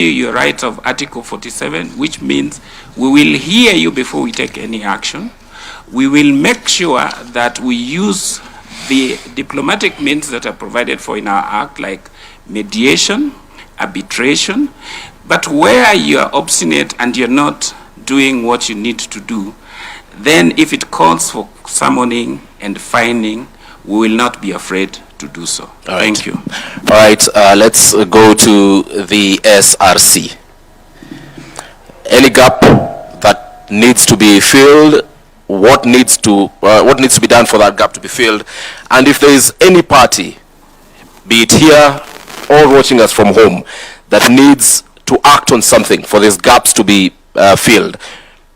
your rights of Article 47, which means we will hear you before we take any action. We will make sure that we use the diplomatic means that are provided for in our Act, like mediation, arbitration. But where you are obstinate and you're not doing what you need to do, then if it calls for summoning and fining, we will not be afraid to do so. Thank you. All right, let's go to the SRC. Any gap that needs to be filled, what needs to be done for that gap to be filled, and if there is any party, be it here or watching us from home, that needs to act on something for these gaps to be filled,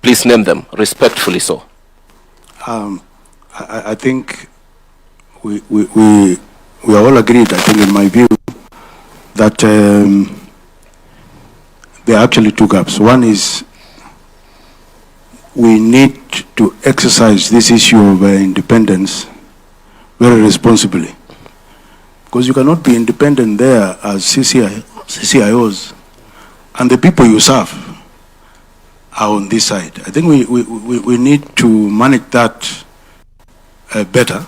please name them respectfully. So, I think we are all agreed, I think, in my view, that there are actually two gaps. One is we need to exercise this issue of independence very responsibly, because you cannot be independent there as CCIOs and the people you serve are on this side. I think we need to manage that better,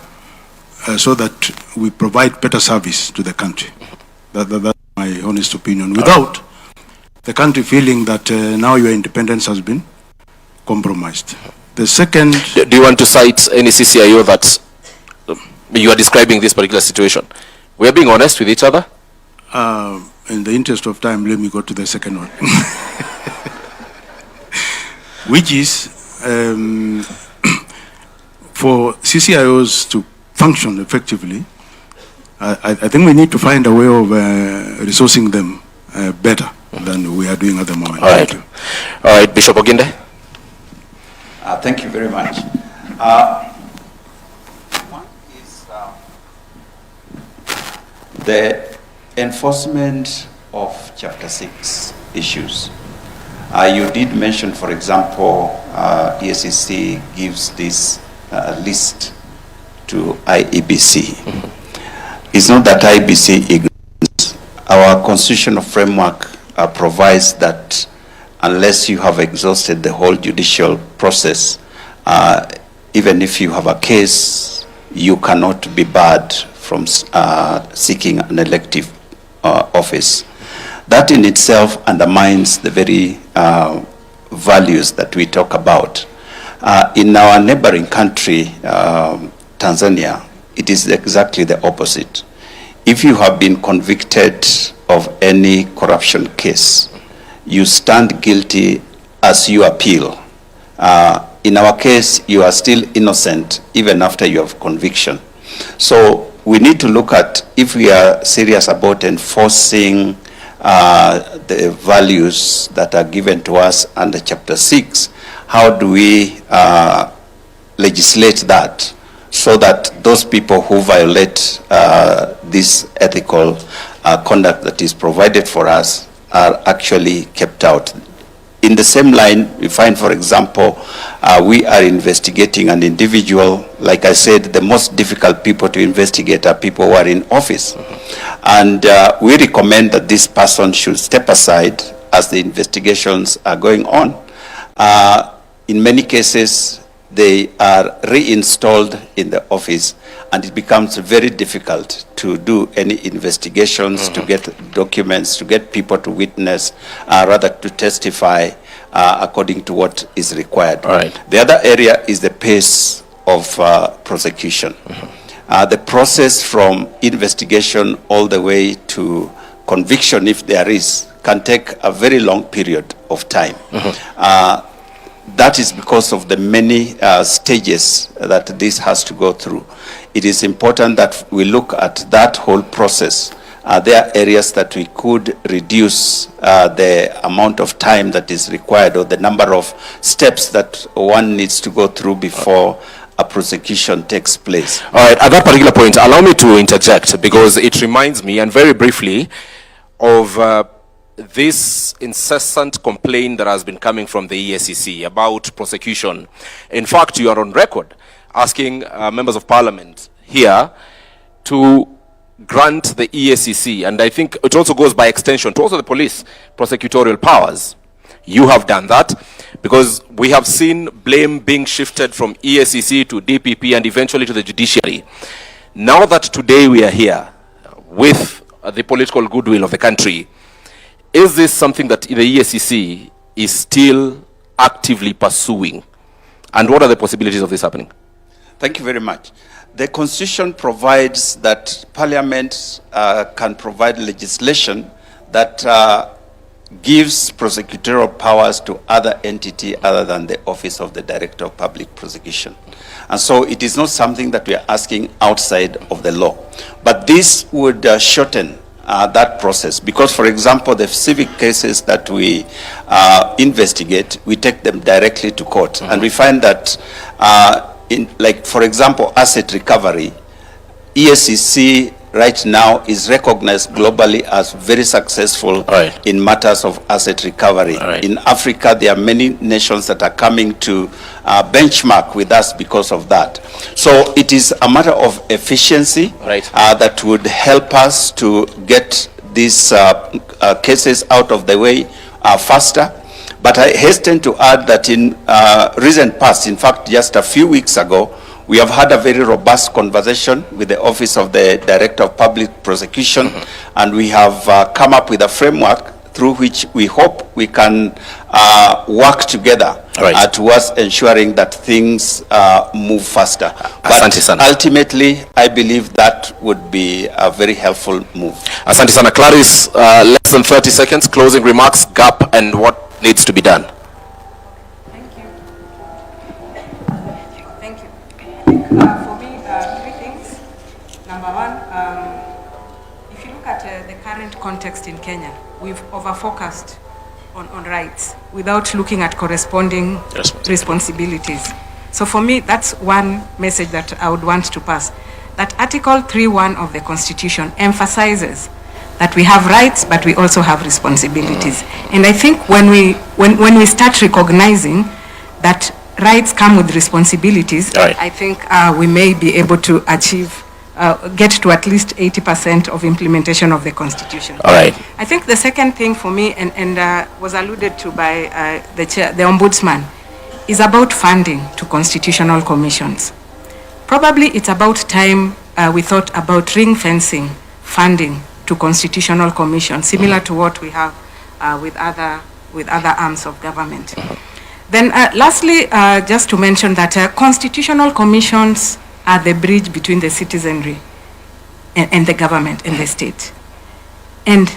so that we provide better service to the country. That's my honest opinion. Without the country feeling that now your independence has been compromised. The second... Do you want to cite any CCIO that you are describing this particular situation? We are being honest with each other. In the interest of time, let me go to the second one. Which is for CCIOs to function effectively, I think we need to find a way of resourcing them better than we are doing at the moment. All right. All right, Bishop Oginde. Thank you very much. One is the enforcement of Chapter 6 issues. You did mention, for example, EACC gives this list to IEBC. It's not that IEBC ignores. Our constitutional framework provides that unless you have exhausted the whole judicial process, even if you have a case, you cannot be barred from seeking an elective office. That in itself undermines the very values that we talk about. In our neighboring country, Tanzania, it is exactly the opposite. If you have been convicted of any corruption case, you stand guilty as you appeal. In our case, you are still innocent even after you have conviction. So we need to look at, if we are serious about enforcing the values that are given to us under Chapter 6, how do we legislate that so that those people who violate this ethical conduct that is provided for us are actually kept out? In the same line, we find, for example, we are investigating an individual. Like I said, the most difficult people to investigate are people who are in office. And we recommend that this person should step aside as the investigations are going on. In many cases, they are reinstalled in the office, and it becomes very difficult to do any investigations, to get documents, to get people to witness, rather to testify according to what is required. Right. The other area is the pace of prosecution. The process from investigation all the way to conviction, if there is, can take a very long period of time. That is because of the many stages that this has to go through. It is important that we look at that whole process. There are areas that we could reduce the amount of time that is required, or the number of steps that one needs to go through before a prosecution takes place. All right, at that particular point, allow me to interject, because it reminds me, and very briefly, of this incessant complaint that has been coming from the EACC about prosecution. In fact, you are on record asking members of parliament here to grant the EACC, and I think it also goes by extension to also the police prosecutorial powers. You have done that, because we have seen blame being shifted from EACC to DPP and eventually to the judiciary. Now that today we are here with the political goodwill of the country, is this something that the EACC is still actively pursuing? And what are the possibilities of this happening? Thank you very much. The Constitution provides that Parliament can provide legislation that gives prosecutorial powers to other entity other than the Office of the Director of Public Prosecution. And so it is not something that we are asking outside of the law. But this would shorten that process, because, for example, the civic cases that we investigate, we take them directly to court. And we find that, for example, asset recovery, EACC right now is recognized globally as very successful in matters of asset recovery. In Africa, there are many nations that are coming to benchmark with us because of that. So it is a matter of efficiency that would help us to get these cases out of the way faster. But I hasten to add that in recent past, in fact, just a few weeks ago, we have had a very robust conversation with the Office of the Director of Public Prosecution, and we have come up with a framework through which we hope we can work together towards ensuring that things move faster. But ultimately, I believe that would be a very helpful move. Asante sana. Clarice, less than 30 seconds, closing remarks, gap, and what needs to be done. For me, three things. Number one, if you look at the current context in Kenya, we've over-focused on rights without looking at corresponding responsibilities. So for me, that's one message that I would want to pass. That Article 3.1 of the Constitution emphasizes that we have rights, but we also have responsibilities. And I think when we start recognizing that rights come with responsibilities, I think we may be able to achieve, get to at least 80% of implementation of the Constitution. I think the second thing for me, and was alluded to by the Ombudsman, is about funding to constitutional commissions. Probably it's about time we thought about ring fencing funding to constitutional commissions, similar to what we have with other arms of government. Then lastly, just to mention that constitutional commissions are the bridge between the citizenry and the government and the state. And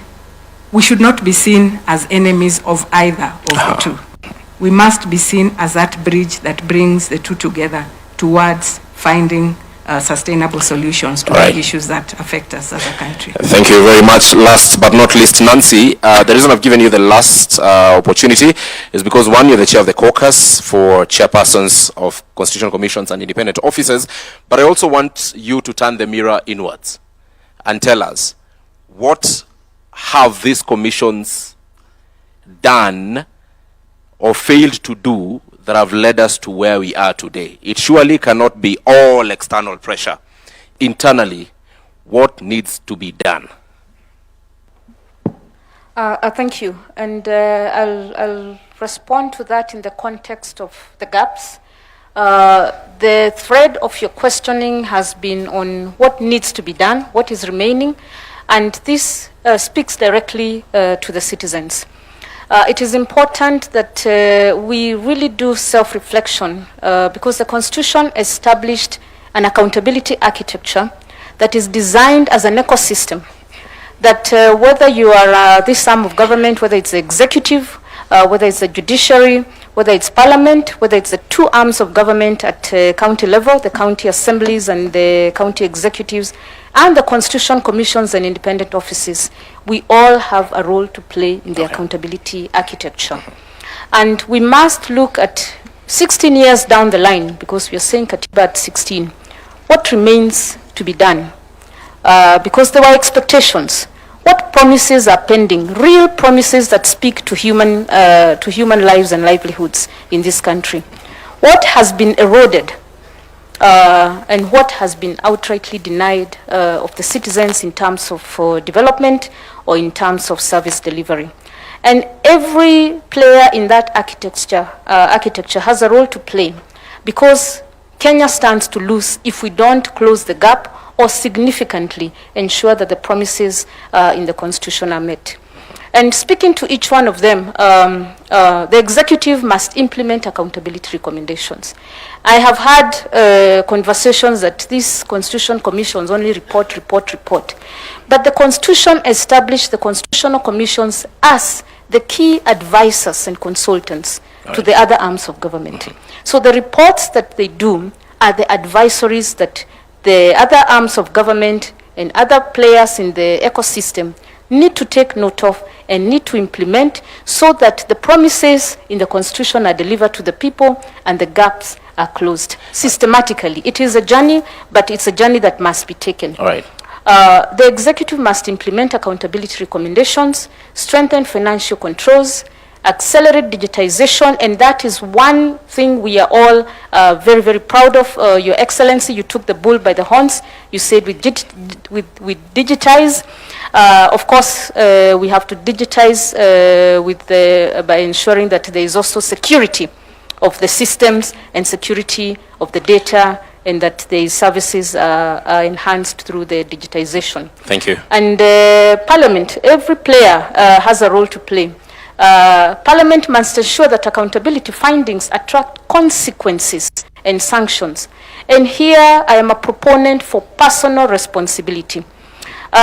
we should not be seen as enemies of either of the two. We must be seen as that bridge that brings the two together towards finding sustainable solutions to the issues that affect us as a country. Thank you very much. Last but not least, Nancy, the reason I've given you the last opportunity is because, one, you're the chair of the caucus for chairpersons of constitutional commissions and independent offices, but I also want you to turn the mirror inwards and tell us, what have these commissions done or failed to do that have led us to where we are today? It surely cannot be all external pressure. Internally, what needs to be done? Thank you. And I'll respond to that in the context of the gaps. The thread of your questioning has been on what needs to be done, what is remaining, and this speaks directly to the citizens. It is important that we really do self-reflection because the Constitution established an accountability architecture that is designed as an ecosystem, that whether you are this arm of government, whether it's the executive, whether it's the judiciary, whether it's parliament, whether it's the two arms of government at county level, the county assemblies and the county executives, and the constitutional commissions and independent offices, we all have a role to play in the accountability architecture. And we must look at 16 years down the line, because we are saying Katiba at 16. What remains to be done? Because there were expectations. What promises are pending? Real promises that speak to human lives and livelihoods in this country. What has been eroded? and what has been outrightly denied of the citizens in terms of development or in terms of service delivery. And every player in that architecture has a role to play, because Kenya stands to lose if we don't close the gap or significantly ensure that the promises in the Constitution are met. And speaking to each one of them, the executive must implement accountability recommendations. I have had conversations that these constitutional commissions only report. But the Constitution established the constitutional commissions as the key advisors and consultants to the other arms of government. So the reports that they do are the advisories that the other arms of government and other players in the ecosystem need to take note of and need to implement, so that the promises in the Constitution are delivered to the people and the gaps are closed systematically. It is a journey, but it's a journey that must be taken. All right. The executive must implement accountability recommendations, strengthen financial controls, accelerate digitization, and that is one thing we are all very, very proud of. Your Excellency, you took the bull by the horns. You said we digitize. Of course, we have to digitize by ensuring that there is also security of the systems and security of the data, and that the services are enhanced through the digitization. Thank you. And Parliament, every player has a role to play. Parliament must ensure that accountability findings attract consequences and sanctions. And here I am a proponent for personal responsibility.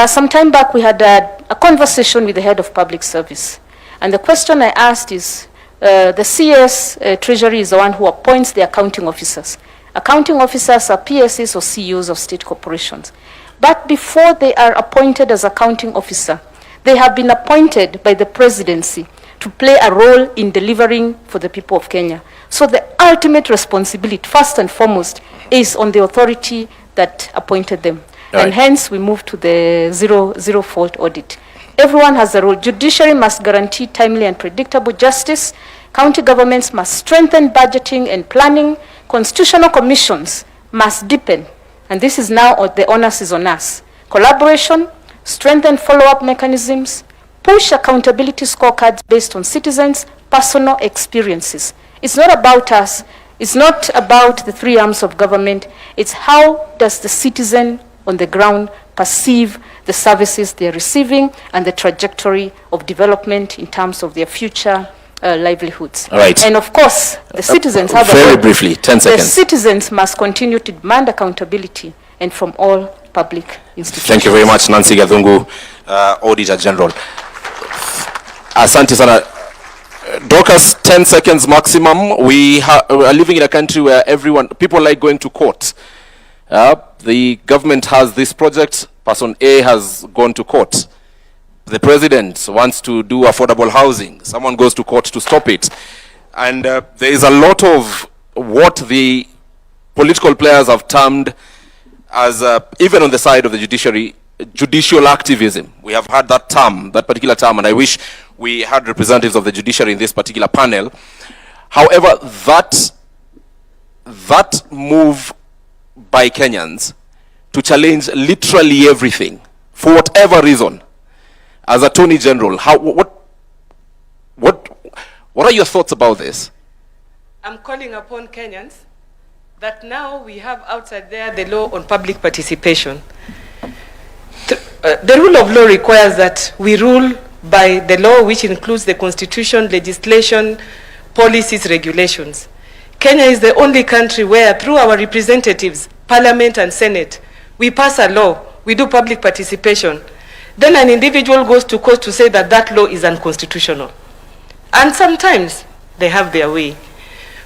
Some time back we had a conversation with the head of public service. And the question I asked is, the CS Treasury is the one who appoints the accounting officers. Accounting officers are PSs or CEOs of state corporations. But before they are appointed as accounting officer, they have been appointed by the presidency to play a role in delivering for the people of Kenya. So the ultimate responsibility, first and foremost, is on the authority that appointed them. Right. And hence we move to the zero fault audit. Everyone has a role. Judiciary must guarantee timely and predictable justice. County governments must strengthen budgeting and planning. Constitutional commissions must deepen. And this is now, the onus is on us. Collaboration, strengthen follow-up mechanisms, push accountability scorecards based on citizens' personal experiences. It's not about us. It's not about the three arms of government. It's how does the citizen on the ground perceive the services they're receiving and the trajectory of development in terms of their future livelihoods. All right. And of course, the citizens have very briefly, 10 seconds. The citizens must continue to demand accountability, and from all public institutions. Thank you very much, Nancy Gathungu, Auditor General. Asante sana. Dorcas, 10 seconds maximum. We are living in a country where people like going to court. The government has this project. Person A has gone to court. The president wants to do affordable housing. Someone goes to court to stop it. And there is a lot of what the political players have termed as, even on the side of the judiciary, judicial activism. We have had that term, that particular term, and I wish we had representatives of the judiciary in this particular panel. However, that move by Kenyans to challenge literally everything, for whatever reason, as Attorney General, what are your thoughts about this? I'm calling upon Kenyans that now we have outside there the law on public participation. The rule of law requires that we rule by the law, which includes the constitution, legislation, policies, regulations. Kenya is the only country where, through our representatives, Parliament and Senate, we pass a law, we do public participation. Then an individual goes to court to say that that law is unconstitutional. And sometimes they have their way.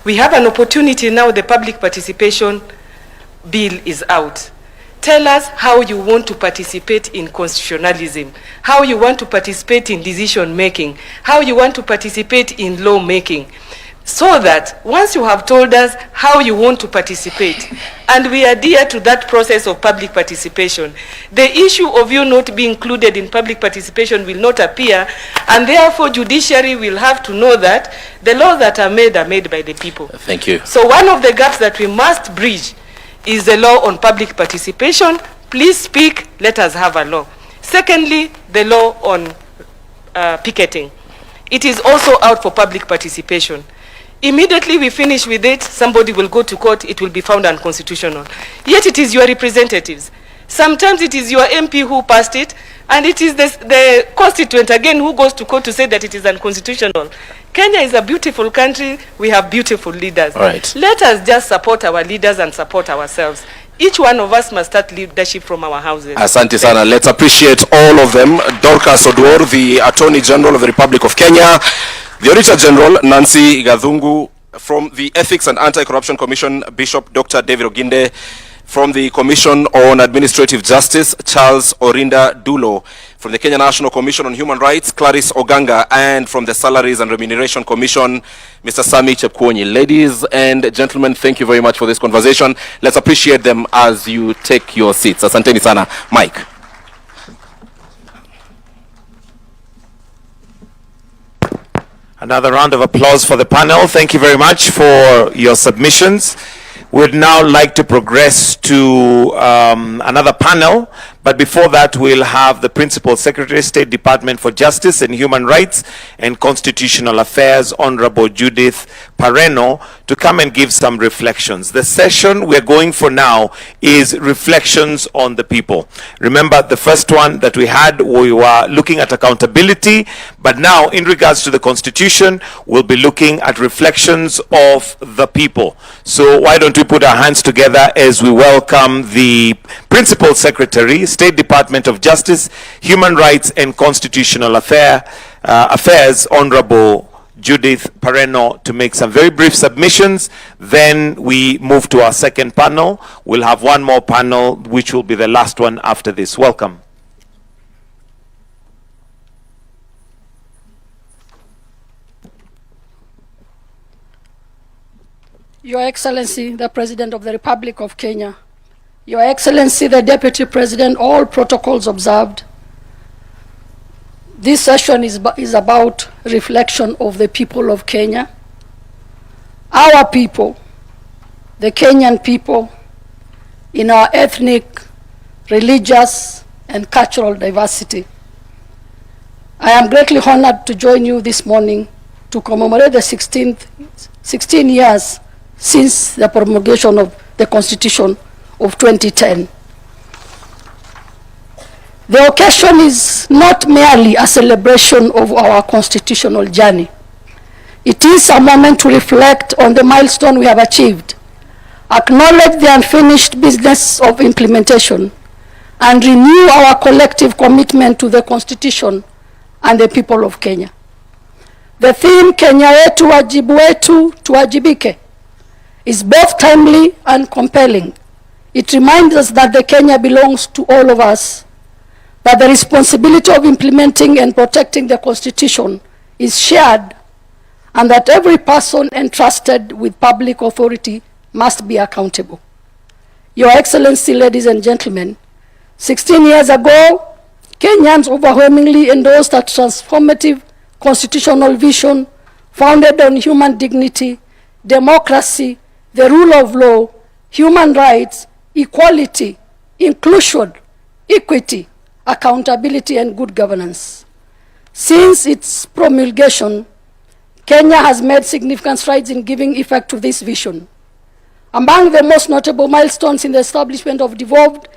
We have an opportunity now, the public participation bill is out. Tell us how you want to participate in constitutionalism, how you want to participate in decision making, how you want to participate in law making, so that once you have told us how you want to participate, and we adhere to that process of public participation, the issue of you not being included in public participation will not appear, and therefore judiciary will have to know that the laws that are made by the people. Thank you. So one of the gaps that we must bridge is the law on public participation. Please speak, let us have a law. Secondly, the law on picketing. It is also out for public participation. Immediately we finish with it, somebody will go to court, it will be found unconstitutional. Yet it is your representatives. Sometimes it is your MP who passed it, and it is the constituent again who goes to court to say that it is unconstitutional. Kenya is a beautiful country, we have beautiful leaders. Right. Let us just support our leaders and support ourselves. Each one of us must start leadership from our houses. Asante sana. Let's appreciate all of them. Dorcas Oduor, the Attorney General of the Republic of Kenya. The Auditor General, Nancy Gathungu. From the Ethics and Anti-Corruption Commission, Bishop Dr. David Oginde. From the Commission on Administrative Justice, Charles Orinda Dulo. From the Kenya National Commission on Human Rights, Clarice Oganga. And from the Salaries and Remuneration Commission, Mr. Sami Chepkwonyi. Ladies and gentlemen, thank you very much for this conversation. Let's appreciate them as you take your seats. Asanteni sana. Mike. Another round of applause for the panel. Thank you very much for your submissions. We'd now like to progress to another panel, but before that we'll have the Principal Secretary, State Department for Justice and Human Rights and Constitutional Affairs, Honorable Judith Pareno, to come and give some reflections. The session we're going for now is reflections on the people. Remember the first one that we had, we were looking at accountability, but now in regards to the Constitution, we'll be looking at reflections of the people. So why don't we put our hands together as we welcome the Principal Secretary, State Department of Justice, Human Rights and Constitutional Affairs, Honorable Judith Pareno, to make some very brief submissions. Then we move to our second panel. We'll have one more panel, which will be the last one after this. Welcome. Your Excellency, the President of the Republic of Kenya, Your Excellency, the Deputy President, all protocols observed. This session is about reflection of the people of Kenya, our people, the Kenyan people, in our ethnic, religious, and cultural diversity. I am greatly honored to join you this morning to commemorate the 16 years since the promulgation of the Constitution of 2010. The occasion is not merely a celebration of our constitutional journey. It is a moment to reflect on the milestone we have achieved, acknowledge the unfinished business of implementation, and renew our collective commitment to the Constitution and the people of Kenya. The theme, Kenya yetu wajibu wetu tuwajibike, is both timely and compelling. It reminds us that the Kenya belongs to all of us, that the responsibility of implementing and protecting the Constitution is shared, and that every person entrusted with public authority must be accountable. Your Excellency, ladies and gentlemen, 16 years ago, Kenyans overwhelmingly endorsed a transformative constitutional vision founded on human dignity, democracy, the rule of law, human rights, equality, inclusion, equity, accountability, and good governance. Since its promulgation, Kenya has made significant strides in giving effect to this vision. Among the most notable milestones in the establishment of devolved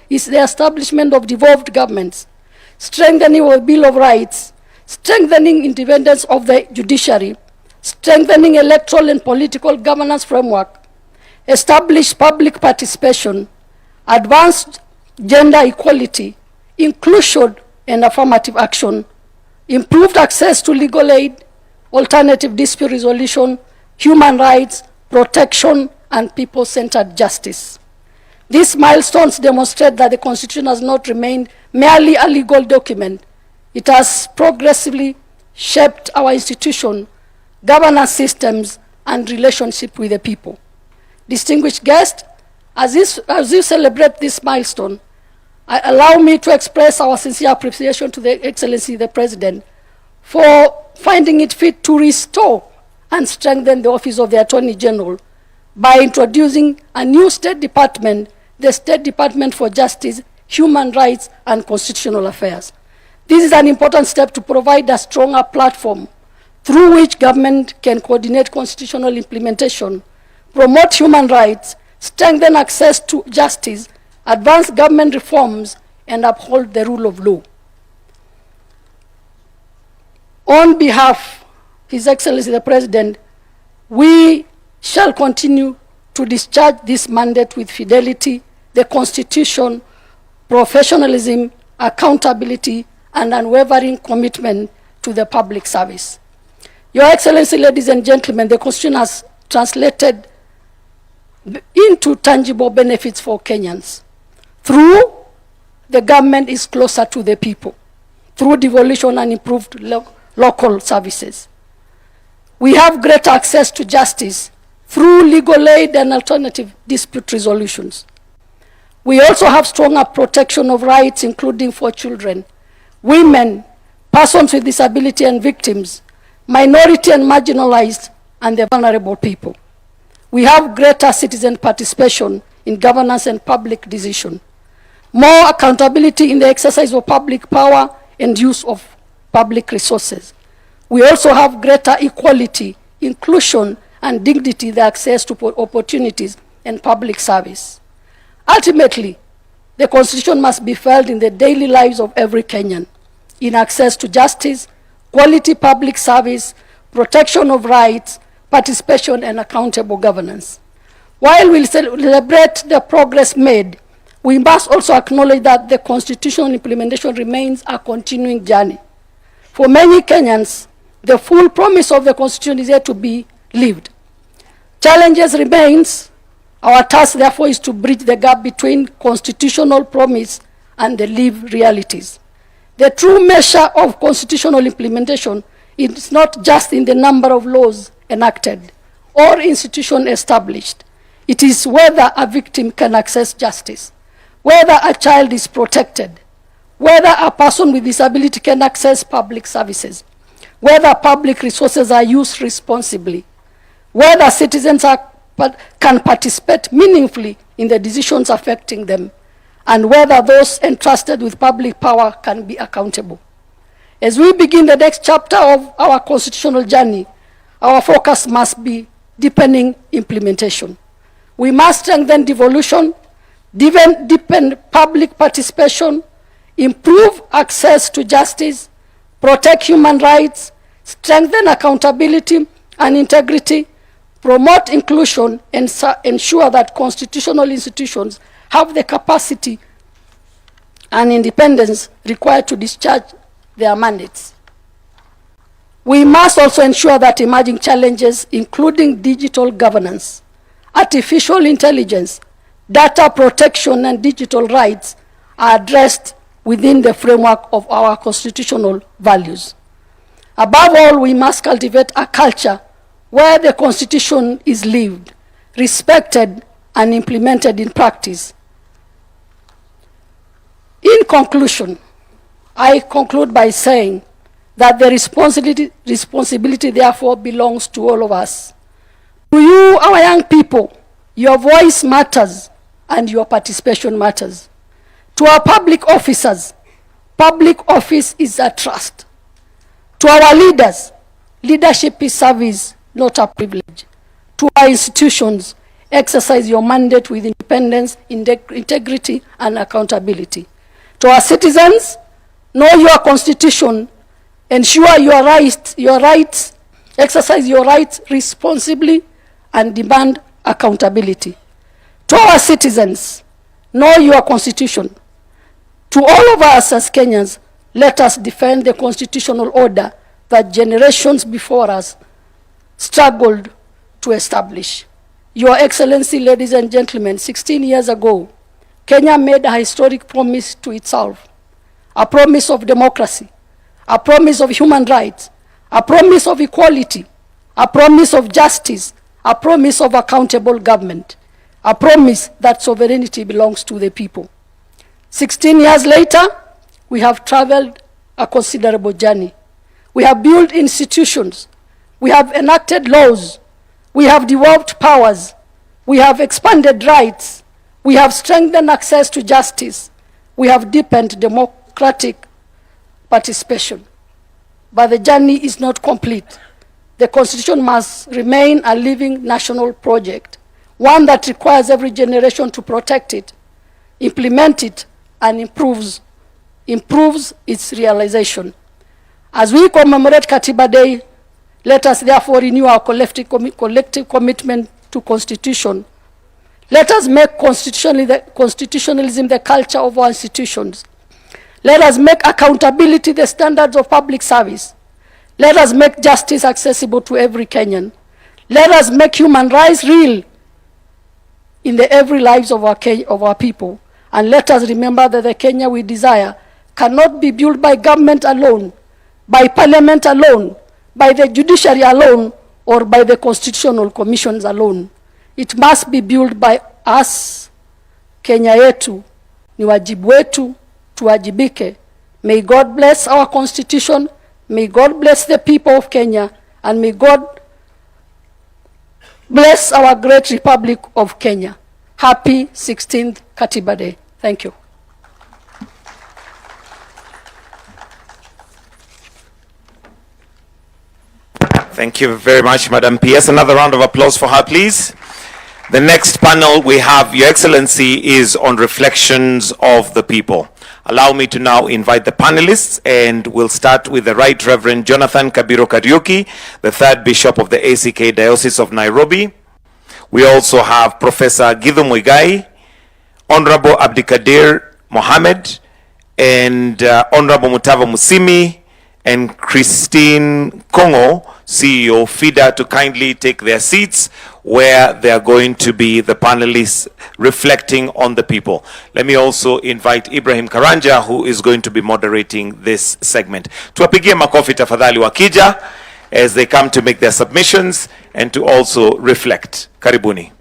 governments, strengthening of the Bill of Rights, strengthening independence of the judiciary, strengthening electoral and political governance framework, established public participation, advanced gender equality, inclusion and affirmative action, improved access to legal aid, alternative dispute resolution, human rights, protection, and people-centered justice. These milestones demonstrate that the Constitution has not remained merely a legal document. It has progressively shaped our institution, governance systems, and relationship with the people. Distinguished guests, as you celebrate this milestone, allow me to express our sincere appreciation to the Excellency, the President, for finding it fit to restore and strengthen the Office of the Attorney General by introducing a new State Department the State Department for Justice, Human Rights, and Constitutional Affairs. This is an important step to provide a stronger platform through which government can coordinate constitutional implementation, promote human rights, strengthen access to justice, advance government reforms, and uphold the rule of law. On behalf of His Excellency the President, we shall continue to discharge this mandate with fidelity, the Constitution, professionalism, accountability, and unwavering commitment to the public service. Your Excellency, ladies and gentlemen, the Constitution has translated into tangible benefits for Kenyans. Through the government is closer to the people, through devolution and improved local services. We have greater access to justice through legal aid and alternative dispute resolutions. We also have stronger protection of rights, including for children, women, persons with disability and victims, minority and marginalized, and the vulnerable people. We have greater citizen participation in governance and public decision, more accountability in the exercise of public power and use of public resources. We also have greater equality, inclusion, and dignity, the access to opportunities and public service. Ultimately, the Constitution must be felt in the daily lives of every Kenyan, in access to justice, quality public service, protection of rights, participation, and accountable governance. While we celebrate the progress made, we must also acknowledge that the constitutional implementation remains a continuing journey. For many Kenyans, the full promise of the Constitution is yet to be lived. Challenges remains. Our task, therefore, is to bridge the gap between constitutional promise and the lived realities. The true measure of constitutional implementation is not just in the number of laws enacted or institutions established. It is whether a victim can access justice, whether a child is protected, whether a person with disability can access public services, whether public resources are used responsibly, whether citizens can participate meaningfully in the decisions affecting them, and whether those entrusted with public power can be accountable. As we begin the next chapter of our constitutional journey, our focus must be deepening implementation. We must strengthen devolution, deepen public participation, improve access to justice, protect human rights, strengthen accountability and integrity, promote inclusion, and ensure that constitutional institutions have the capacity and independence required to discharge their mandates. We must also ensure that emerging challenges, including digital governance, artificial intelligence, data protection, and digital rights, are addressed within the framework of our constitutional values. Above all, we must cultivate a culture where the Constitution is lived, respected, and implemented in practice. In conclusion, I conclude by saying that the responsibility therefore belongs to all of us. To you, our young people, your voice matters and your participation matters. To our public officers, public office is a trust. To our leaders, leadership is service, not a privilege. To our institutions, exercise your mandate with independence, integrity, and accountability. To our citizens, know your constitution, ensure your rights, exercise your rights responsibly, and demand accountability. To our citizens, know your constitution. To all of us as Kenyans, let us defend the constitutional order that generations before us struggled to establish. Your Excellency, ladies and gentlemen, 16 years ago, Kenya made a historic promise to itself, a promise of democracy, a promise of human rights, a promise of equality, a promise of justice, a promise of accountable government, a promise that sovereignty belongs to the people. 16 years later, we have traveled a considerable journey. We have built institutions, we have enacted laws, we have devolved powers, we have expanded rights, We have strengthened access to justice. We have deepened democratic participation. But the journey is not complete. The Constitution must remain a living national project, one that requires every generation to protect it, implement it, and improves its realization. As we commemorate Katiba Day, let us therefore renew our collective commitment to Constitution. Let us make constitutionalism the culture of our institutions. Let us make accountability the standards of public service. Let us make justice accessible to every Kenyan. Let us make human rights real in the every lives of our people. And let us remember that the Kenya we desire cannot be built by government alone, by parliament alone, by the judiciary alone, or by the constitutional commissions alone. It must be built by us. Kenya yetu ni wajibu wetu, tuwajibike. May God bless our constitution, may God bless the people of Kenya, and may God bless our great Republic of Kenya. Happy 16th Katiba Day. Thank you. Thank you very much, Madam PS. Another round of applause for her, please. The next panel we have, Your Excellency, is on reflections of the people. Allow me to now invite the panelists, and we'll start with the Right Reverend Jonathan Kabiro Kariuki, the third Bishop of the ACK Diocese of Nairobi. We also have Professor Githu Muigai, Honorable Abdikadir Mohammed, and Honorable Mutava Musimi, and Christine Kongo, CEO FIDA, to kindly take their seats where they are going to be the panelists reflecting on the people. Let me also invite Ibrahim Karanja, who is going to be moderating this segment. Tuwapigie makofi tafadhali wakija as they come to make their submissions and to also reflect. Karibuni.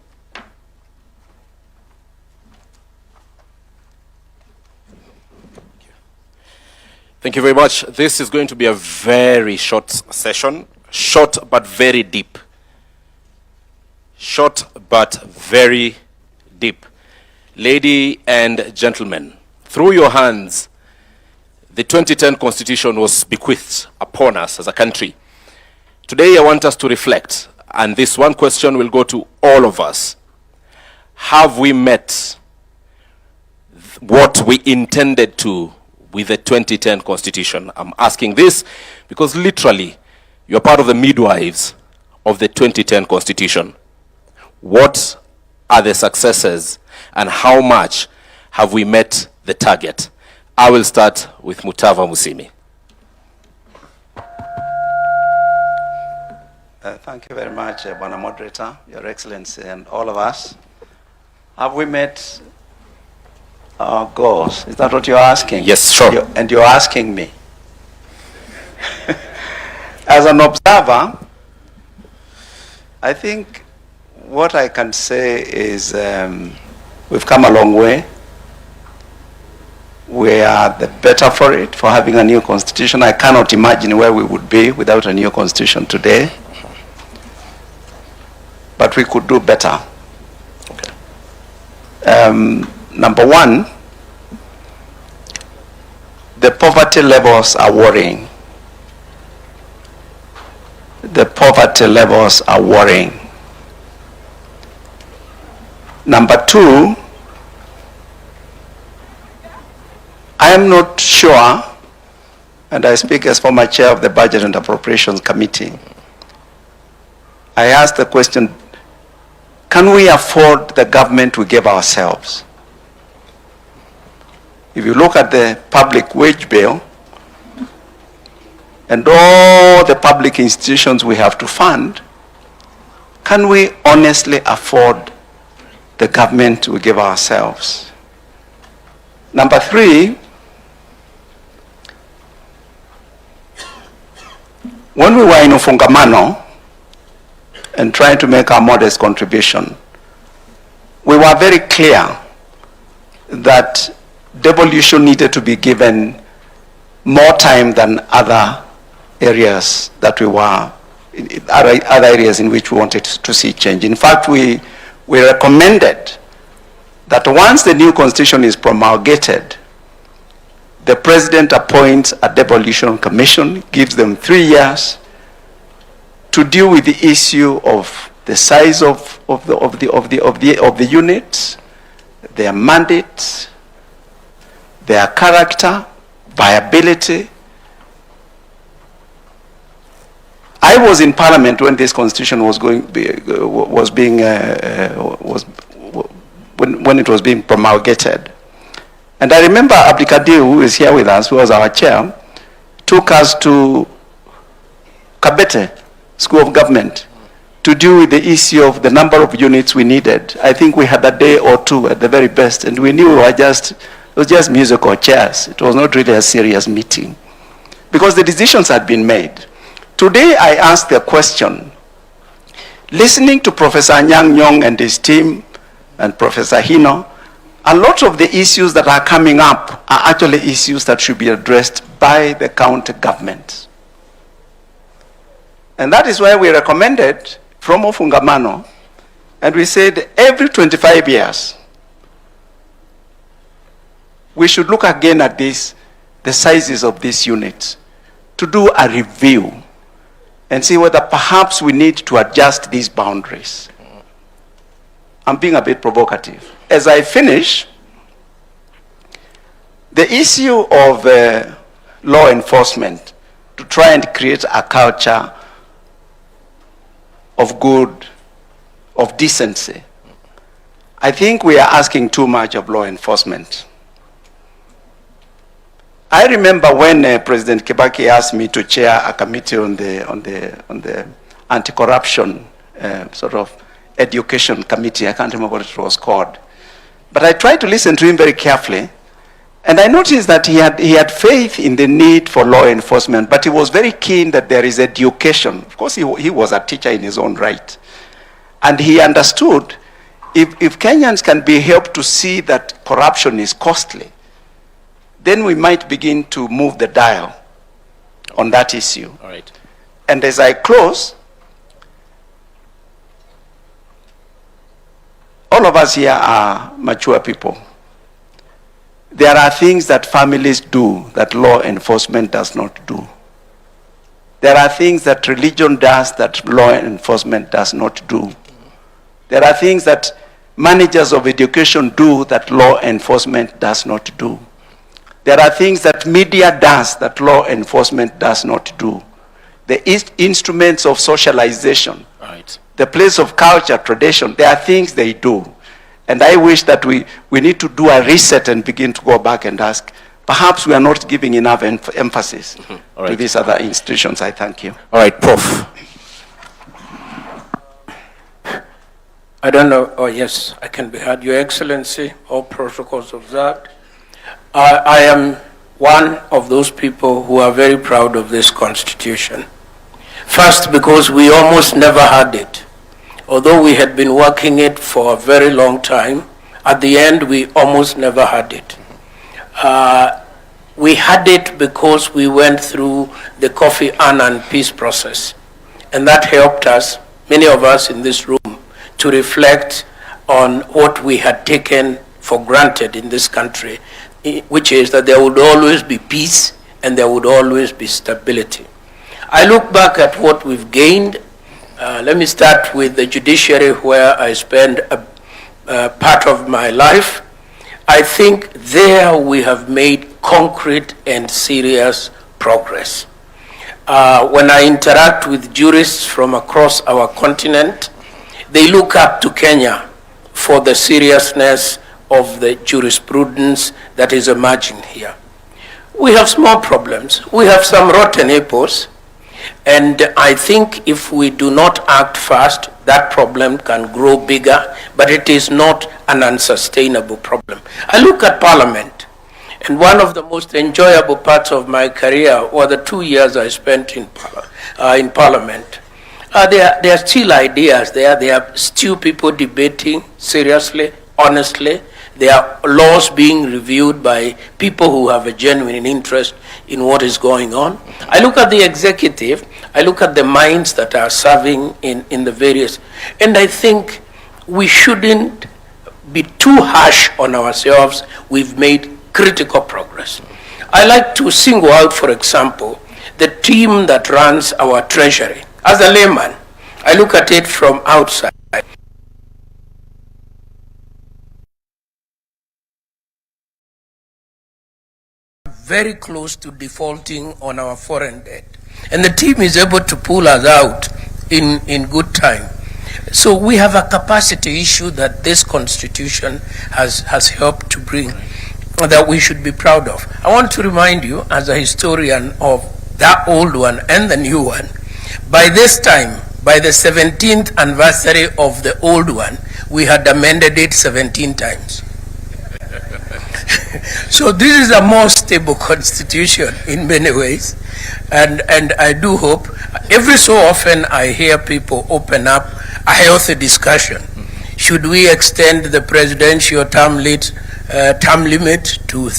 Thank you very much. This is going to be a very short session. Short but very deep. Short but very deep. Ladies and gentlemen, through your hands, the 2010 Constitution was bequeathed upon us as a country. Today I want us to reflect, and this one question will go to all of us. Have we met what we intended to with the 2010 Constitution? I'm asking this because literally you're part of the midwives of the 2010 Constitution. What are the successes and how much have we met the target? I will start with Mutava Musimi. Thank you very much, Bwana Moderator, Your Excellency, and all of us. Have we met our goals? Is that what you're asking? Yes, sure. And you're asking me. As an observer, I think what I can say is we've come a long way. We are the better for it, for having a new constitution. I cannot imagine where we would be without a new constitution today. But we could do better. Okay. Number one, the poverty levels are worrying. The poverty levels are worrying. Number two, I am not sure, and I speak as former chair of the Budget and Appropriations Committee, I asked the question, can we afford the government we gave ourselves? If you look at the public wage bill and all the public institutions we have to fund, can we honestly afford the government we give ourselves? Number three, when we were in Ufungamano and trying to make our modest contribution, we were very clear that devolution needed to be given more time than other areas that we were, other areas in which we wanted to see change. In fact, we recommended that once the new constitution is promulgated, the president appoints a devolution commission, gives them 3 years to deal with the issue of the size of the units, their mandates, their character, viability. I was in Parliament when this constitution was when it was being promulgated. And I remember Abdikadir, who is here with us, who was our chair, took us to Kabete School of Government to deal with the issue of the number of units we needed. I think we had a day or two at the very best, and we knew it was just musical chairs. It was not really a serious meeting, because the decisions had been made. Today I asked the question, listening to Professor Anyang' Nyong'o and his team, and Professor Hino, a lot of the issues that are coming up are actually issues that should be addressed by the county government. And that is why we recommended from Ofungamano, and we said every 25 years, we should look again at this, the sizes of these units, to do a review and see whether perhaps we need to adjust these boundaries. I'm being a bit provocative. As I finish, the issue of law enforcement, to try and create a culture of good, of decency, I think we are asking too much of law enforcement. I remember when President Kibaki asked me to chair a committee on the anti-corruption sort of education committee. I can't remember what it was called. But I tried to listen to him very carefully, and I noticed that he had faith in the need for law enforcement, but he was very keen that there is education. Of course, he was a teacher in his own right. And he understood if Kenyans can be helped to see that corruption is costly, then we might begin to move the dial on that issue. All right. And as I close, all of us here are mature people. There are things that families do that law enforcement does not do. There are things that religion does that law enforcement does not do. There are things that managers of education do that law enforcement does not do. There are things that media does that law enforcement does not do. The instruments of socialization, Right. the place of culture, tradition, there are things they do. And I wish that we need to do a reset and begin to go back and ask, perhaps we are not giving enough emphasis All right. to these other institutions. I thank you. All right, Prof. I don't know, oh yes, I can be heard. Your Excellency, all protocols observed. I am one of those people who are very proud of this Constitution. First, because we almost never had it. Although we had been working it for a very long time, at the end we almost never had it. We had it because we went through the Kofi Annan peace process. And that helped us, many of us in this room, to reflect on what we had taken for granted in this country, which is that there would always be peace and there would always be stability. I look back at what we've gained. Let me start with the judiciary, where I spend a part of my life. I think there we have made concrete and serious progress. When I interact with jurists from across our continent, they look up to Kenya for the seriousness of the jurisprudence that is emerging here. We have small problems. We have some rotten apples, and I think if we do not act fast, that problem can grow bigger, but it is not an unsustainable problem. I look at Parliament, and one of the most enjoyable parts of my career were the 2 years I spent in Parliament. There are still ideas there. There are still people debating seriously, honestly. There are laws being reviewed by people who have a genuine interest in what is going on. I look at the executive, I look at the minds that are serving in the various, and I think we shouldn't be too harsh on ourselves. We've made critical progress. I like to single out, for example, the team that runs our treasury. As a layman, I look at it from outside. Very close to defaulting on our foreign debt. And the team is able to pull us out in good time. So we have a capacity issue that this constitution has helped to bring that we should be proud of. I want to remind you, as a historian of that old one and the new one, by this time, by the 17th anniversary of the old one, we had amended it 17 times. So this is a more stable constitution in many ways, and I do hope, every so often I hear people open up a healthy discussion. Should we extend the presidential term limit to,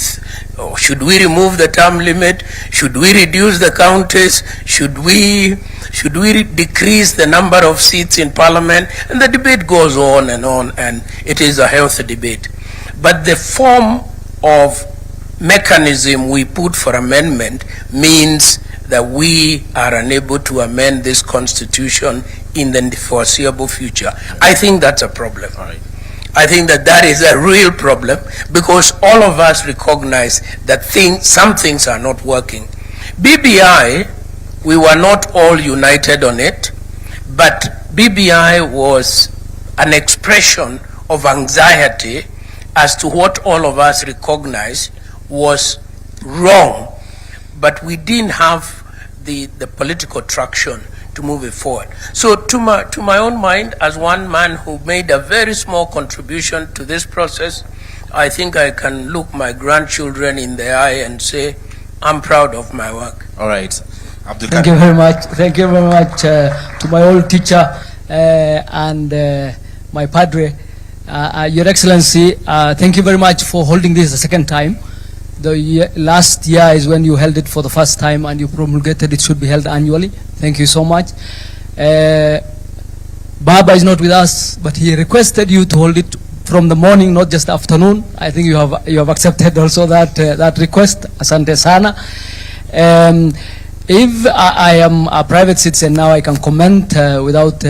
or should we remove the term limit? Should we reduce the counties? Should we decrease the number of seats in parliament? And the debate goes on, and it is a healthy debate. But the form of mechanism we put for amendment means that we are unable to amend this constitution in the foreseeable future. I think that's a problem. Right. I think that is a real problem, because all of us recognize that some things are not working. BBI, we were not all united on it, but BBI was an expression of anxiety as to what all of us recognize was wrong, but we didn't have the political traction to move it forward. So to my own mind, as one man who made a very small contribution to this process, I think I can look my grandchildren in the eye and say, I'm proud of my work. All right. Thank you very much. Thank you very much to my old teacher and my padre. Your Excellency, thank you very much for holding this the second time. Last year is when you held it for the first time, and you promulgated it should be held annually. Thank you so much. Baba is not with us, but he requested you to hold it from the morning, not just afternoon. I think you have accepted also that request. Asante sana. If I am a private citizen now, I can comment without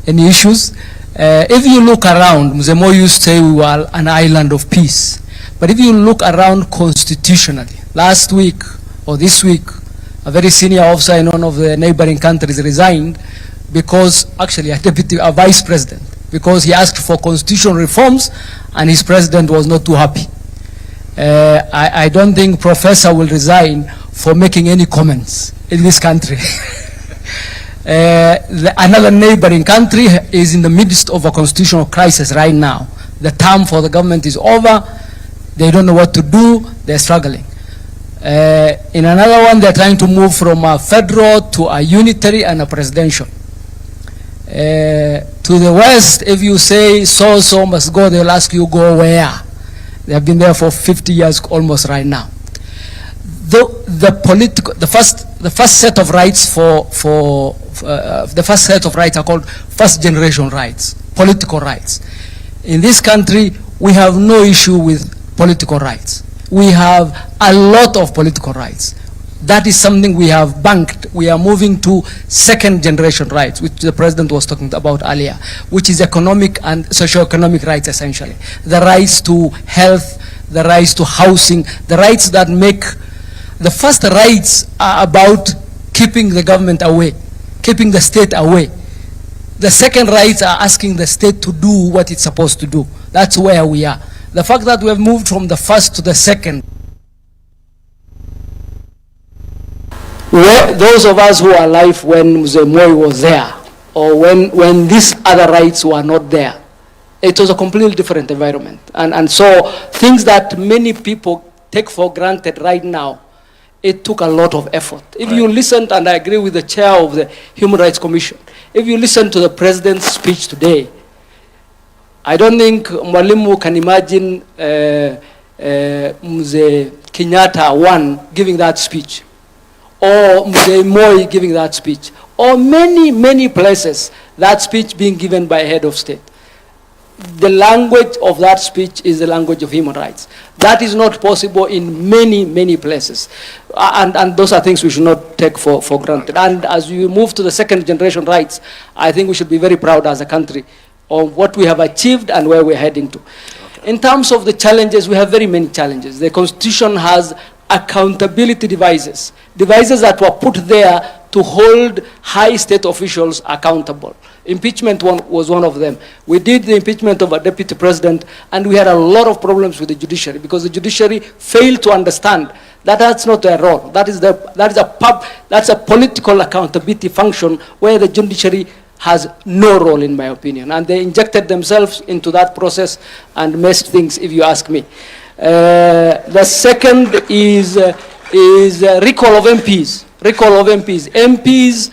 any issues. If you look around, Mzee Moi used to say we were an island of peace. But if you look around constitutionally, last week or this week, a very senior officer in one of the neighboring countries resigned because, actually a vice president, because he asked for constitutional reforms and his president was not too happy. I don't think Professor will resign for making any comments in this country. Another neighboring country is in the midst of a constitutional crisis right now. The term for the government is over. They don't know what to do. They're struggling. In another one, they're trying to move from a federal to a unitary and a presidential. To the west, if you say so must go, they'll ask you go where. They have been there for 50 years almost right now. The first set of rights the first set of rights are called first generation rights, political rights. In this country, we have no issue with political rights. We have a lot of political rights. That is something we have banked. We are moving to second generation rights, which the president was talking about earlier, which is economic and socio-economic rights essentially. The rights to health, the rights to housing, the rights that make, the first rights are about keeping the government away, keeping the state away. The second rights are asking the state to do what it's supposed to do. That's where we are. The fact that we have moved from the first to the second, those of us who are alive when Mzee Moi was there, or when these other rights were not there, it was a completely different environment. And so things that many people take for granted right now, it took a lot of effort. If you listened, and I agree with the chair of the Human Rights Commission, if you listen to the president's speech today, I don't think Mwalimu can imagine Mzee Kenyatta one giving that speech, or Mzee Moi giving that speech, or many places that speech being given by a head of state. the language of that speech is the language of human rights. That is not possible in many, many places. And those are things we should not take for granted. And as we move to the second generation rights, I think we should be very proud as a country of what we have achieved and where we're heading to. Okay. In terms of the challenges, we have very many challenges. The Constitution has accountability devices that were put there to hold high state officials accountable. Impeachment was one of them. We did the impeachment of a deputy president, and we had a lot of problems with the judiciary because the judiciary failed to understand that that's not their role. That's a political accountability function where the judiciary has no role, in my opinion. And they injected themselves into that process and messed things, if you ask me. The second is recall of MPs. MPs,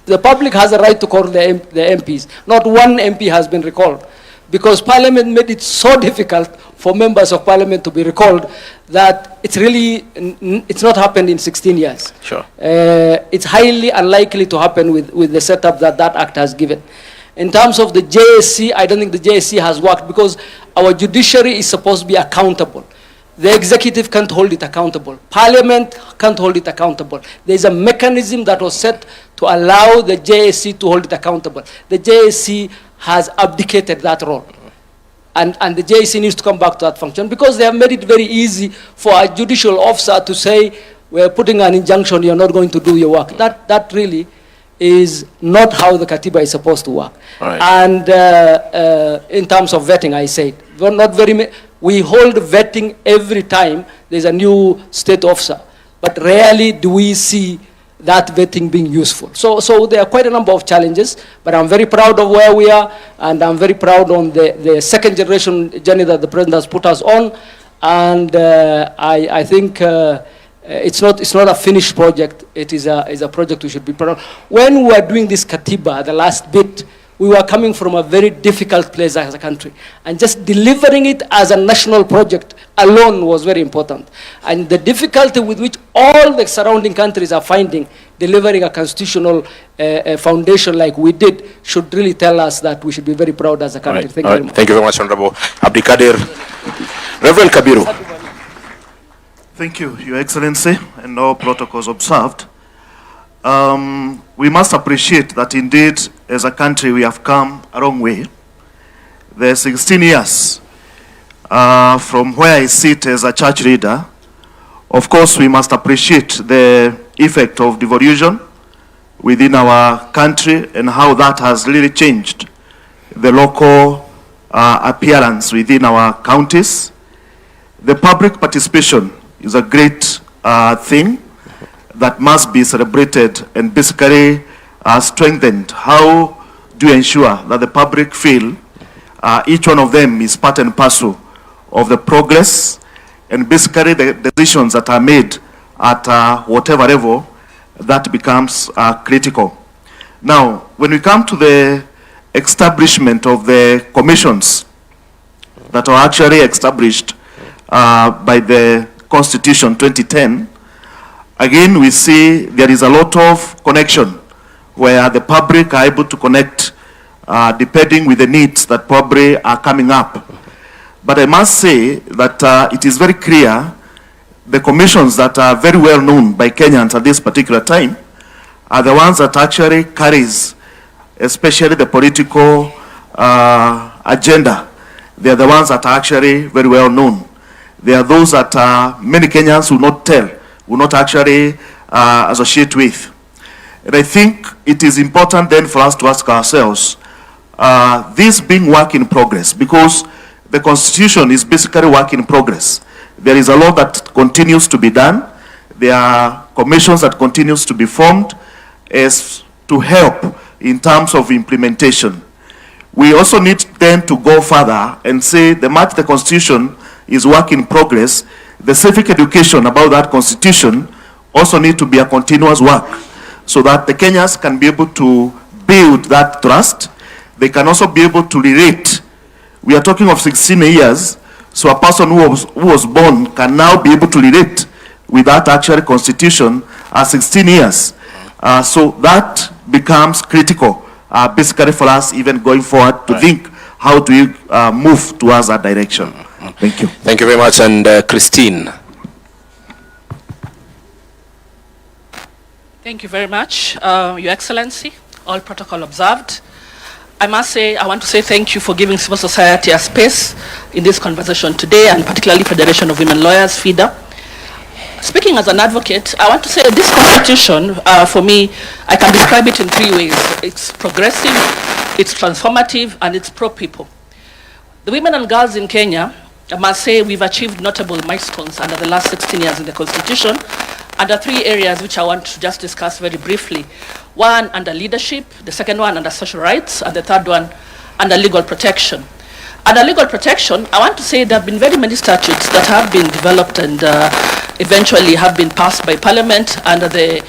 the public has a right to call the MPs. Not one MP has been recalled because Parliament made it so difficult for members of Parliament to be recalled that it's not happened in 16 years. Sure. It's highly unlikely to happen with the setup that act has given. In terms of the JSC, I don't think the JSC has worked because our judiciary is supposed to be accountable. The executive can't hold it accountable. Parliament can't hold it accountable. There's a mechanism that was set to allow the JSC to hold it accountable. The JSC has abdicated that role. And the JSC needs to come back to that function because they have made it very easy for a judicial officer to say, we're putting an injunction, you're not going to do your work. That really is not how the Katiba is supposed to work. Right. And in terms of vetting, I said, we hold vetting every time there's a new state officer, but rarely do we see that vetting being useful. So there are quite a number of challenges, but I'm very proud of where we are, and I'm very proud on the second generation journey that the president has put us on, and I think it's not a finished project. It is a project we should be proud of. When we were doing this Katiba, the last bit, we were coming from a very difficult place as a country. And just delivering it as a national project alone was very important. And the difficulty with which all the surrounding countries are finding delivering a constitutional foundation like we did should really tell us that we should be very proud as a country. Right. Thank you very much. Thank you very much, Honorable Abdikadir. Reverend Kabiru. Thank you, Your Excellency, and all protocols observed. We must appreciate that indeed, as a country, we have come a long way. The 16 years from where I sit as a church leader, of course, we must appreciate the effect of devolution within our country and how that has really changed the local appearance within our counties. The public participation is a great thing that must be celebrated and basically strengthened. How do you ensure that the public feel each one of them is part and parcel of the progress, and basically the decisions that are made at whatever level, that becomes critical. Now, when we come to the establishment of the commissions that are actually established by the Constitution 2010, again, we see there is a lot of connection where the public are able to connect depending with the needs that probably are coming up. But I must say that it is very clear the commissions that are very well known by Kenyans at this particular time are the ones that actually carries, especially the political agenda. They are the ones that are actually very well known. They are those that many Kenyans will not tell, will not actually associate with. And I think it is important then for us to ask ourselves, this being work in progress, because the Constitution is basically work in progress. There is a lot that continues to be done. There are commissions that continues to be formed as to help in terms of implementation. We also need then to go further and say the much the Constitution is work in progress, the civic education about that Constitution also need to be a continuous work so that the Kenyans can be able to build that trust. They can also be able to relate. We are talking of 16 years, so a person who was born can now be able to relate with that actual Constitution 16 years. So that becomes critical, basically for us even going forward to think how do we move towards that direction? Thank you. Thank you very much. And Christine. Thank you very much, Your Excellency. All protocol observed. I must say, I want to say thank you for giving civil society a space in this conversation today, and particularly Federation of Women Lawyers, FIDA. Speaking as an advocate, I want to say this constitution, for me, I can describe it in three ways. It's progressive, it's transformative, and it's pro-people. The women and girls in Kenya, I must say we've achieved notable milestones under the last 16 years in the constitution, under three areas which I want to just discuss very briefly. One under leadership, the second one under social rights, and the third one under legal protection. Under legal protection, I want to say there have been very many statutes that have been developed and eventually have been passed by Parliament under the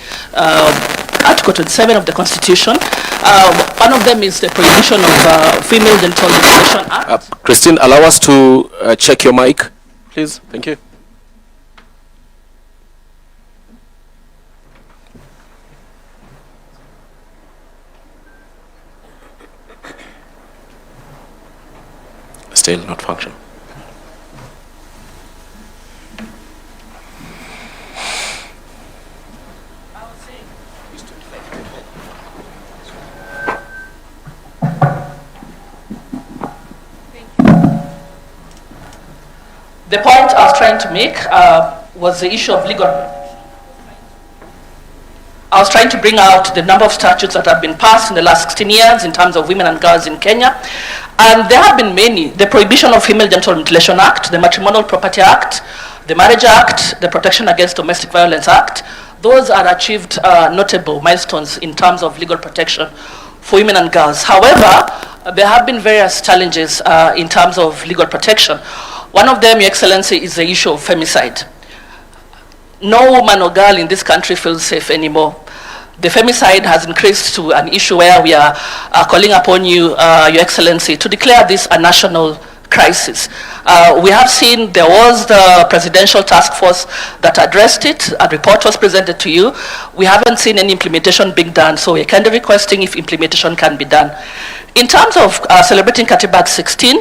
Article 27 of the Constitution. One of them is the prohibition of female genital mutilation act. Christine, allow us to check your mic, please. Thank you. Still not functioning. The point I was trying to make was the issue of legal. I was trying to bring out the number of statutes that have been passed in the last 16 years in terms of women and girls in Kenya. And there have been many. The Prohibition of Female Genital Mutilation Act, the Matrimonial Property Act, the Marriage Act, the Protection Against Domestic Violence Act. Those are achieved notable milestones in terms of legal protection for women and girls. However, there have been various challenges in terms of legal protection. One of them, Your Excellency, is the issue of femicide. No woman or girl in this country feels safe anymore. The femicide has increased to an issue where we are calling upon you, Your Excellency, to declare this a national crisis. We have seen there was the presidential task force that addressed it. A report was presented to you. We haven't seen any implementation being done, so we're kind of requesting if implementation can be done. In terms of celebrating Katiba 16,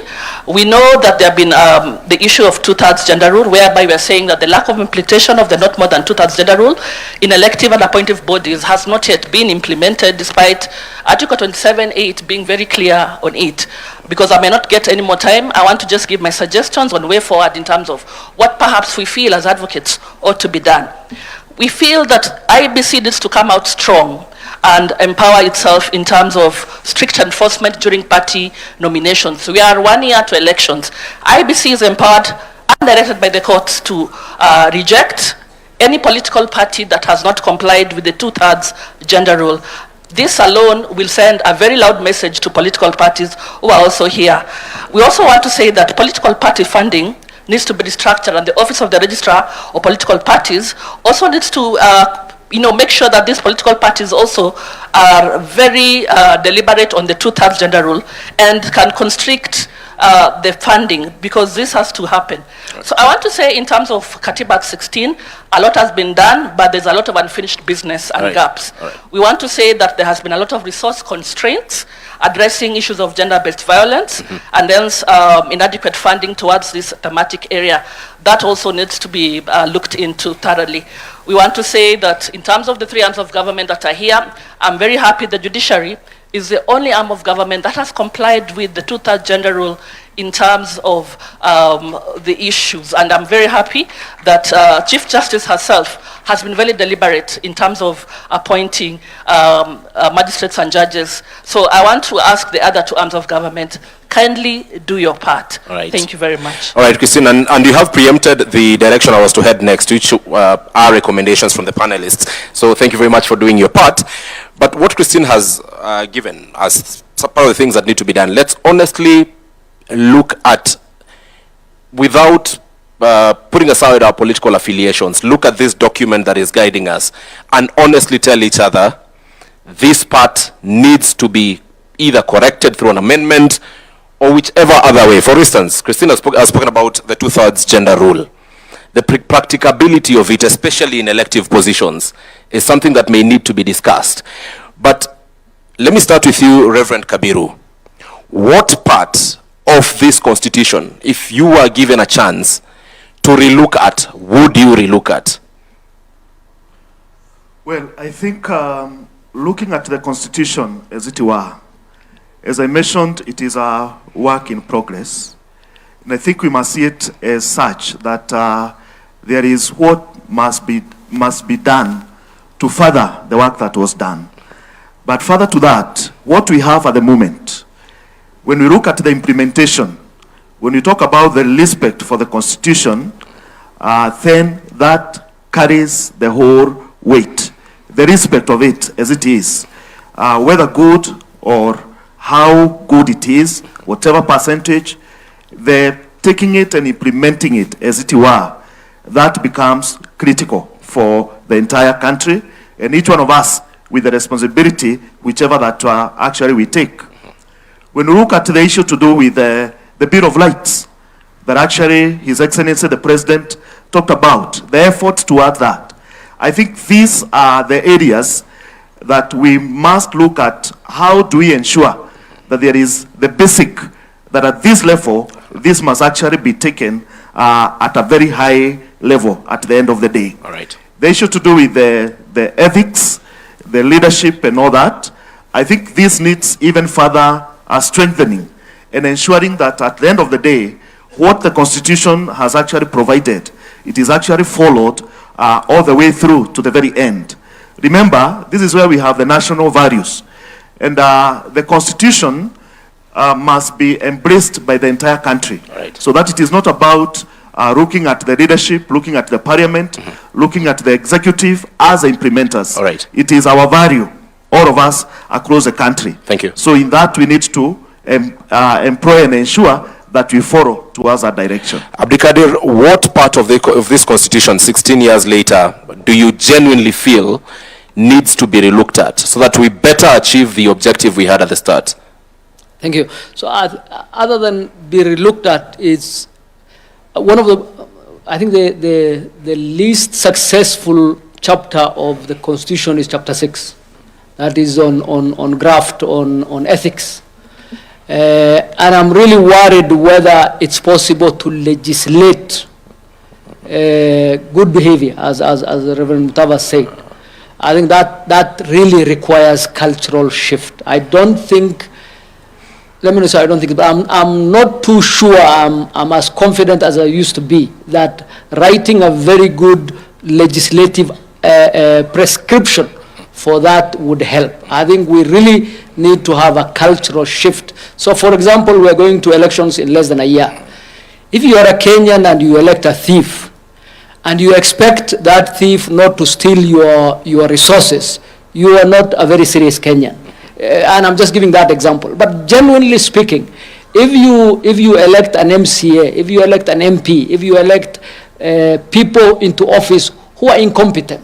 we know that there have been the issue of two-thirds gender rule, whereby we're saying that the lack of implementation of the not more than two-thirds gender rule in elective and appointive bodies has not yet been implemented, despite Article 27.8 being very clear on it. Because I may not get any more time, I want to just give my suggestions on way forward in terms of what perhaps we feel as advocates ought to be done. We feel that IBC needs to come out strong and empower itself in terms of strict enforcement during party nominations. We are 1 year to elections. IBC is empowered and directed by the courts to reject any political party that has not complied with the two-thirds gender rule. This alone will send a very loud message to political parties who are also here. We also want to say that political party funding needs to be restructured, and the Office of the Registrar of Political Parties also needs to make sure that these political parties also are very deliberate on the two-thirds gender rule and can constrict the funding, because this has to happen. Right. So I want to say, in terms of Katiba 16, a lot has been done, but there's a lot of unfinished business and gaps. Right. We want to say that there has been a lot of resource constraints addressing issues of gender-based violence, and then inadequate funding towards this thematic area. That also needs to be looked into thoroughly. We want to say that in terms of the three arms of government that are here, I'm very happy the judiciary is the only arm of government that has complied with the two-thirds gender rule in terms of the issues. And I'm very happy that Chief Justice herself has been very deliberate in terms of appointing magistrates and judges. So I want to ask the other two arms of government, kindly do your part. Right. Thank you very much. All right, Christine, and you have preempted the direction I was to head next, which are recommendations from the panelists. So thank you very much for doing your part. But what Christine has given as part of the things that need to be done, let's honestly look at, without putting aside our political affiliations, look at this document that is guiding us and honestly tell each other this part needs to be either corrected through an amendment or whichever other way. For instance, Christine has spoken about the two-thirds gender rule. The practicability of it, especially in elective positions, is something that may need to be discussed. But let me start with you, Reverend Kabiru. What part of this constitution, if you were given a chance to relook at, would you relook at? Well, I think looking at the constitution as it were, as I mentioned, it is a work in progress. And I think we must see it as such that there is what must be done to further the work that was done. But further to that, what we have at the moment, when we look at the implementation, when we talk about the respect for the constitution, then that carries the whole weight. The respect of it as it is, whether good or how good it is, whatever percentage, the taking it and implementing it as it were, that becomes critical for the entire country, and each one of us with the responsibility, whichever that actually we take. When we look at the issue to do with the Bill of Rights, that actually His Excellency the President talked about, the efforts toward that, I think these are the areas that we must look at. How do we ensure that there is the basic, that at this level, this must actually be taken at a very high level at the end of the day. All right. The issue to do with the ethics, the leadership and all that, I think this needs even further strengthening and ensuring that at the end of the day, what the Constitution has actually provided, it is actually followed all the way through to the very end. Remember, this is where we have the national values. And the Constitution must be embraced by the entire country. Right. So that it is not about looking at the leadership, looking at the parliament, looking at the executive as the implementers. All right. It is our value, all of us across the country. Thank you. So in that we need to employ and ensure that we follow towards that direction. Abdikadir, what part of this constitution 16 years later do you genuinely feel needs to be relooked at so that we better achieve the objective we had at the start? Thank you. So other than be relooked at, is one of the, I think the least successful chapter of the Constitution is chapter 6. That is on graft, on ethics. And I'm really worried whether it's possible to legislate good behavior, as Reverend Mutava said. I think that really requires cultural shift. I don't think, let me know, I don't think, but I'm not too sure I'm as confident as I used to be that writing a very good legislative prescription for that would help. I think we really need to have a cultural shift. So for example, we're going to elections in less than a year. If you are a Kenyan and you elect a thief, and you expect that thief not to steal your resources, you are not a very serious Kenyan. And I'm just giving that example. But genuinely speaking, if you elect an MCA, if you elect an MP, if you elect people into office who are incompetent,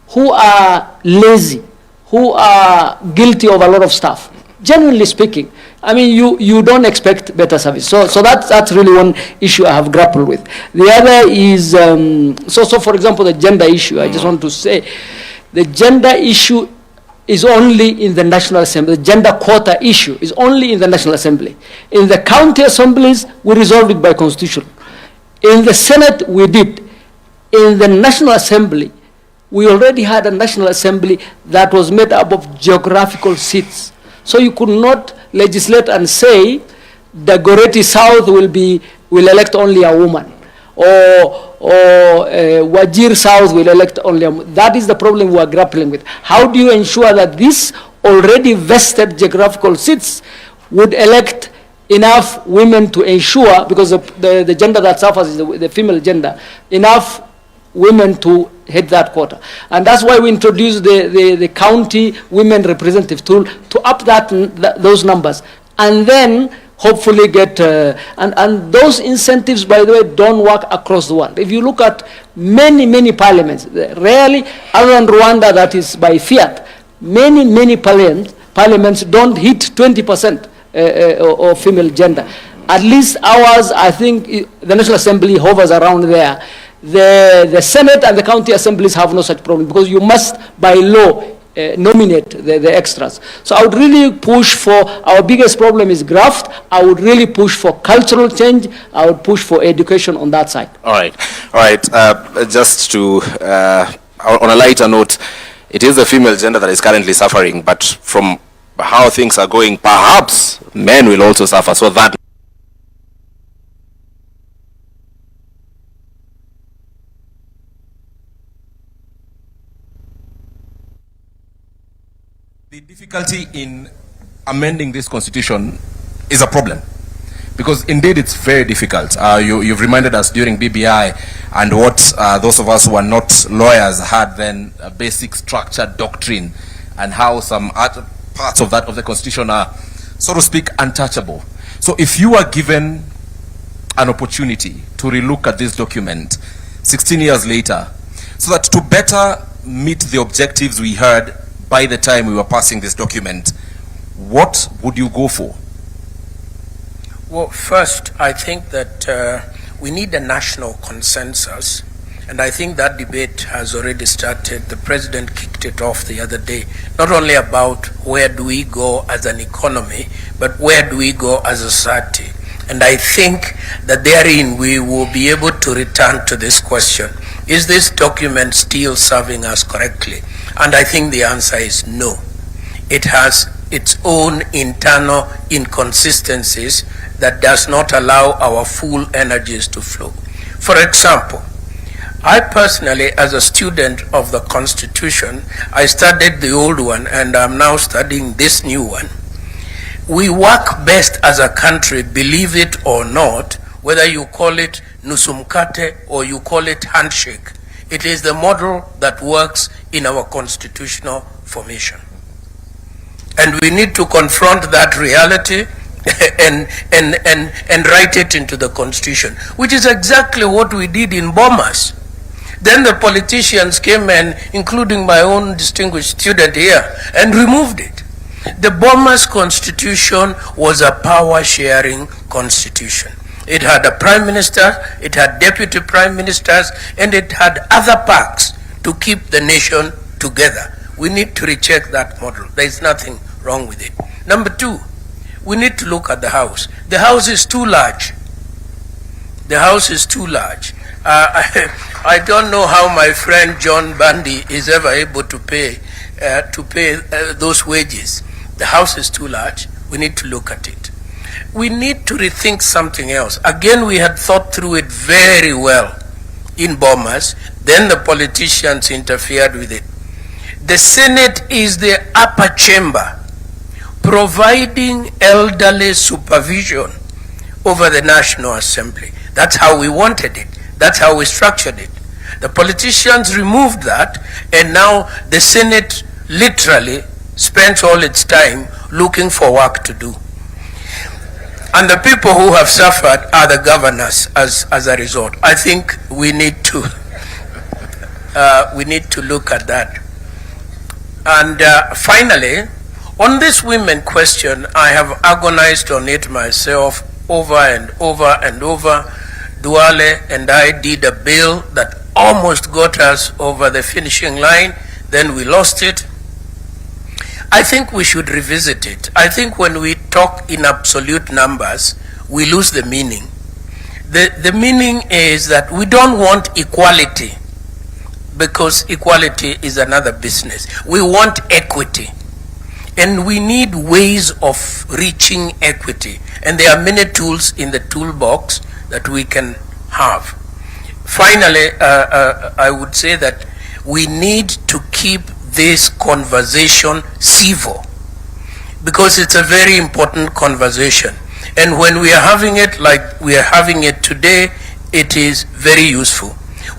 who are lazy, who are guilty of a lot of stuff, genuinely speaking, I mean, you don't expect better service. So that's really one issue I have grappled with. The other is, so for example, the gender issue, I just want to say, the gender issue is only in the National Assembly. The gender quota issue is only in the National Assembly. In the county assemblies, we resolved it by constitution. In the Senate, we did. In the National Assembly, we already had a National Assembly that was made up of geographical seats. So you could not legislate and say the Goreti South will elect only a woman, or Wajir South will elect only a woman. That is the problem we are grappling with. How do you ensure that these already vested geographical seats would elect enough women to ensure, because the gender that suffers is the female gender, enough women to hit that quota? And that's why we introduced the county women representative tool to up those numbers, and then hopefully get, and those incentives, by the way, don't work across the world. If you look at many parliaments, rarely, other than Rwanda that is by fiat, many parliaments don't hit 20% of female gender. At least ours, I think the National Assembly hovers around there. The Senate and the county assemblies have no such problem, because you must, by law, nominate the extras. So I would really push for, our biggest problem is graft. I would really push for cultural change. I would push for education on that side. All right. Just to, on a lighter note, it is the female gender that is currently suffering, but from how things are going, perhaps men will also suffer. So that the difficulty in amending this constitution is a problem, because indeed it's very difficult. You've reminded us during BBI and what those of us who are not lawyers had then, a basic structured doctrine, and how some other parts of the constitution are, so to speak, untouchable. So if you are given an opportunity to relook at this document 16 years later, so that to better meet the objectives we heard by the time we were passing this document, what would you go for? Well, first, I think that we need a national consensus, and I think that debate has already started. The president kicked it off the other day, not only about where do we go as an economy, but where do we go as a society. And I think that therein we will be able to return to this question. Is this document still serving us correctly? And I think the answer is no. It has its own internal inconsistencies that does not allow our full energies to flow. For example, I personally, as a student of the Constitution, I studied the old one and I'm now studying this new one. We work best as a country, believe it or not, whether you call it nusumkate or you call it handshake. It is the model that works in our constitutional formation. And we need to confront that reality and write it into the constitution, which is exactly what we did in Bomas. Then the politicians came in, including my own distinguished student here, and removed it. The Bomas constitution was a power-sharing constitution. It had a prime minister, it had deputy prime ministers, and it had other perks to keep the nation together. We need to recheck that model. There is nothing wrong with it. Number two, we need to look at the House. The House is too large. The House is too large. I don't know how my friend John Bundy is ever able to pay those wages. The House is too large. We need to look at it. We need to rethink something else. Again, we had thought through it very well in Bomas. Then the politicians interfered with it. The Senate is the upper chamber, providing elderly supervision over the National Assembly. That's how we wanted it. That's how we structured it. The politicians removed that, and now the Senate literally spends all its time looking for work to do. And the people who have suffered are the governors as a result. I think we need to look at that. And finally, on this women question, I have agonized on it myself over and over and over. Duale and I did a bill that almost got us over the finishing line, then we lost it. I think we should revisit it. I think when we talk in absolute numbers, we lose the meaning. The meaning is that we don't want equality, because equality is another business. We want equity. And we need ways of reaching equity. And there are many tools in the toolbox that we can have. Finally, I would say that we need to keep this conversation civil, because it's a very important conversation. And when we are having it like we are having it today, it is very useful.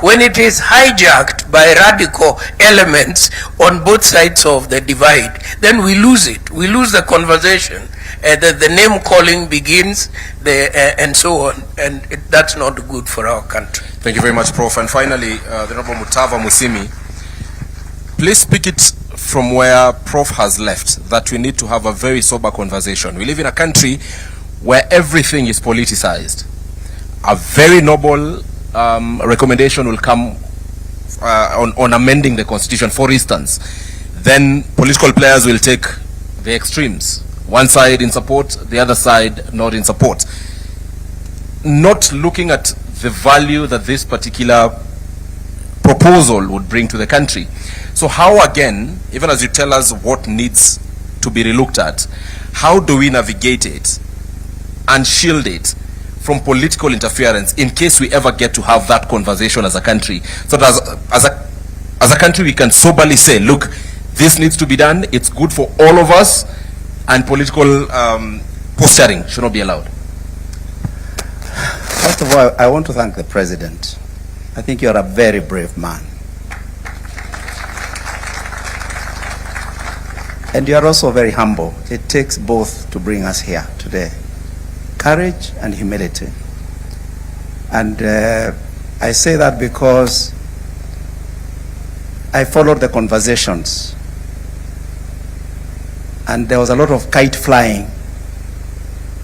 When it is hijacked by radical elements on both sides of the divide, then we lose it. We lose the conversation. The name calling begins, and so on. And that's not good for our country. Thank you very much, Prof. And finally, the Honorable Mutava Musimi, please speak it from where Prof has left, that we need to have a very sober conversation. We live in a country where everything is politicized. A very noble recommendation will come on amending the Constitution. For instance, then political players will take the extremes. One side in support, the other side not in support. Not looking at the value that this particular proposal would bring to the country. So how, again, even as you tell us what needs to be relooked at, how do we navigate it and shield it from political interference in case we ever get to have that conversation as a country? So that as a country we can soberly say, look, this needs to be done, it's good for all of us, and political posturing should not be allowed. First of all, I want to thank the President. I think you're a very brave man. And you are also very humble. It takes both to bring us here today. Courage and humility. And I say that because I followed the conversations. And there was a lot of kite flying.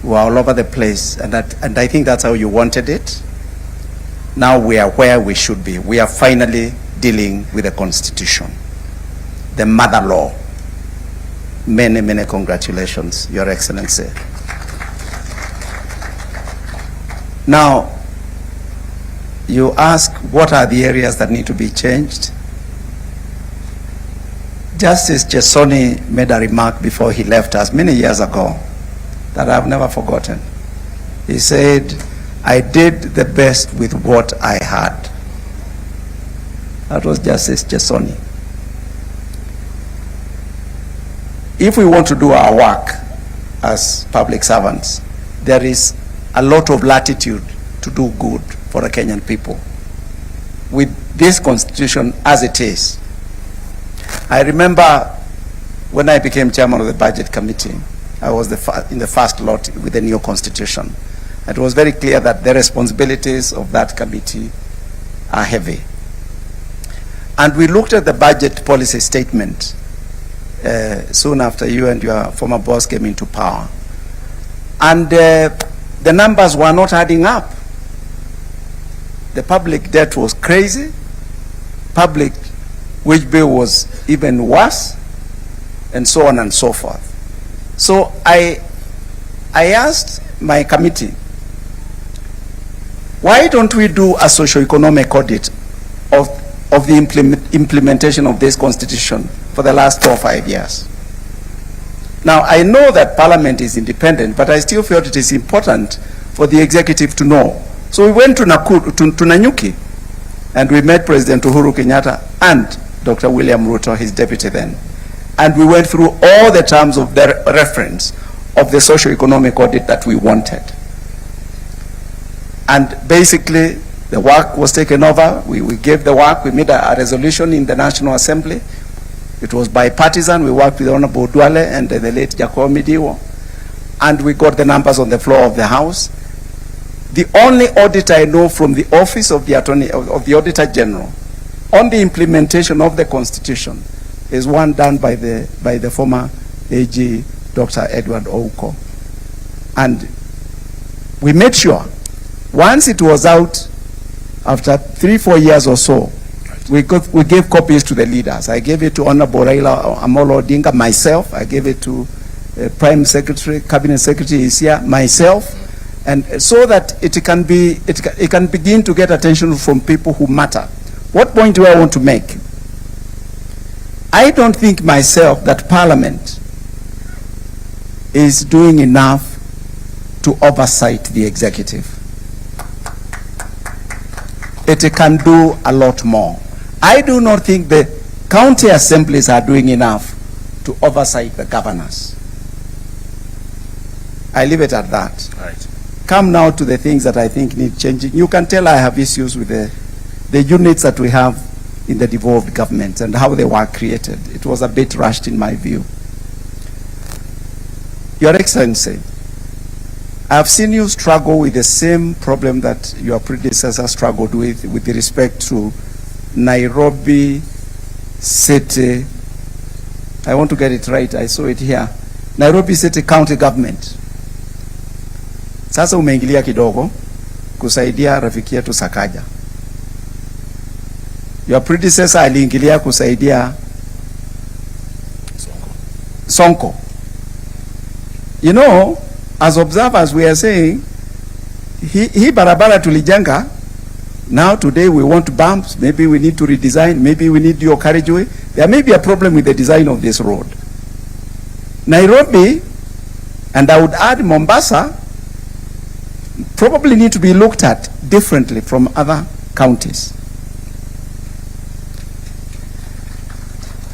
We were all over the place. And I think that's how you wanted it. Now we are where we should be. We are finally dealing with the Constitution, the mother law. Many, many congratulations, Your Excellency. Now, you ask what are the areas that need to be changed? Justice Chesoni made a remark before he left us many years ago that I've never forgotten. He said, I did the best with what I had. That was Justice Chesoni. If we want to do our work as public servants, there is a lot of latitude to do good for the Kenyan people. With this constitution as it is, I remember when I became chairman of the budget committee, I was in the first lot with the new constitution. It was very clear that the responsibilities of that committee are heavy. And we looked at the budget policy statement soon after you and your former boss came into power. And the numbers were not adding up. The public debt was crazy. Public wage bill was even worse, and so on and so forth. So I asked my committee, why don't we do a socio-economic audit of the implementation of this constitution for the last 4 or 5 years? Now, I know that Parliament is independent, but I still felt it is important for the executive to know. So we went to Nanyuki, and we met President Uhuru Kenyatta and Dr. William Ruto, his deputy then. And we went through all the terms of the reference of the socio-economic audit that we wanted. And basically, the work was taken over. We gave the work. We made a resolution in the National Assembly. It was bipartisan. We worked with Honorable Duale and the late Jacob Midiwo. And we got the numbers on the floor of the House. The only audit I know from the Office of the Auditor General on the implementation of the Constitution is one done by the former AG, Dr. Edward Ouko. And we made sure, once it was out, after 3-4 years or so, we gave copies to the leaders. I gave it to Honorable Raila Amolo Odinga, myself. I gave it to Prime Secretary, Cabinet Secretary Isia, myself, and so that it can begin to get attention from people who matter. What point do I want to make? I don't think myself that Parliament is doing enough to oversight the executive. It can do a lot more. I do not think the county assemblies are doing enough to oversight the governors. I leave it at that. Right. Come now to the things that I think need changing. You can tell I have issues with the units that we have in the devolved government and how they were created. It was a bit rushed in my view. Your Excellency, I've seen you struggle with the same problem that your predecessor struggled with respect to Nairobi City. I want to get it right, I saw it here. Nairobi City County Government. Sasa umeingilia kidogo kusaidia rafiki yetu Sakaja. Your predecessor aliingilia kusaidia Sonko. You know, as observers we are saying, he barabara tulijenga, now today we want bumps, maybe we need to redesign, maybe we need your carriageway. There may be a problem with the design of this road. Nairobi, and I would add Mombasa, probably need to be looked at differently from other counties.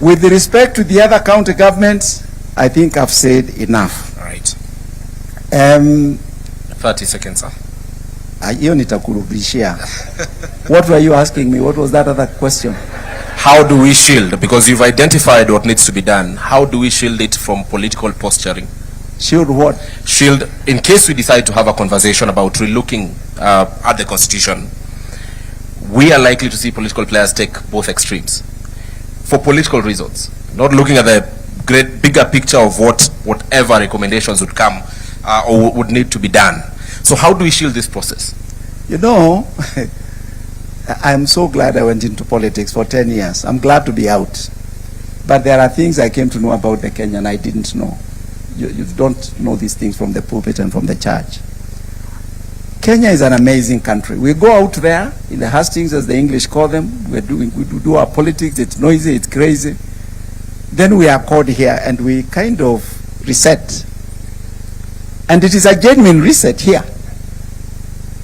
With respect to the other county governments, I think I've said enough. All right. 30 seconds, sir. Hiyo nitakurudishia. What were you asking me? What was that other question? How do we shield? Because you've identified what needs to be done. How do we shield it from political posturing? Shield what? Shield, in case we decide to have a conversation about relooking at the constitution, we are likely to see political players take both extremes for political reasons, not looking at the bigger picture of whatever recommendations would come or would need to be done. So how do we shield this process? You know, I'm so glad I went into politics for 10 years. I'm glad to be out. But there are things I came to know about the Kenyan I didn't know. You don't know these things from the pulpit and from the church. Kenya is an amazing country. We go out there in the hustings, as the English call them. We do our politics. It's noisy, it's crazy. Then we are called here and we kind of reset. And it is a genuine reset here.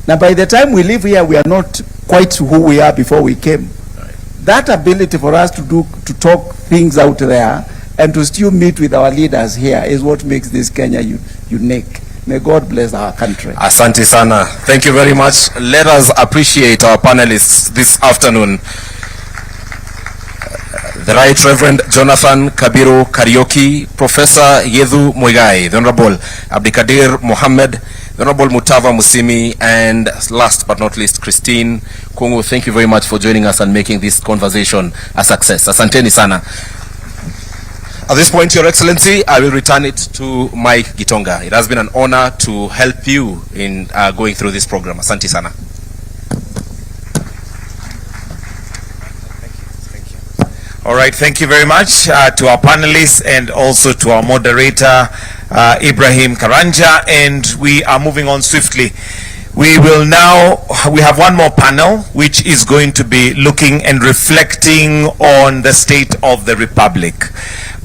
Now, by the time we leave here, we are not quite who we are before we came. Right. That ability for us to talk things out there and to still meet with our leaders here is what makes this Kenya unique. May God bless our country. Asante sana. Thank you very much. Let us appreciate our panelists this afternoon. The Right Reverend Jonathan Kabiru Kariuki, Professor Yedhu Muigai, the Honorable Abdikadir Mohammed, the Honorable Mutava Musimi, and last but not least, Christine Kungu. Thank you very much for joining us and making this conversation a success. Asanteni sana. At this point, Your Excellency, I will return it to Mike Gitonga. It has been an honor to help you in going through this program. Asante sana. All right, thank you very much to our panelists and also to our moderator, Ibrahim Karanja, and we are moving on swiftly. We have one more panel which is going to be looking and reflecting on the state of the Republic.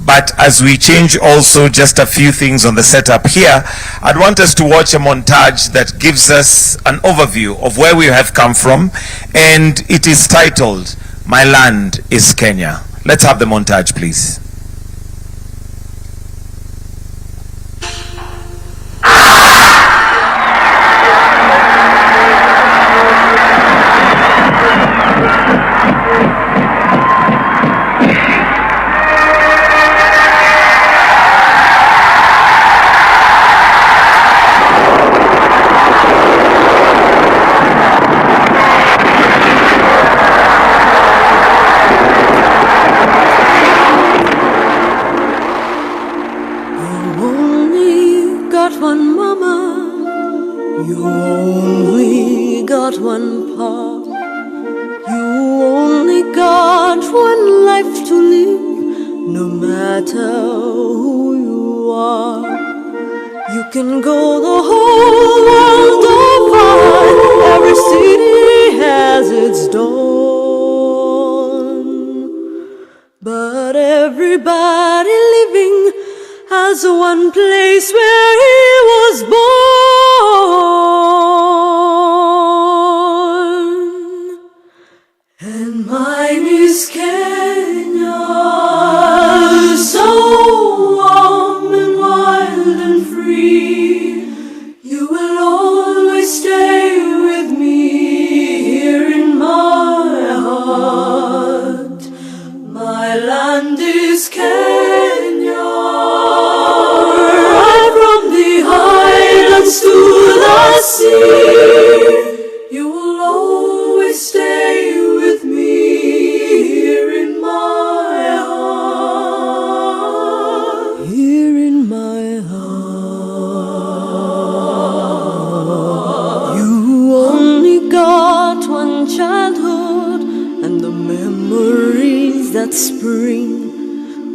But as we change also just a few things on the setup here, I'd want us to watch a montage that gives us an overview of where we have come from, and it is titled, My Land is Kenya. Let's have the montage, please.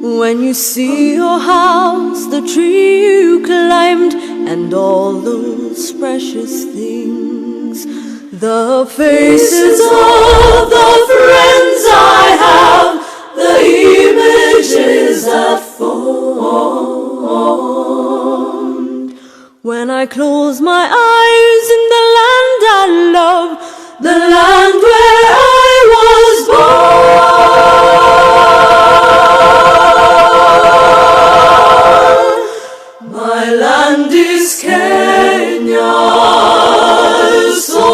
When you see your house and all those precious things, the faces of the friends I have, the images that formed. When I close my eyes in the land I love, the land where I was born. My land is Kenya, so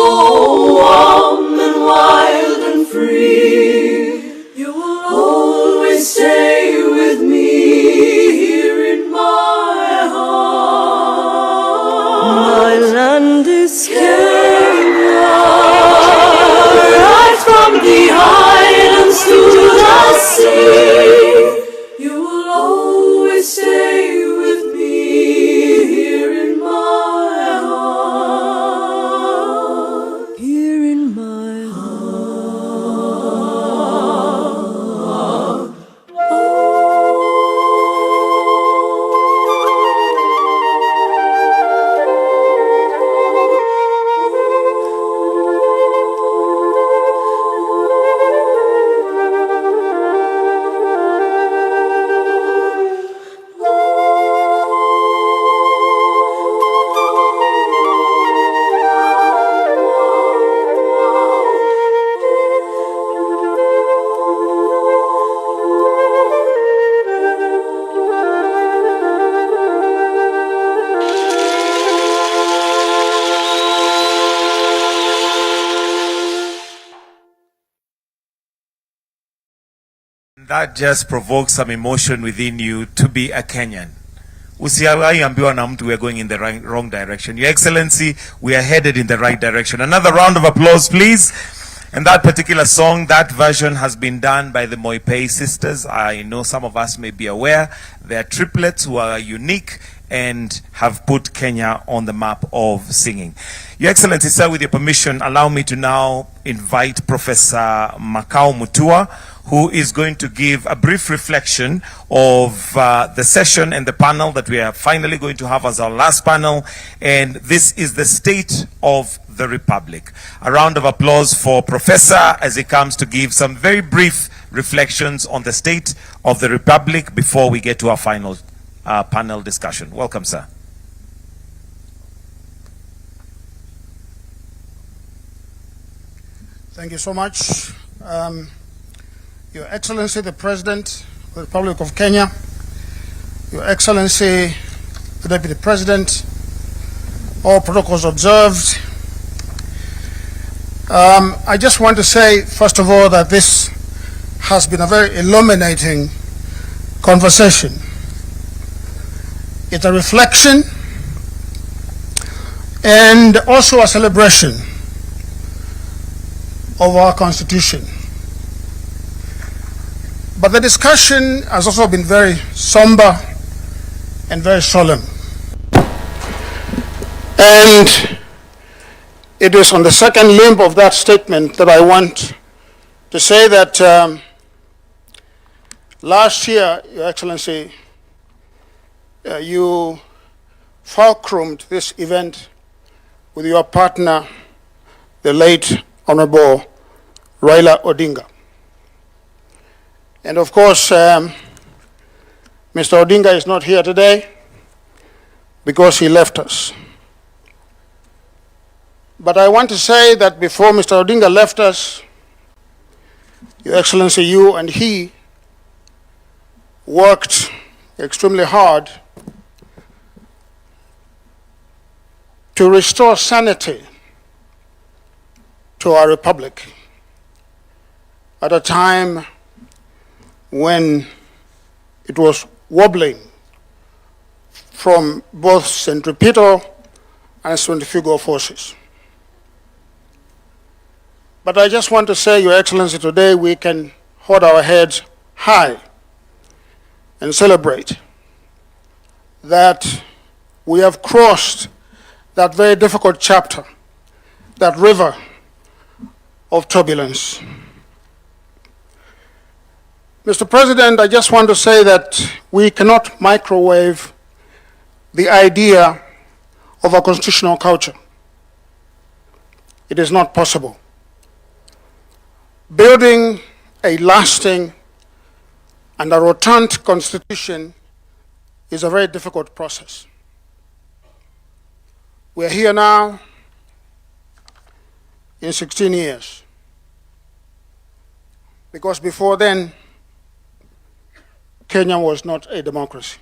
warm and wild and free. You will always stay with me here in my heart. My land is Kenya, right from the islands to the sea. You will always stay with me here in my heart. Here in my heart. That just provokes some emotion within you to be a Kenyan. Usiwahi ambiwa na mtu we are going in the wrong direction. Your Excellency, we are headed in the right direction. Another round of applause, please. And that particular song, that version has been done by the Moipei sisters. I know some of us may be aware. They are triplets who are unique and have put Kenya on the map of singing. Your Excellency, sir, with your permission, allow me to now invite Professor Makau Mutua, who is going to give a brief reflection of the session and the panel that we are finally going to have as our last panel. And this is the state of the Republic. A round of applause for Professor as he comes to give some very brief reflections on the state of the Republic before we get to our final panel discussion. Welcome, sir. Thank you so much. Your Excellency, the President of the Republic of Kenya, Your Excellency, the Deputy President, all protocols observed. I just want to say, first of all, that this has been a very illuminating conversation. It's a reflection and also a celebration of our Constitution. But the discussion has also been very somber and very solemn. And it is on the second limb of that statement that I want to say that last year, Your Excellency, you fulcrumed this event with your partner, the late Honorable Raila Odinga. And of course, Mr. Odinga is not here today because he left us. But I want to say that before Mr. Odinga left us, Your Excellency, you and he worked extremely hard to restore sanity to our republic at a time when it was wobbling from both centripetal and centrifugal forces. But I just want to say, Your Excellency, today we can hold our heads high and celebrate that we have crossed that very difficult chapter, that river of turbulence. Mr. President, I just want to say that we cannot microwave the idea of a constitutional culture. It is not possible. Building a lasting and a rotund constitution is a very difficult process. We're here now in 16 years, because before then, Kenya was not a democracy.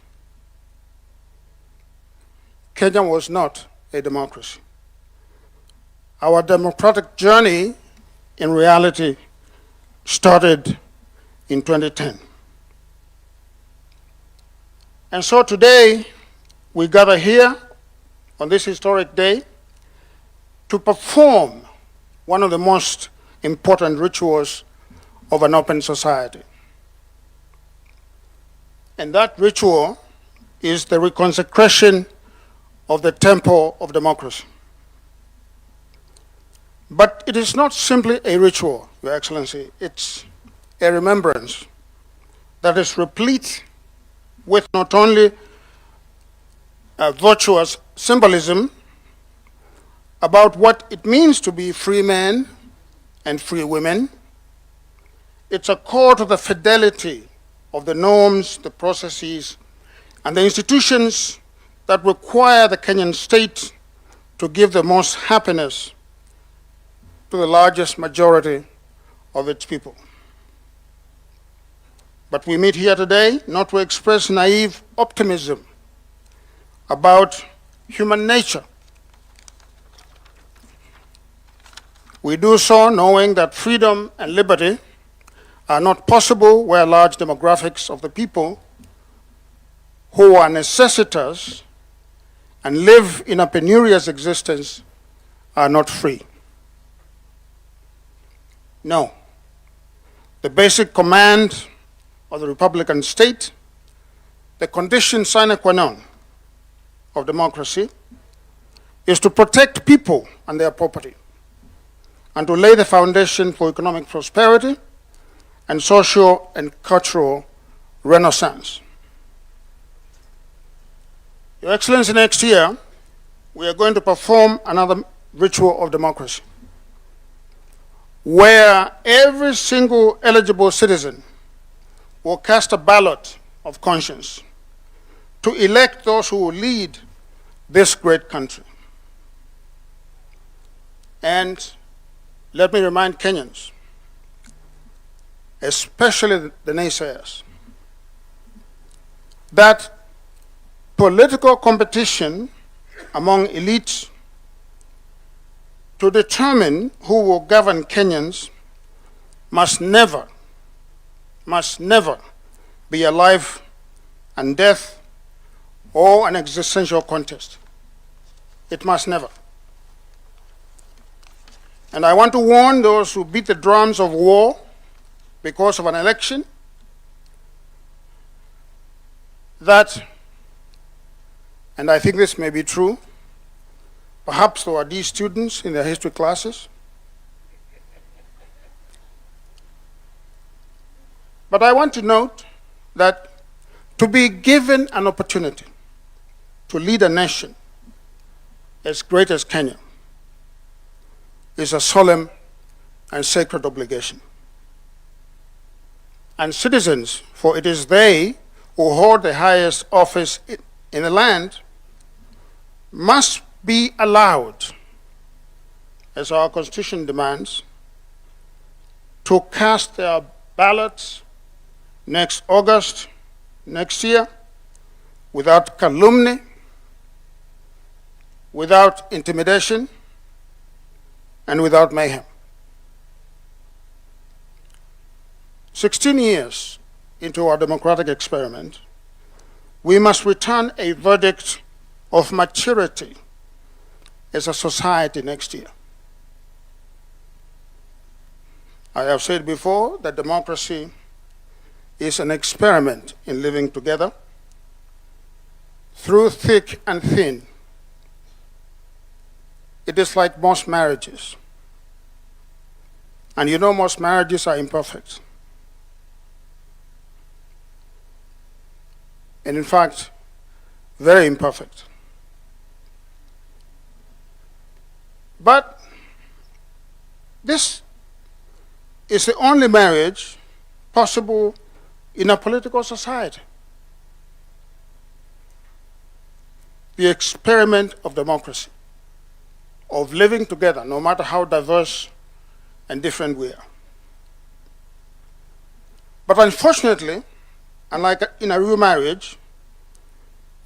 Kenya was not a democracy. Our democratic journey, in reality, started in 2010. And so today, we gather here on this historic day to perform one of the most important rituals of an open society. And that ritual is the reconsecration of the temple of democracy. But it is not simply a ritual, Your Excellency. It's a remembrance that is replete with not only virtuous symbolism about what it means to be free men and free women. It's a call to the fidelity of the norms, the processes, and the institutions that require the Kenyan state to give the most happiness to the largest majority of its people. But we meet here today not to express naive optimism about human nature. We do so knowing that freedom and liberty are not possible where large demographics of the people who are necessitous and live in a penurious existence are not free. No. The basic command of the Republican state, the condition sine qua non of democracy, is to protect people and their property, and to lay the foundation for economic prosperity and social and cultural renaissance. Your Excellency, next year, we are going to perform another ritual of democracy, where every single eligible citizen will cast a ballot of conscience to elect those who will lead this great country. And let me remind Kenyans, especially the naysayers, that political competition among elites to determine who will govern Kenyans must never be a life and death or an existential contest. It must never. And I want to warn those who beat the drums of war because of an election that, and I think this may be true, perhaps there are these students in their history classes, but I want to note that to be given an opportunity to lead a nation as great as Kenya is a solemn and sacred obligation. And citizens, for it is they who hold the highest office in the land, must be allowed, as our Constitution demands, to cast their ballots next August, next year, without calumny, without intimidation, and without mayhem. 16 years into our democratic experiment, we must return a verdict of maturity as a society next year. I have said before that democracy is an experiment in living together through thick and thin. It is like most marriages. And you know most marriages are imperfect. And in fact, very imperfect. But this is the only marriage possible in a political society. The experiment of democracy, of living together, no matter how diverse and different we are. But unfortunately, unlike in a real marriage,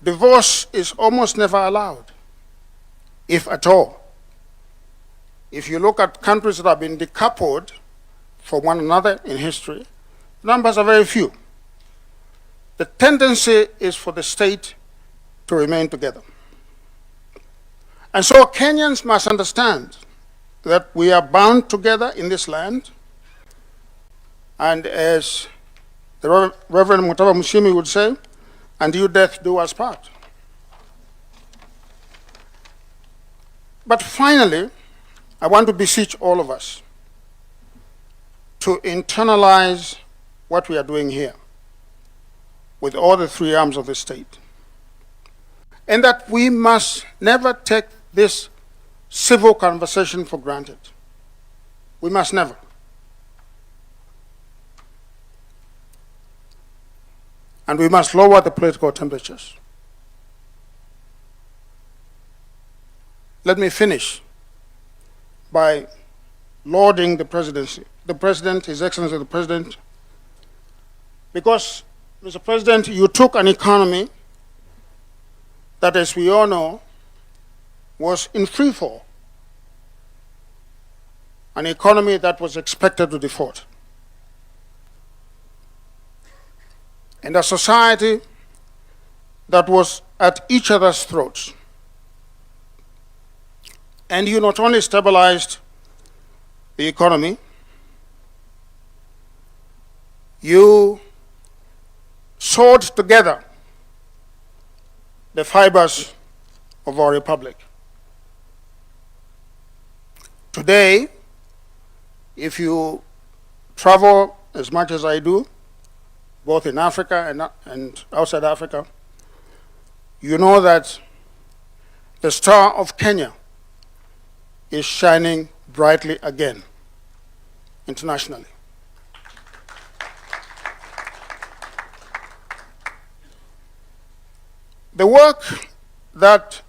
divorce is almost never allowed, if at all. If you look at countries that have been decoupled from one another in history, the numbers are very few. The tendency is for the state to remain together. And so Kenyans must understand that we are bound together in this land, and as the Reverend Mutava Mushimi would say, until death do us part. But finally, I want to beseech all of us to internalize what we are doing here with all the three arms of the state. And that we must never take this civil conversation for granted. We must never. And we must lower the political temperatures. Let me finish by lauding the presidency, the President, His Excellency the President, because, Mr. President, you took an economy that, as we all know, was in free fall, an economy that was expected to default, and a society that was at each other's throats. And you not only stabilized the economy, you sewed together the fibers of our republic. Today, if you travel as much as I do, both in Africa and outside Africa, you know that the star of Kenya is shining brightly again internationally. The work that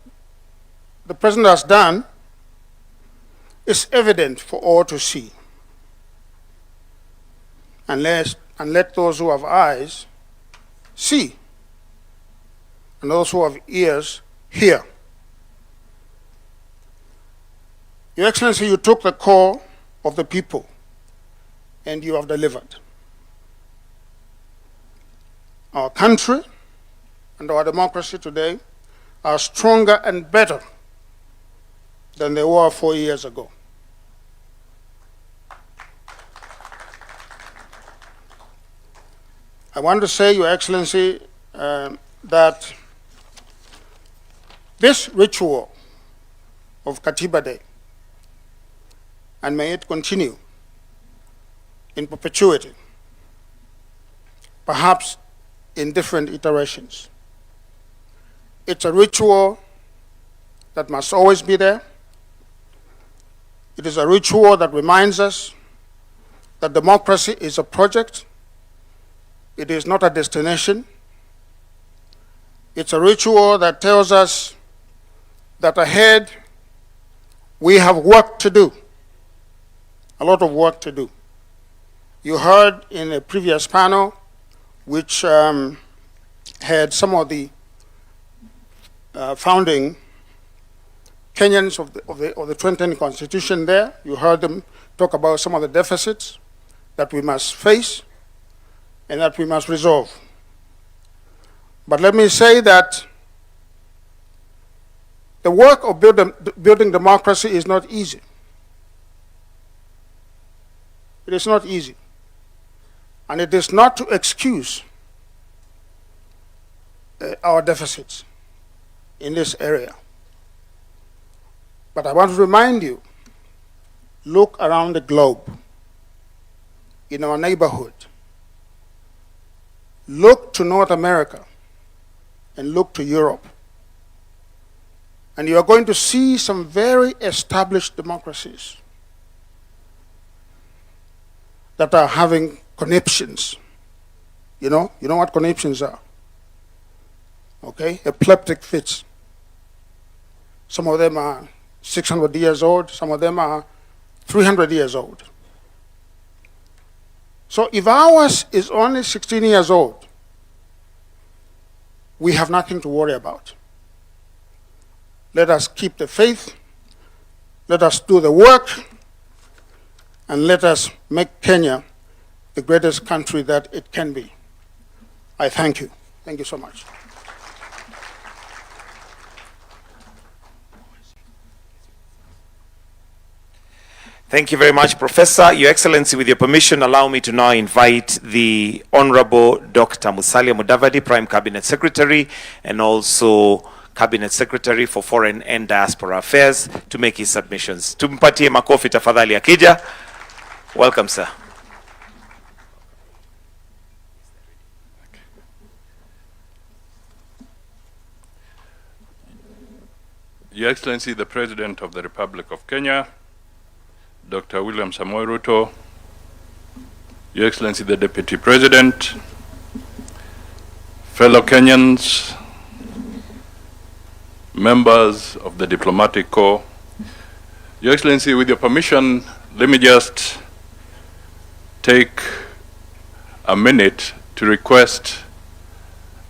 the President has done is evident for all to see. And let those who have eyes see, and those who have ears hear. Your Excellency, you took the call of the people and you have delivered. Our country and our democracy today are stronger and better than they were 4 years ago. I want to say, Your Excellency, that this ritual of Katiba Day, and may it continue in perpetuity, perhaps in different iterations. It's a ritual that must always be there. It is a ritual that reminds us that democracy is a project. It is not a destination. It's a ritual that tells us that ahead we have work to do, a lot of work to do. You heard in a previous panel, which had some of the founding Kenyans of the 2010 Constitution there. You heard them talk about some of the deficits that we must face and that we must resolve. But let me say that the work of building democracy is not easy. It is not easy. And it is not to excuse our deficits in this area. But I want to remind you, look around the globe, in our neighborhood. Look to North America and look to Europe. And you are going to see some very established democracies that are having conniptions. You know what conniptions are? Okay, epileptic fits. Some of them are 600 years old, some of them are 300 years old. So if ours is only 16 years old, we have nothing to worry about. Let us keep the faith, let us do the work, and let us make Kenya the greatest country that it can be. I thank you. Thank you so much. Thank you very much, Professor. Your Excellency, with your permission, allow me to now invite the Honorable Dr. Musalia Mudavadi, Prime Cabinet Secretary, and also Cabinet Secretary for Foreign and Diaspora Affairs, to make his submissions. Tumpatie makofi tafadhali akija. Welcome, sir. Your Excellency, the President of the Republic of Kenya, Dr. William Samoei Ruto, Your Excellency, the Deputy President, fellow Kenyans, members of the Diplomatic Corps. Your Excellency, with your permission, let me just take a minute to request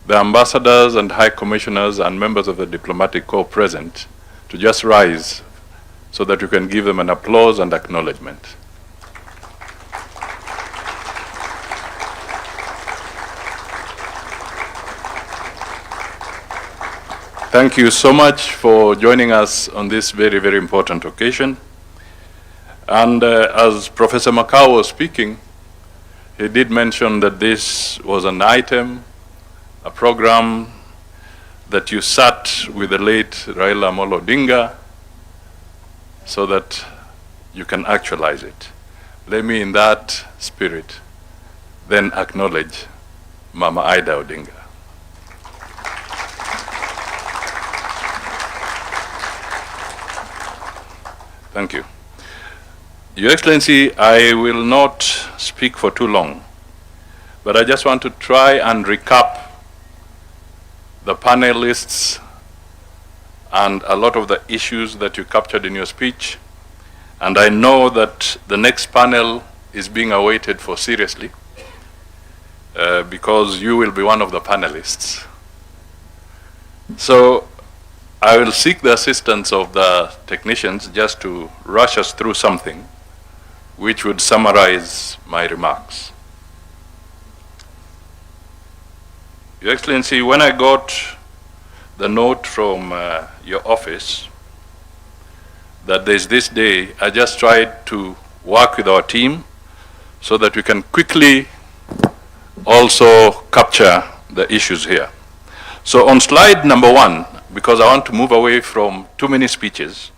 the ambassadors and high commissioners and members of the Diplomatic Corps present to just rise so that you can give them an applause and acknowledgement. Thank you so much for joining us on this very, very important occasion. And as Professor Makau was speaking, he did mention that this was an item, a program that you sat with the late Raila Amolo Odinga so that you can actualize it. Let me, in that spirit, then acknowledge Mama Ida Odinga. Thank you. Your Excellency, I will not speak for too long, but I just want to try and recap the panelists and a lot of the issues that you captured in your speech. And I know that the next panel is being awaited for seriously because you will be one of the panelists. So I will seek the assistance of the technicians just to rush us through something which would summarize my remarks. Your Excellency, when I got the note from your office that there's this day, I just tried to work with our team so that we can quickly also capture the issues here. So on slide number 1, because I want to move away from too many speeches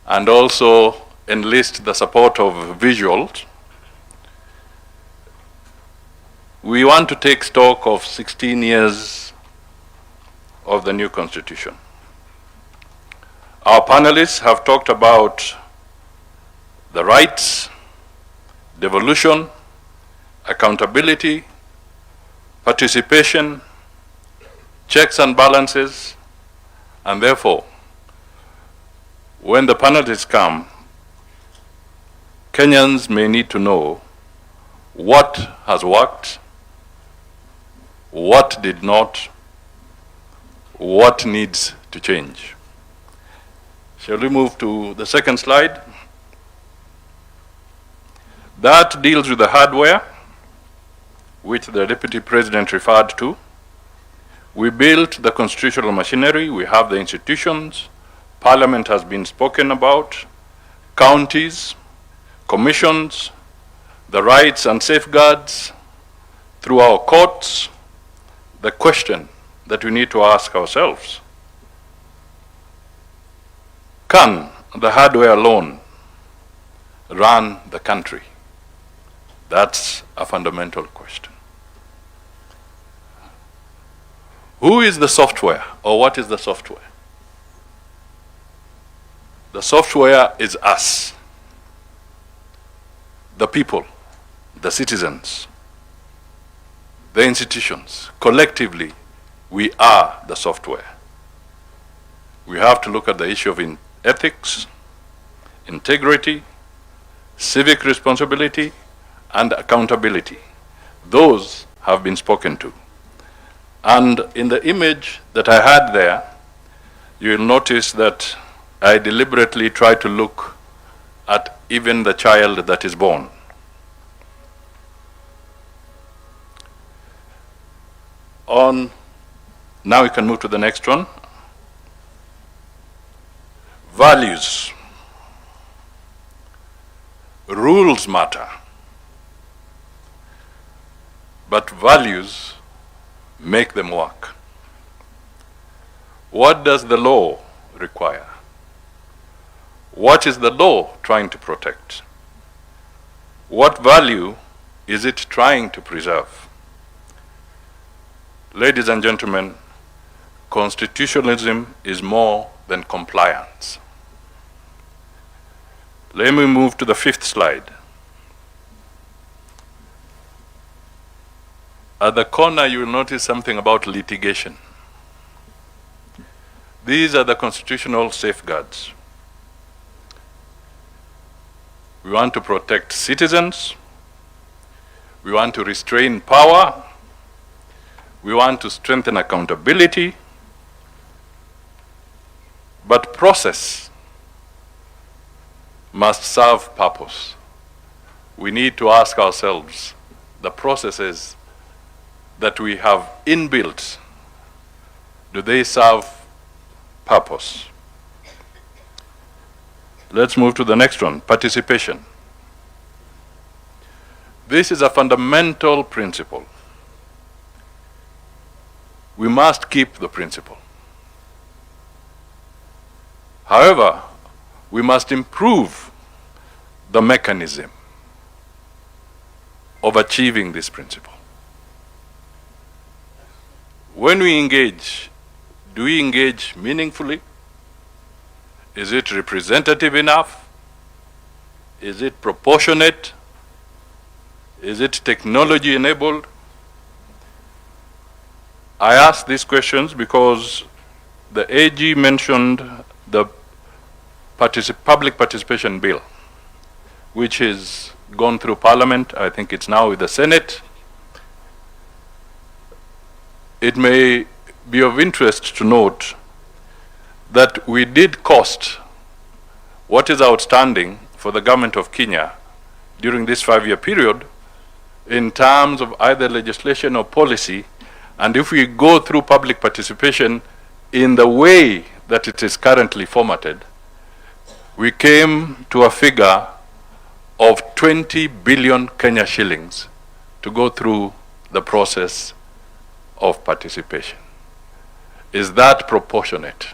and also enlist the support of visuals, we want to take stock of 16 years of the new constitution. Our panelists have talked about the rights, devolution, accountability, participation, checks and balances, and therefore, when the panelists come, Kenyans may need to know what has worked, what did not, what needs to change. Shall we move to the second slide? That deals with the hardware, which the Deputy President referred to. We built the constitutional machinery, we have the institutions, Parliament has been spoken about, counties, commissions, the rights and safeguards through our courts. The question that we need to ask ourselves: can the hardware alone run the country? That's a fundamental question. Who is the software, or what is the software? The software is us, the people, the citizens, the institutions. Collectively, we are the software. We have to look at the issue of ethics, integrity, civic responsibility, and accountability. Those have been spoken to. And in the image that I had there, you'll notice that I deliberately try to look at even the child that is born. Now we can move to the next one. Values. Rules matter, but values make them work. What does the law require? What is the law trying to protect? What value is it trying to preserve? Ladies and gentlemen, constitutionalism is more than compliance. Let me move to the 5th slide. At the corner, you will notice something about litigation. These are the constitutional safeguards. We want to protect citizens. We want to restrain power. We want to strengthen accountability. But process must serve purpose. We need to ask ourselves, the processes that we have inbuilt, do they serve purpose? Let's move to the next one, participation. This is a fundamental principle. We must keep the principle. However, we must improve the mechanism of achieving this principle. When we engage, do we engage meaningfully? Is it representative enough? Is it proportionate? Is it technology enabled? I ask these questions because the AG mentioned the public participation bill, which has gone through Parliament. I think it's now with the Senate. It may be of interest to note that we did cost what is outstanding for the government of Kenya during this 5-year period in terms of either legislation or policy. And if we go through public participation in the way that it is currently formatted, we came to a figure of 20 billion Kenya shillings to go through the process of participation. Is that proportionate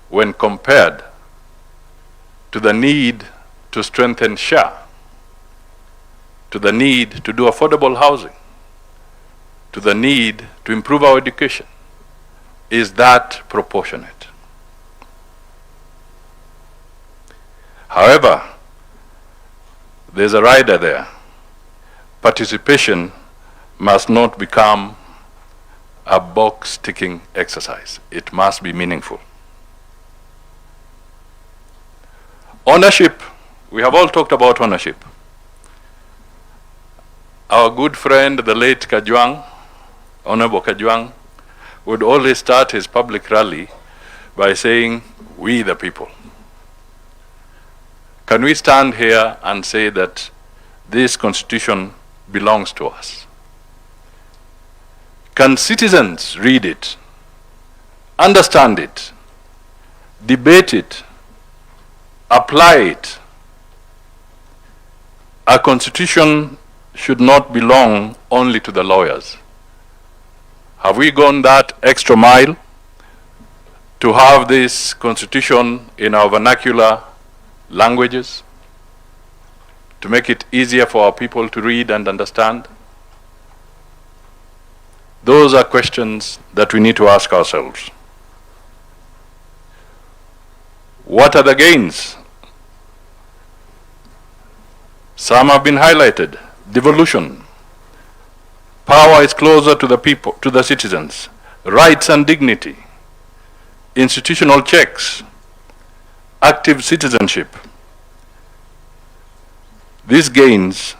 when compared to the need to strengthen SHA, to the need to do affordable housing, to the need to improve our education? Is that proportionate? However, there's a rider there. Participation must not become a box-ticking exercise. It must be meaningful. Ownership. We have all talked about ownership. Our good friend, the late Kajwang, Honorable Kajwang, would always start his public rally by saying, "We the people." Can we stand here and say that this constitution belongs to us? Can citizens read it, understand it, debate it, apply it? A constitution should not belong only to the lawyers. Have we gone that extra mile to have this constitution in our vernacular languages, to make it easier for our people to read and understand? Those are questions that we need to ask ourselves. What are the gains? Some have been highlighted. Devolution. Power is closer to the people, to the citizens. Rights and dignity. Institutional checks. Active citizenship. These gains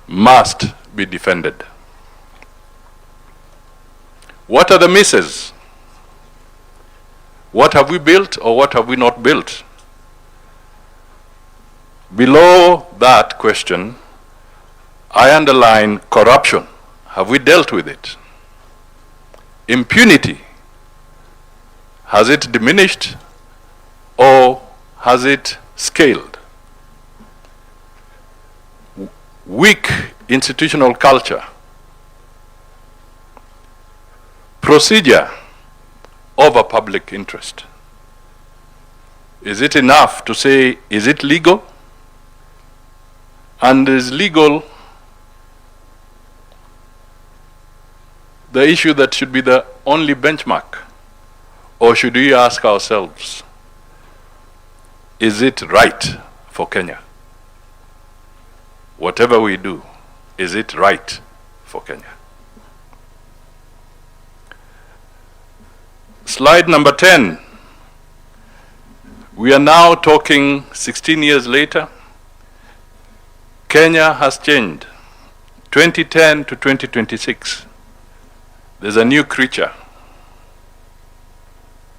must be defended. What are the misses? What have we built or what have we not built? Below that question, I underline corruption. Have we dealt with it? Impunity. Has it diminished or has it scaled? Weak institutional culture. Procedure over public interest. Is it enough to say, is it legal? And is legal the issue that should be the only benchmark? Or should we ask ourselves, is it right for Kenya? Whatever we do, is it right for Kenya? Slide number 10. We are now talking 16 years later. Kenya has changed. 2010 to 2026. There's a new creature,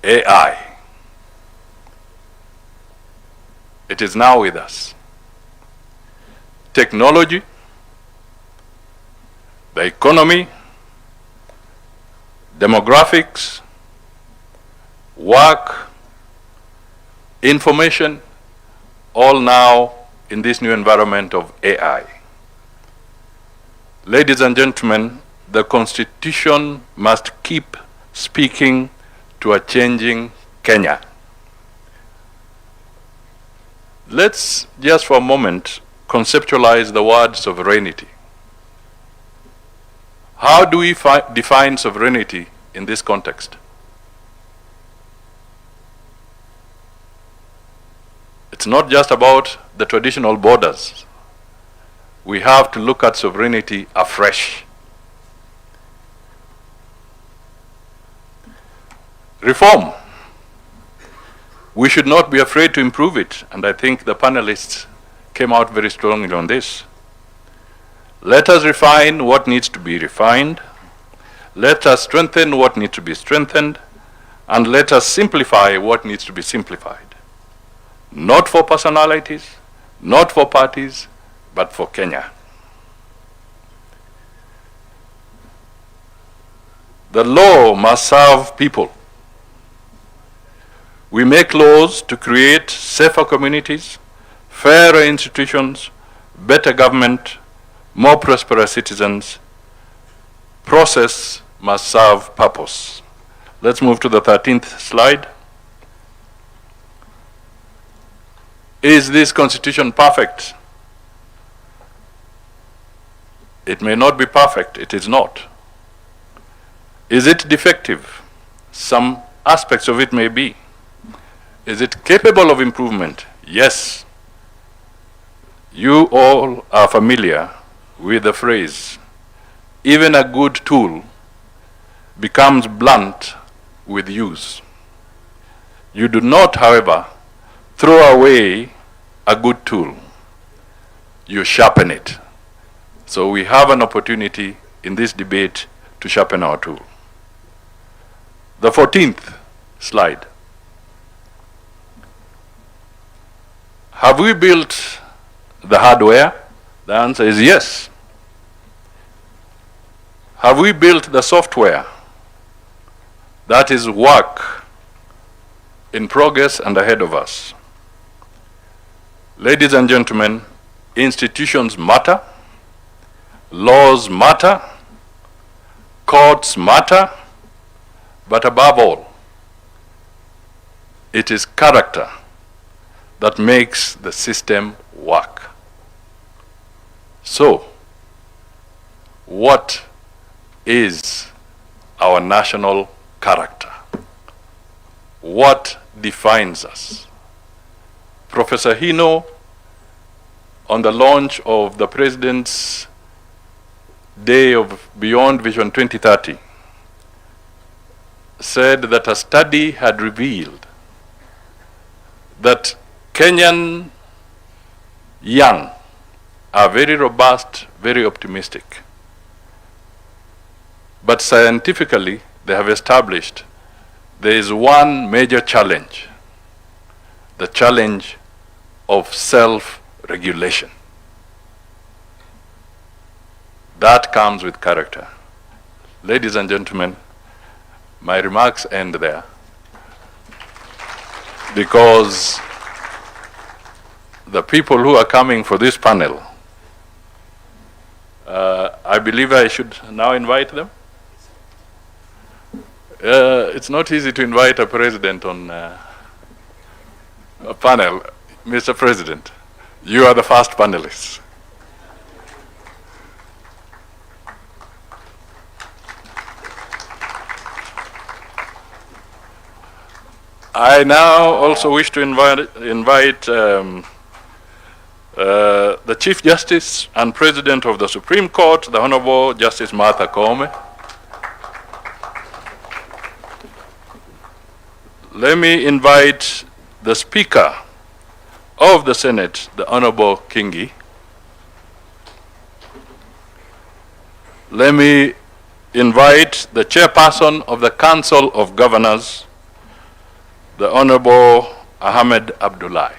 AI. It is now with us. Technology, the economy, demographics, work, information, all now in this new environment of AI. Ladies and gentlemen, the Constitution must keep speaking to a changing Kenya. Let's just for a moment conceptualize the word sovereignty. How do we define sovereignty in this context? It's not just about the traditional borders. We have to look at sovereignty afresh. Reform. We should not be afraid to improve it, and I think the panelists came out very strongly on this. Let us refine what needs to be refined. Let us strengthen what needs to be strengthened, and let us simplify what needs to be simplified. Not for personalities, not for parties, but for Kenya. The law must serve people. We make laws to create safer communities, fairer institutions, better government, more prosperous citizens. Process must serve purpose. Let's move to the 13th slide. Is this constitution perfect? It may not be perfect, it is not. Is it defective? Some aspects of it may be. Is it capable of improvement? Yes. You all are familiar with the phrase, even a good tool becomes blunt with use. You do not, however, throw away a good tool. You sharpen it. So we have an opportunity in this debate to sharpen our tool. The 14th slide. Have we built the hardware? The answer is yes. Have we built the software? That is work in progress and ahead of us. Ladies and gentlemen, institutions matter, laws matter, courts matter, but above all, it is character that makes the system work. So, what is our national character? What defines us? Professor Hino, on the launch of the President's Day of Beyond Vision 2030, said that a study had revealed that Kenyan young are very robust, very optimistic. But scientifically, they have established there is one major challenge, the challenge of self-regulation. That comes with character. Ladies and gentlemen, my remarks end there because the people who are coming for this panel, I believe I should now invite them. It's not easy to invite a president on a panel. Mr. President, you are the first panelist. I now also wish to invite the Chief Justice and President of the Supreme Court, the Honorable Justice Martha Koome. Let me invite the Speaker of the Senate, the Honorable Kicc. Let me invite the Chairperson of the Council of Governors, the Honorable Ahmed Abdullahi.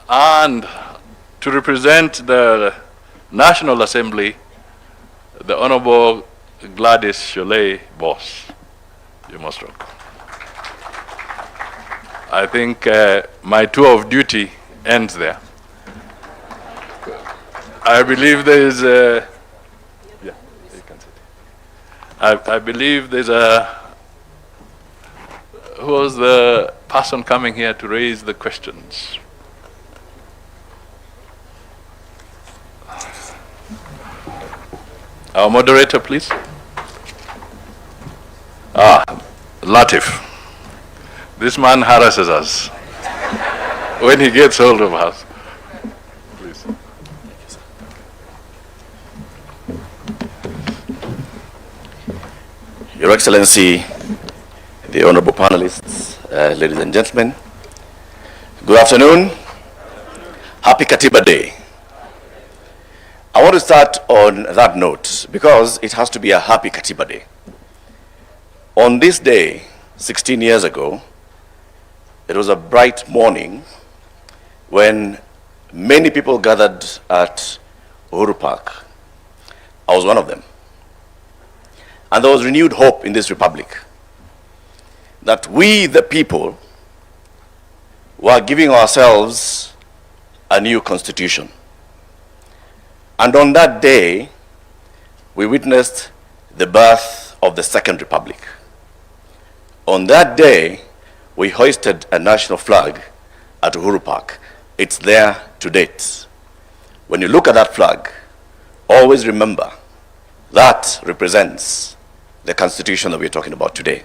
And to represent the National Assembly, the Honorable Gladys Sholay Boss. You're most welcome. I think my tour of duty ends there. I believe there is a, yeah, you can sit. I believe there's a, who was the person coming here to raise the questions? Our moderator, please. Latif. This man harasses us when he gets hold of us. Please. Your Excellency, the honorable panelists, ladies and gentlemen, good afternoon. Happy Katiba Day. I want to start on that note because it has to be a happy Katiba Day. On this day, 16 years ago, it was a bright morning when many people gathered at Uhuru Park. I was one of them. And there was renewed hope in this republic that we, the people, were giving ourselves a new constitution. And on that day, we witnessed the birth of the Second Republic. On that day, we hoisted a national flag at Uhuru Park. It's there to date. When you look at that flag, always remember that represents the constitution that we're talking about today.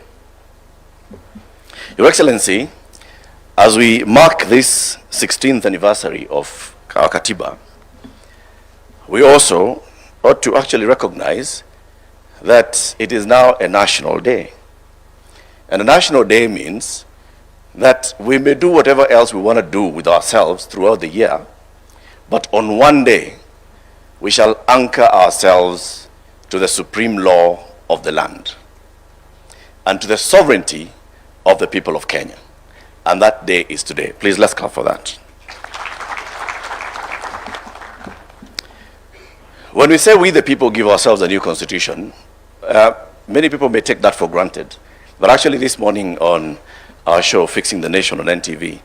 Your Excellency, as we mark this 16th anniversary of our Katiba, we also ought to actually recognize that it is now a national day. And a national day means that we may do whatever else we want to do with ourselves throughout the year, but on one day, we shall anchor ourselves to the supreme law of the land and to the sovereignty of the people of Kenya. And that day is today. Please, let's clap for that. When we say we the people give ourselves a new constitution, many people may take that for granted. But actually this morning on our show, Fixing the Nation on NTV,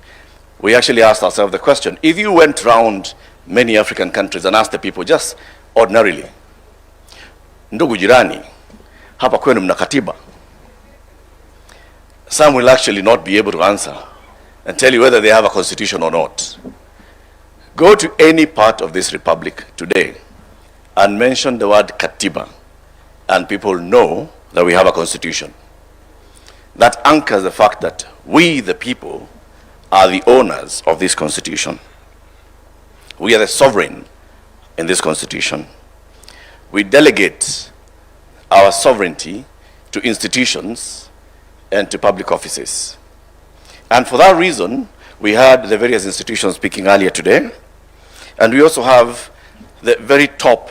we actually asked ourselves the question, if you went around many African countries and asked the people just ordinarily, ndugu jirani, hapa kwenu mna katiba? Some will actually not be able to answer and tell you whether they have a constitution or not. Go to any part of this republic today and mention the word Katiba, and people know that we have a constitution. that anchors the fact that we, the people, are the owners of this constitution. We are the sovereign in this constitution. We delegate our sovereignty to institutions and to public offices. And for that reason, we had the various institutions speaking earlier today, and we also have the very top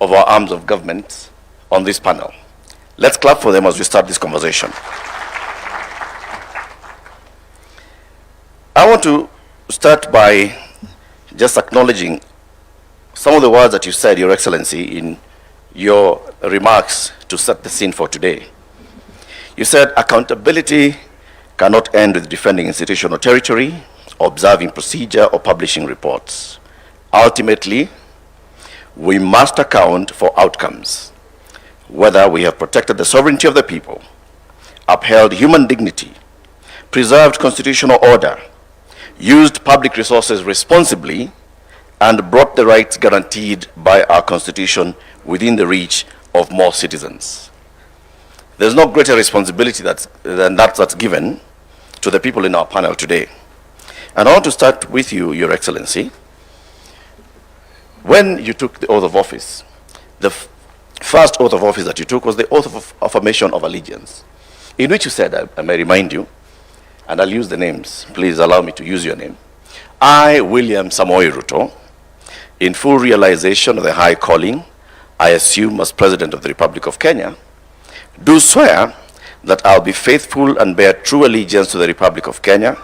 of our arms of government on this panel. Let's clap for them as we start this conversation. I want to start by just acknowledging some of the words that you said, Your Excellency, in your remarks to set the scene for today. You said accountability cannot end with defending institutional territory, observing procedure, or publishing reports. Ultimately, we must account for outcomes, whether we have protected the sovereignty of the people, upheld human dignity, preserved constitutional order, used public resources responsibly, and brought the rights guaranteed by our Constitution within the reach of more citizens. There's no greater responsibility than that's given to the people in our panel today. And I want to start with you, Your Excellency. When you took the oath of office, the first oath of office that you took was the oath of affirmation of allegiance, in which you said, I may remind you, and I'll use the names, please allow me to use your name. I, William Samoei Ruto, in full realization of the high calling I assume as President of the Republic of Kenya, do swear that I'll be faithful and bear true allegiance to the Republic of Kenya,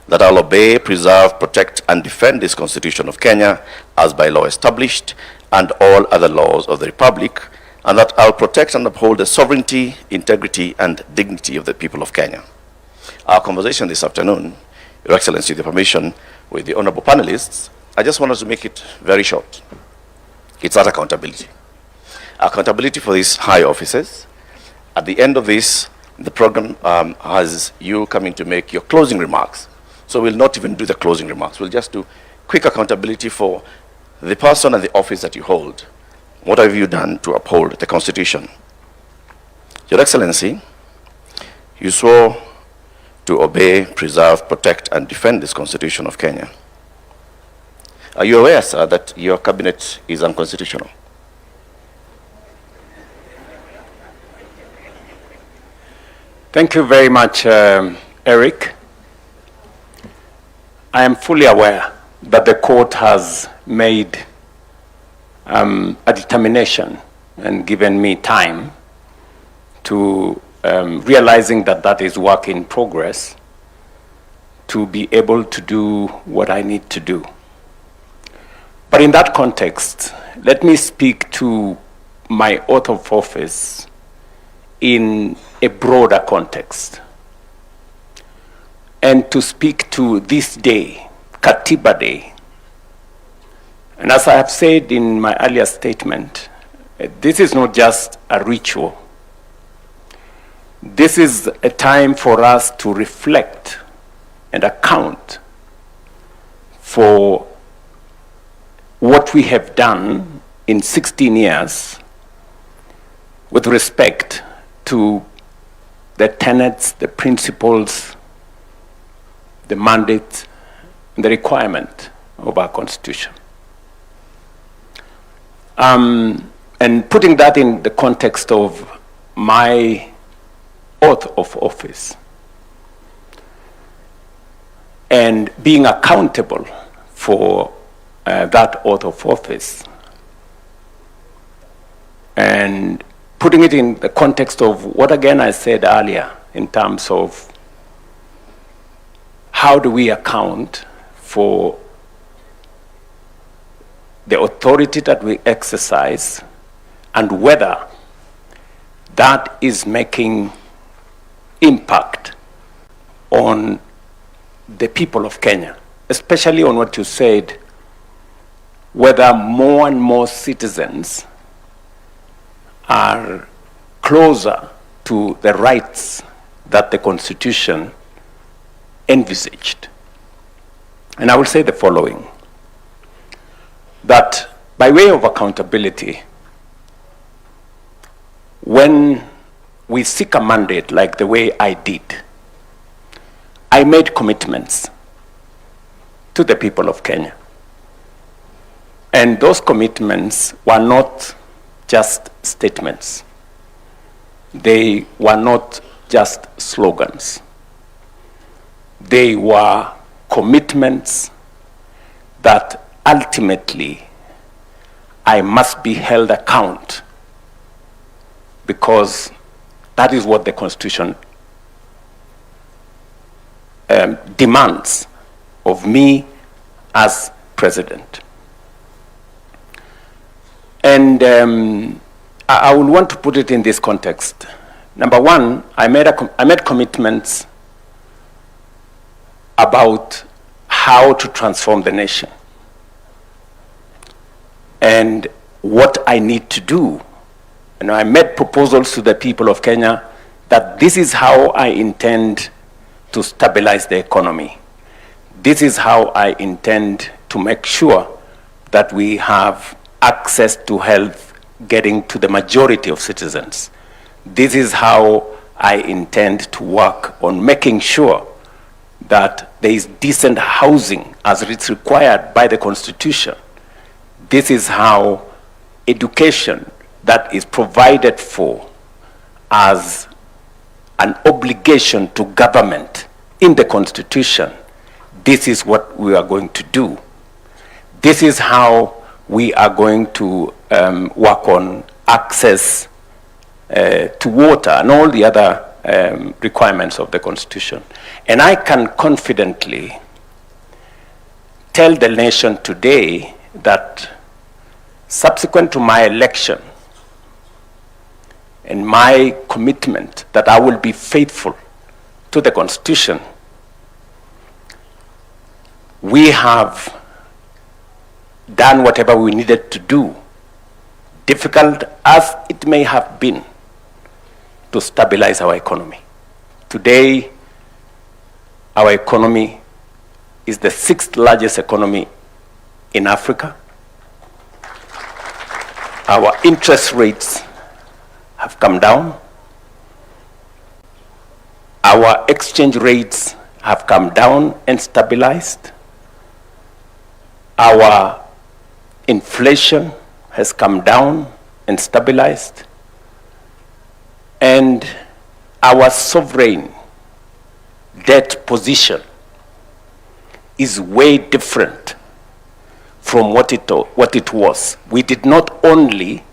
that I'll obey, preserve, protect, and defend this Constitution of Kenya as by law established, and all other laws of the Republic, and that I'll protect and uphold the sovereignty, integrity, and dignity of the people of Kenya. Our conversation this afternoon, Your Excellency, with the permission with the honorable panelists, I just wanted to make it very short. It's that accountability. Accountability for these high offices. At the end of this, the program has you coming to make your closing remarks. So we'll not even do the closing remarks. We'll just do quick accountability for the person and the office that you hold. What have you done to uphold the Constitution? Your Excellency, you swore to obey, preserve, protect, and defend this Constitution of Kenya. Are you aware, sir, that your cabinet is unconstitutional? Thank you very much, Eric. I am fully aware that the court has made a determination and given me time to realizing that that is work in progress to be able to do what I need to do. But in that context, let me speak to my oath of office in a broader context, and to speak to this day, Katiba Day. And as I have said in my earlier statement, this is not just a ritual. This is a time for us to reflect and account for what we have done in 16 years with respect to the tenets, the principles, the mandate, and the requirement of our Constitution. And putting that in the context of my oath of office and being accountable for that oath of office, and putting it in the context of what again I said earlier in terms of how do we account for the authority that we exercise and whether that is making impact on the people of Kenya, especially on what you said, whether more and more citizens are closer to the rights that the Constitution envisaged. And I will say the following, that by way of accountability, when we seek a mandate like the way I did, I made commitments to the people of Kenya. And those commitments were not just statements. They were not just slogans. They were commitments that ultimately I must be held account, because that is what the Constitution demands of me as president. And I will want to put it in this context. Number one, I made commitments about how to transform the nation and what I need to do. And I made proposals to the people of Kenya that this is how I intend to stabilize the economy. This is how I intend to make sure that we have access to health getting to the majority of citizens. This is how I intend to work on making sure that there is decent housing as it's required by the Constitution. This is how education that is provided for as an obligation to government in the Constitution, this is what we are going to do. This is how we are going to work on access to water and all the other requirements of the Constitution. And I can confidently tell the nation today that subsequent to my election and my commitment that I will be faithful to the Constitution, we have done whatever we needed to do, difficult as it may have been, to stabilize our economy. Today, our economy is the 6th largest economy in Africa. Our interest rates have come down. Our exchange rates have come down and stabilized. Our inflation has come down and stabilized. And our sovereign debt position is way different from what it was. We did not only,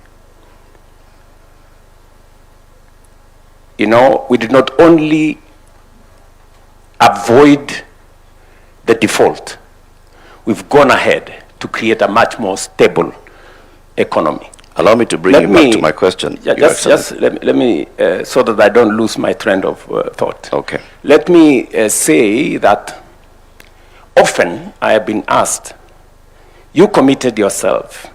avoid the default. We've gone ahead to create a much more stable economy. Allow me to bring you back to my question. Yeah, just let me, so that I don't lose my trend of thought. Okay. Let me say that often I have been asked, you committed yourself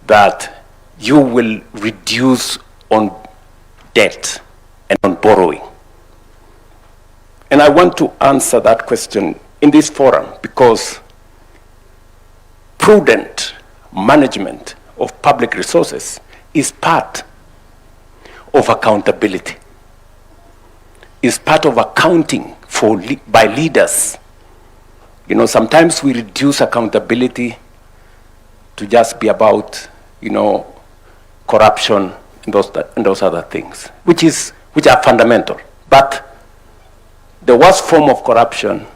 that you will reduce on debt and on borrowing. And I want to answer that question in this forum because prudent management of public resources is part of accountability, is part of accounting by leaders. You know, sometimes we reduce accountability to just be about, corruption and those other things, which are fundamental. But the worst form of corruption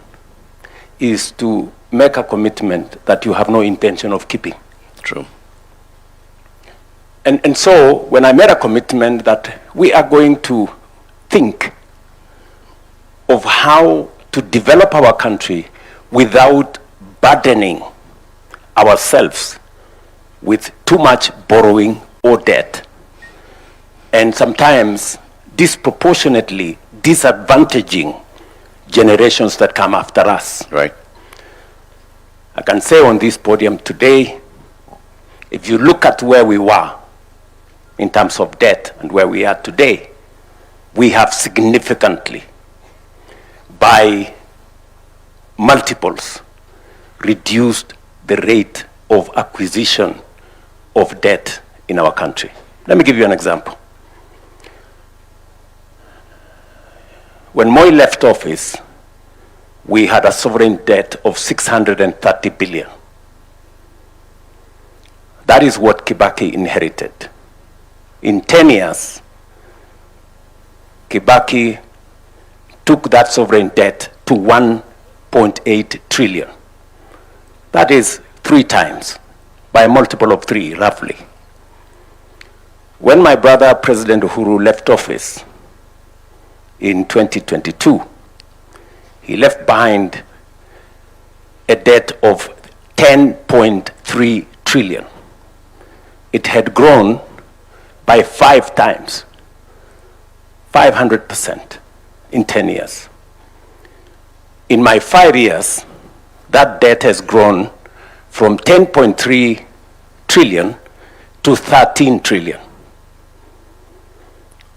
is to make a commitment that you have no intention of keeping. True. And so when I made a commitment that we are going to think of how to develop our country without burdening ourselves with too much borrowing or debt, and sometimes disproportionately disadvantaging generations that come after us. Right. I can say on this podium today, if you look at where we were in terms of debt and where we are today, we have significantly, by multiples, reduced the rate of acquisition of debt in our country. Let me give you an example. When Moi left office, we had a sovereign debt of 630 billion. That is what Kibaki inherited. In 10 years, Kibaki took that sovereign debt to 1.8 trillion. That is 3 times, by a multiple of 3, roughly. When my brother, President Uhuru, left office in 2022, he left behind a debt of 10.3 trillion. It had grown by 5 times, 500% in 10 years. In my 5 years, that debt has grown from 10.3 trillion to 13 trillion.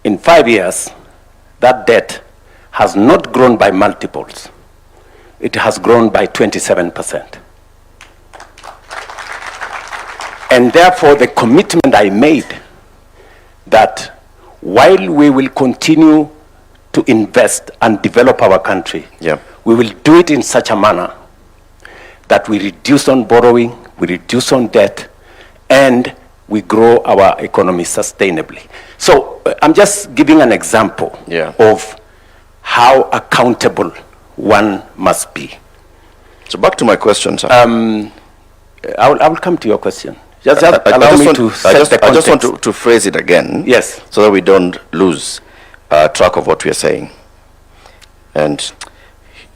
In 5 years, that debt has not grown by multiples. It has grown by 27%. And therefore, the commitment I made that while we will continue to invest and develop our country, we will do it in such a manner that we reduce on borrowing, we reduce on debt, and we grow our economy sustainably. So I'm just giving an example of how accountable one must be. So back to my question, sir. I will come to your question. Just allow me to set the context. I just want to phrase it again. Yes. So that we don't lose track of what we are saying. And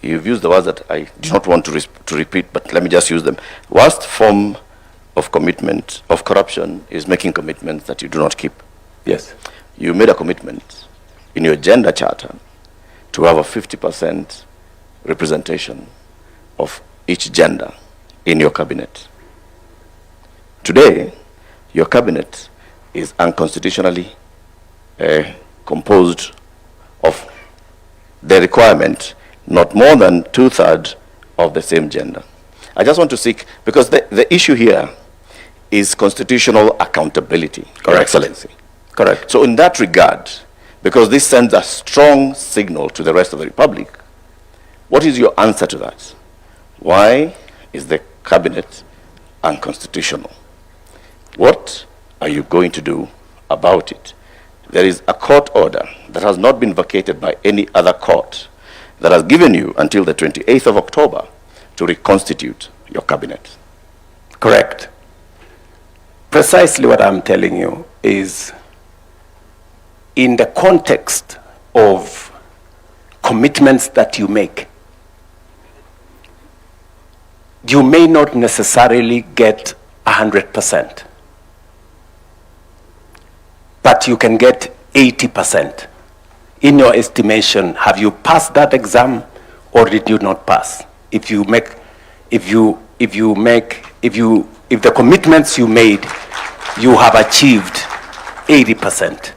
you've used the words that I do not want to repeat, but let me just use them. Worst form of commitment, of corruption, is making commitments that you do not keep. Yes. You made a commitment in your gender charter to have a 50% representation of each gender in your cabinet. Today, your cabinet is unconstitutionally composed of the requirement not more than 2/3 of the same gender. I just want to seek, because the issue here is constitutional accountability, Your Excellency. Correct. So in that regard, because this sends a strong signal to the rest of the Republic, what is your answer to that? Why is the cabinet unconstitutional? What are you going to do about it? There is a court order that has not been vacated by any other court that has given you until the 28th of October to reconstitute your cabinet. Correct. Precisely what I'm telling you is, in the context of commitments that you make, you may not necessarily get 100%, but you can get 80%. In your estimation, have you passed that exam or did you not pass? If the commitments you made, you have achieved 80%.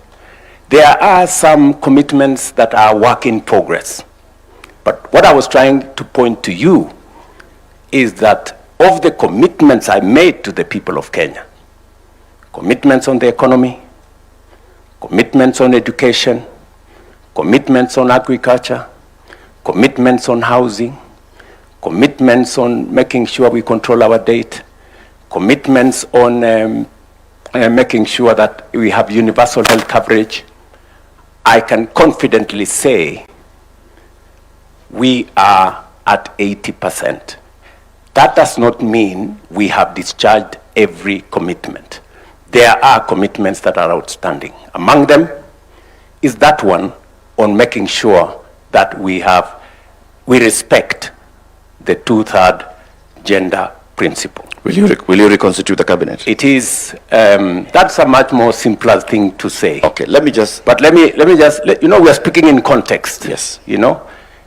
There are some commitments that are work in progress. But what I was trying to point to you is that of the commitments I made to the people of Kenya, commitments on the economy, commitments on education, commitments on agriculture, commitments on housing, commitments on making sure we control our debt, commitments on making sure that we have universal health coverage, I can confidently say we are at 80%. That does not mean we have discharged every commitment. There are commitments that are outstanding. Among them is that one on making sure that we respect the 2/3 gender principle. Will you reconstitute the cabinet? It is, that's a much more simpler thing to say. Okay, let me just... But let me just, we are speaking in context. Yes.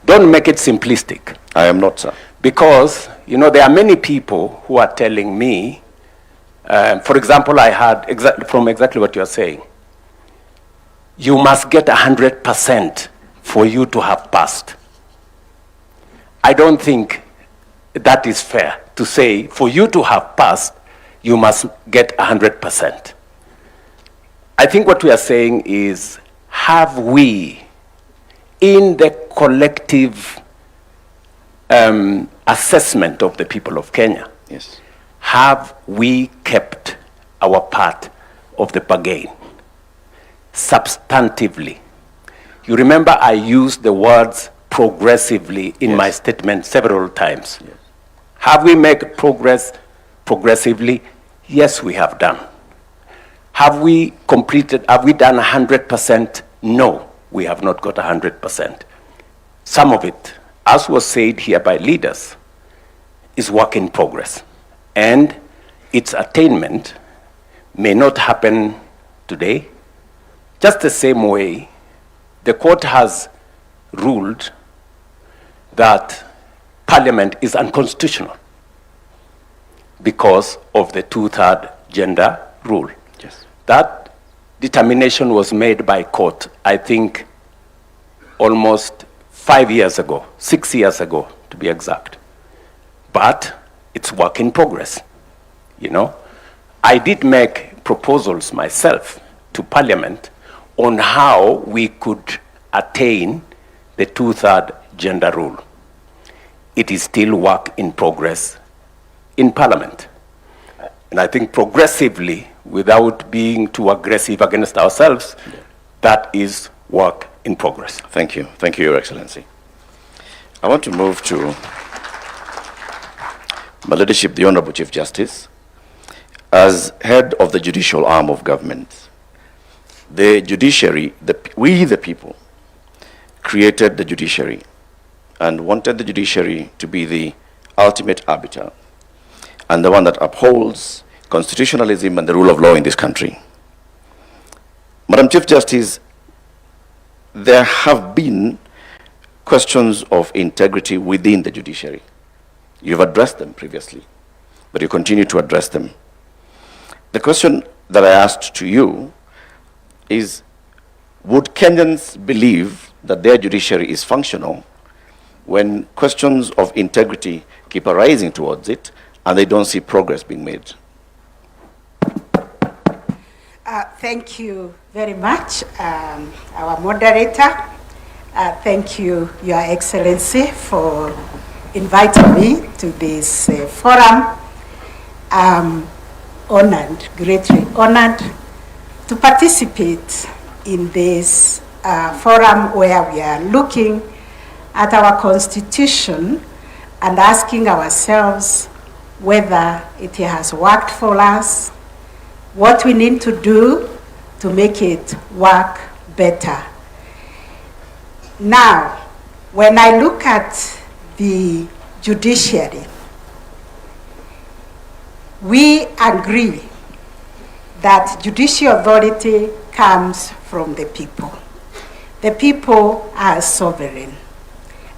Don't make it simplistic. I am not, sir. Because, there are many people who are telling me, for example, I heard from exactly what you are saying, you must get 100% for you to have passed. I don't think that is fair to say, for you to have passed, you must get 100%. I think what we are saying is, have we in the collective assessment of the people of Kenya. Yes. Have we kept our part of the bargain substantively? You remember I used the words progressively in my statement several times. Yes. Have we made progress progressively? Yes, we have done. Have we done 100%? No, we have not got 100%. Some of it, as was said here by leaders, is work in progress. And its attainment may not happen today, just the same way the court has ruled that Parliament is unconstitutional because of the 2/3 gender rule. Yes. That determination was made by court, I think, almost 5 years ago, 6 years ago, to be exact. But it's work in progress, you know. I did make proposals myself to Parliament on how we could attain the 2/3 gender rule. It is still work in progress in Parliament. And I think progressively, without being too aggressive against ourselves, that is work in progress. Thank you. Thank you, Your Excellency. I want to move to my leadership, the Honorable Chief Justice. As head of the judicial arm of government, the judiciary, we the people, created the judiciary and wanted the judiciary to be the ultimate arbiter and the one that upholds constitutionalism and the rule of law in this country. Madam Chief Justice, there have been questions of integrity within the judiciary. You've addressed them previously, but you continue to address them. The question that I asked to you is, would Kenyans believe that their judiciary is functional when questions of integrity keep arising towards it and they don't see progress being made? Thank you very much, our moderator. Thank you, Your Excellency, for inviting me to this forum. I'm honored, greatly honored, to participate in this forum where we are looking at our Constitution and asking ourselves whether it has worked for us, what we need to do to make it work better. Now, when I look at the judiciary, we agree that judicial authority comes from the people. The people are sovereign,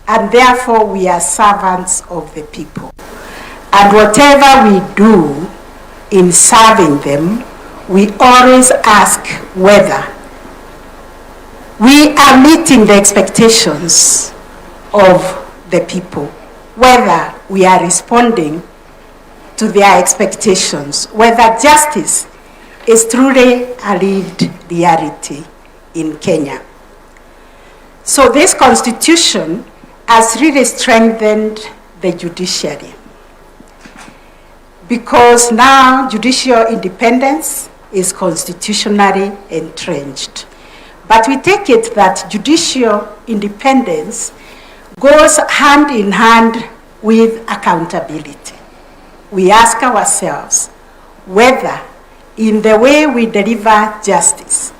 and therefore we are servants of the people. And whatever we do in serving them, we always ask whether we are meeting the expectations of the people, whether we are responding to their expectations, whether justice is truly a lived reality in Kenya. So this Constitution has really strengthened the judiciary, because now judicial independence is constitutionally entrenched. But we take it that judicial independence goes hand in hand with accountability. We ask ourselves whether in the way we deliver justice,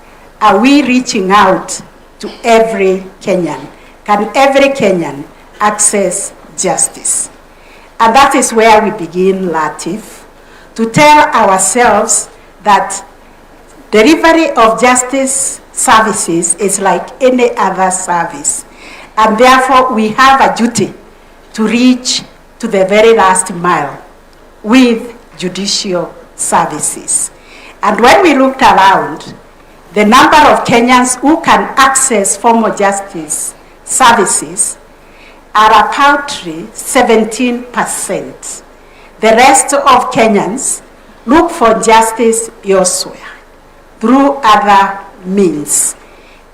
are we reaching out to every Kenyan? Can every Kenyan access justice? And that is where we begin, Latif, to tell ourselves that delivery of justice services is like any other service. And therefore, we have a duty to reach to the very last mile with judicial services. And when we looked around, the number of Kenyans who can access formal justice services are a paltry 17%. The rest of Kenyans look for justice elsewhere through other means.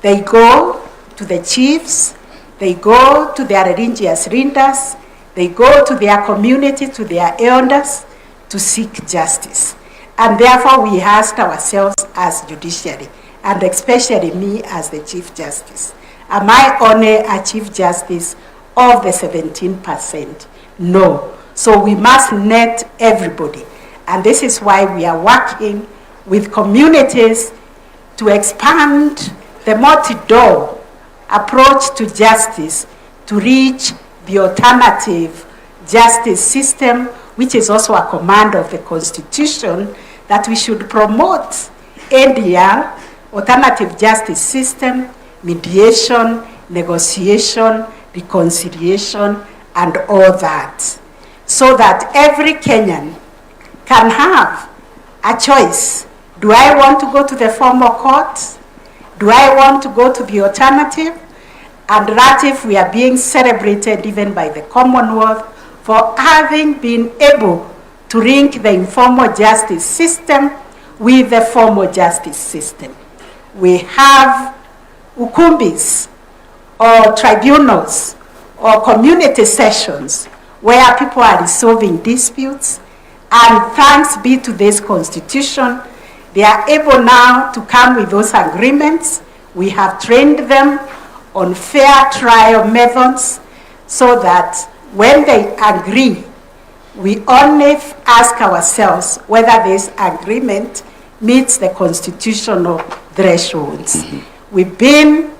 They go to the chiefs, they go to their religious leaders, they go to their community, to their elders to seek justice. And therefore we asked ourselves as judiciary, and especially me as the Chief Justice, am I only a Chief Justice of the 17%? No. So we must net everybody. And this is why we are working with communities to expand the multi-door approach to justice to reach the alternative justice system, which is also a command of the Constitution, that we should promote ADR, alternative justice system, mediation, negotiation, reconciliation, and all that, so that every Kenyan can have a choice. Do I want to go to the formal court? Do I want to go to the alternative? And that if we are being celebrated even by the Commonwealth for having been able to link the informal justice system with the formal justice system. We have ukumbis or tribunals or community sessions where people are resolving disputes, and thanks be to this Constitution, they are able now to come with those agreements. We have trained them on fair trial methods so that when they agree, we only ask ourselves whether this agreement meets the constitutional thresholds. We've been,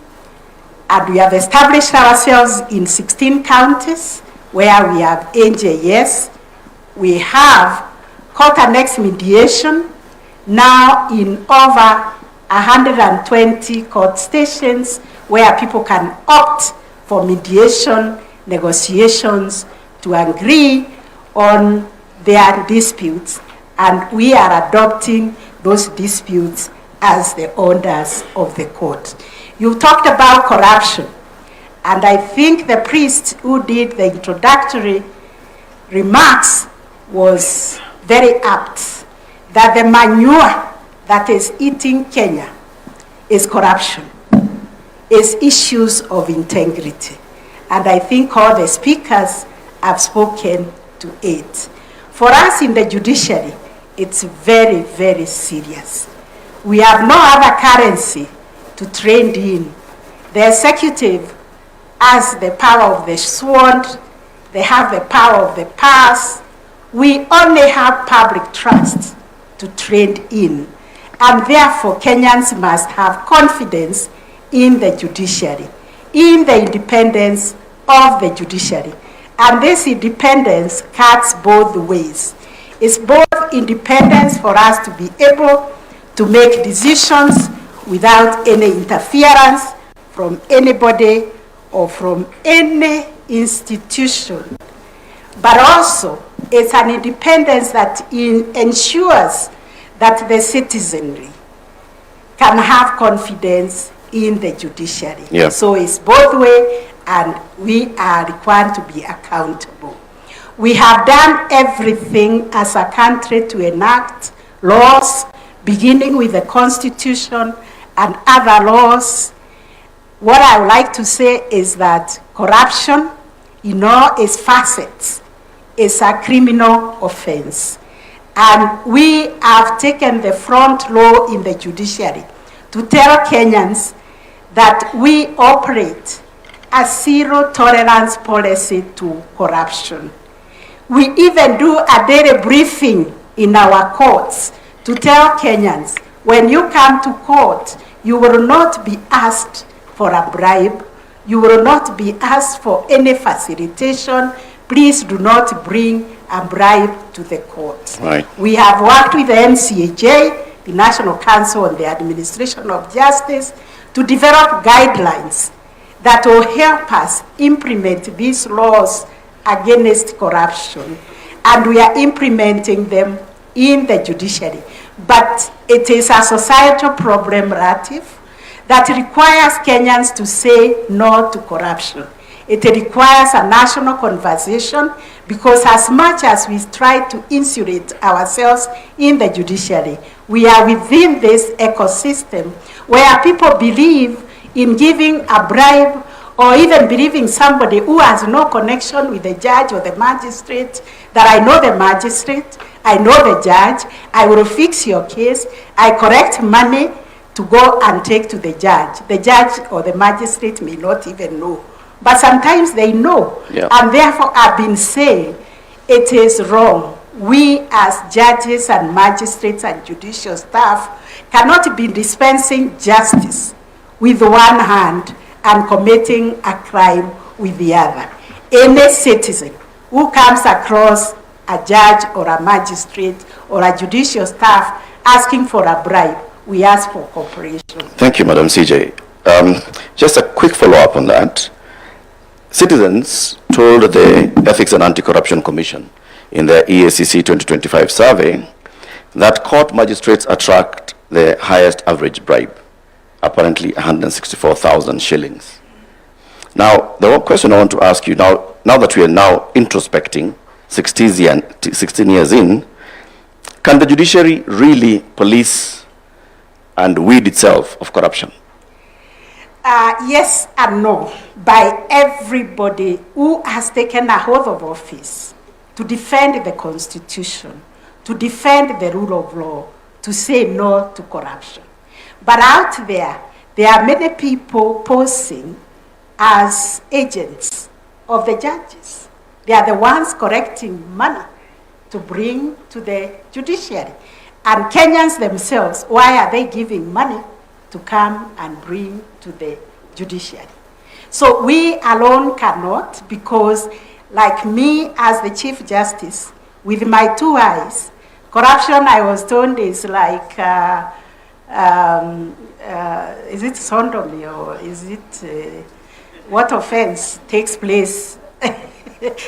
and we have established ourselves in 16 counties where we have NJS. We have court-annexed mediation now in over 120 court stations where people can opt for mediation, negotiations, to agree on their disputes, and we are adopting those disputes as the orders of the court. You talked about corruption, and I think the priest who did the introductory remarks was very apt, that the manure that is eating Kenya is corruption, is issues of integrity. And I think all the speakers have spoken to it. For us in the judiciary, it's very, very serious. We have no other currency to trade in. The executive has the power of the sword, they have the power of the purse. We only have public trust to trade in. And therefore, Kenyans must have confidence in the judiciary, in the independence of the judiciary. And this independence cuts both ways. It's both independence for us to be able to make decisions without any interference from anybody or from any institution, but also it's an independence that ensures that the citizenry can have confidence in the judiciary. Yeah. So it's both ways, and we are required to be accountable. We have done everything as a country to enact laws, beginning with the Constitution and other laws. What I would like to say is that corruption, in all its facets, is a criminal offense. And we have taken the front row in the judiciary to tell Kenyans that we operate a zero tolerance policy to corruption. We even do a daily briefing in our courts to tell Kenyans, when you come to court, you will not be asked for a bribe, you will not be asked for any facilitation. Please do not bring a bribe to the court. Right. We have worked with the NCAJ, the National Council on the Administration of Justice, to develop guidelines that will help us implement these laws against corruption. And we are implementing them in the judiciary. But it is a societal problem, Ratif, that requires Kenyans to say no to corruption. It requires a national conversation, because as much as we try to insulate ourselves in the judiciary, we are within this ecosystem where people believe in giving a bribe or even believing somebody who has no connection with the judge or the magistrate, that I know the magistrate, I know the judge, I will fix your case, I correct money to go and take to the judge. The judge or the magistrate may not even know, but sometimes they know. Yeah. And therefore I've been saying it is wrong. We as judges and magistrates and judicial staff cannot be dispensing justice with one hand and committing a crime with the other. Any citizen who comes across a judge or a magistrate or a judicial staff asking for a bribe, we ask for cooperation. Thank you, Madam CJ. Just a quick follow-up on that. Citizens told the Ethics and Anti-Corruption Commission in their EACC 2025 survey that court magistrates attract the highest average bribe, apparently 164,000 shillings. Now, the question I want to ask you now that we are now introspecting 16 years in, can the judiciary really police and weed itself of corruption? Yes and no, by everybody who has taken a oath of office to defend the Constitution, to defend the rule of law, to say no to corruption. But out there are many people posing as agents of the judges. They are the ones collecting money to bring to the judiciary. And Kenyans themselves, why are they giving money to come and bring to the judiciary? So we alone cannot, because like me as the Chief Justice, with my two eyes, corruption, I was told, is like, is it sodomy or is it, what offense takes place,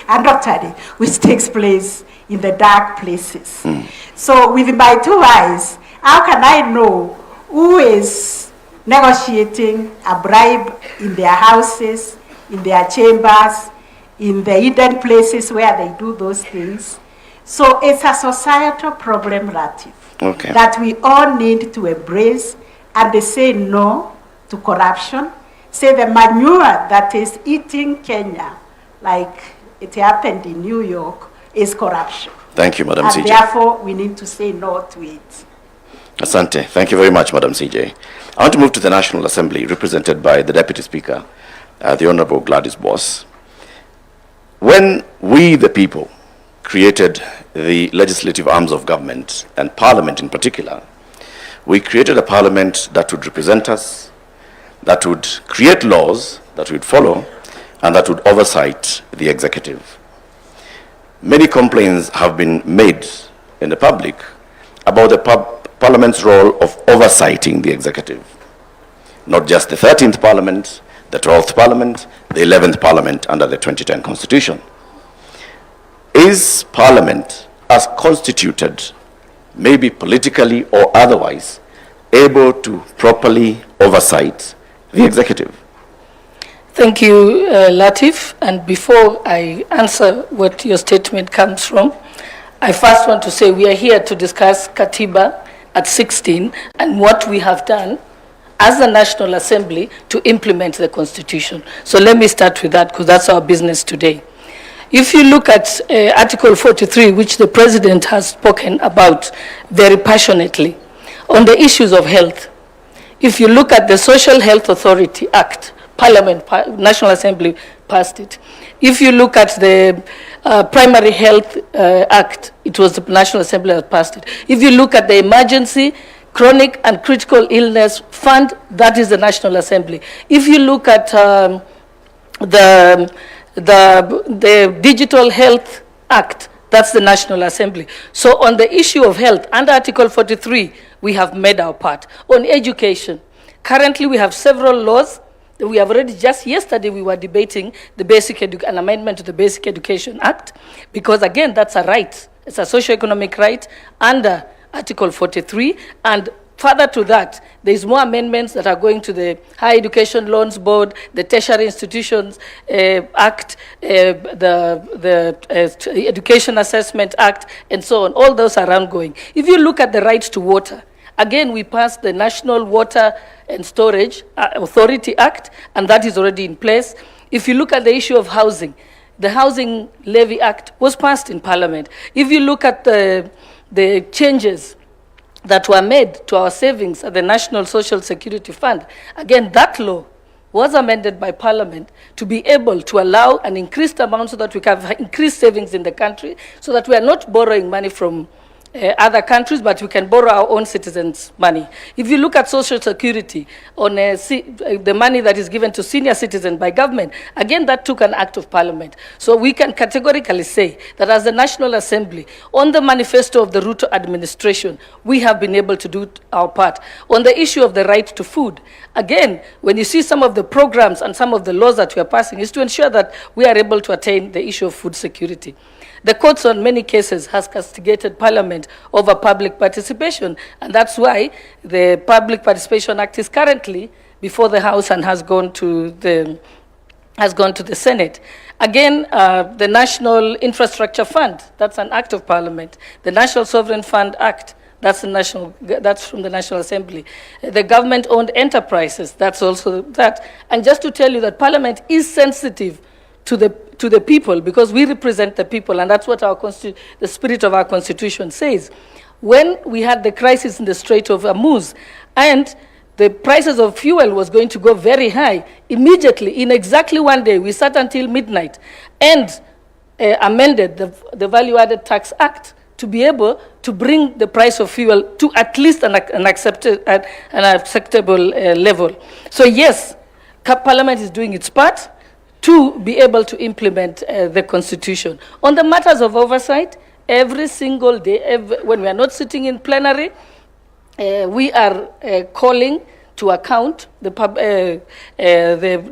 adultery, which takes place in the dark places. So with my two eyes, how can I know who is negotiating a bribe in their houses, in their chambers, in the hidden places where they do those things? So it's a societal problem, Latif, that we all need to embrace and say no to corruption. Say the manure that is eating Kenya, like it happened in New York, is corruption. Thank you, Madam CJ. And therefore, we need to say no to it. Asante. Thank you very much, Madam CJ. I want to move to the National Assembly, represented by the Deputy Speaker, the Honorable Gladys Boss. When we, the people, created the legislative arms of government, and Parliament in particular, we created a Parliament that would represent us, that would create laws that we'd follow, and that would oversight the executive. Many complaints have been made in the public about the Parliament's role of oversighting the executive. Not just the 13th Parliament, the 12th Parliament, the 11th Parliament under the 2010 Constitution. Is Parliament, as constituted, maybe politically or otherwise, able to properly oversight the executive? Thank you, Latif. And before I answer what your statement comes from, I first want to say we are here to discuss Katiba at 16 and what we have done as the National Assembly to implement the Constitution. So let me start with that, because that's our business today. If you look at Article 43, which the President has spoken about very passionately, on the issues of health, if you look at the Social Health Authority Act, Parliament, National Assembly passed it. If you look at the Primary Health Act, it was the National Assembly that passed it. If you look at the Emergency, Chronic and Critical Illness Fund, that is the National Assembly. If you look at the Digital Health Act, that's the National Assembly. So on the issue of health, under Article 43, we have made our part. On education, currently we have several laws. We have already, just yesterday we were debating the an amendment to the Basic Education Act, because again, that's a right. It's a socioeconomic right under Article 43, and further to that, there's more amendments that are going to the Higher Education Loans Board, the Tertiary Institutions Act, the Education Assessment Act, and so on. All those are ongoing. If you look at the right to water, Again, we passed the National Water and Storage Authority Act, and that is already in place. If you look at the issue of housing, the Housing Levy Act was passed in Parliament. If you look at the changes that were made to our savings at the National Social Security Fund, again, that law was amended by Parliament to be able to allow an increased amount so that we can have increased savings in the country, so that we are not borrowing money from other countries, but we can borrow our own citizens' money. If you look at Social Security, on the money that is given to senior citizens by government, again, that took an act of Parliament. So we can categorically say that as the National Assembly, on the manifesto of the Ruto administration, we have been able to do our part. On the issue of the right to food, again, when you see some of the programs and some of the laws that we are passing, is to ensure that we are able to attain the issue of food security. The courts on many cases has castigated Parliament over public participation, and that's why the Public Participation Act is currently before the House and has gone to the Senate. Again, the National Infrastructure Fund, that's an act of Parliament. The National Sovereign Fund Act, that's from the National Assembly. The government-owned enterprises, that's also that. And just to tell you that Parliament is sensitive to the people, because we represent the people, and that's what the spirit of our Constitution says. When we had the crisis in the Strait of Hormuz, and the prices of fuel was going to go very high, immediately, in exactly 1 day, we sat until midnight and amended the Value-Added Tax Act to be able to bring the price of fuel to at least an acceptable level. So yes, Parliament is doing its part to be able to implement the Constitution. On the matters of oversight, every single day, when we are not sitting in plenary, we are calling to account the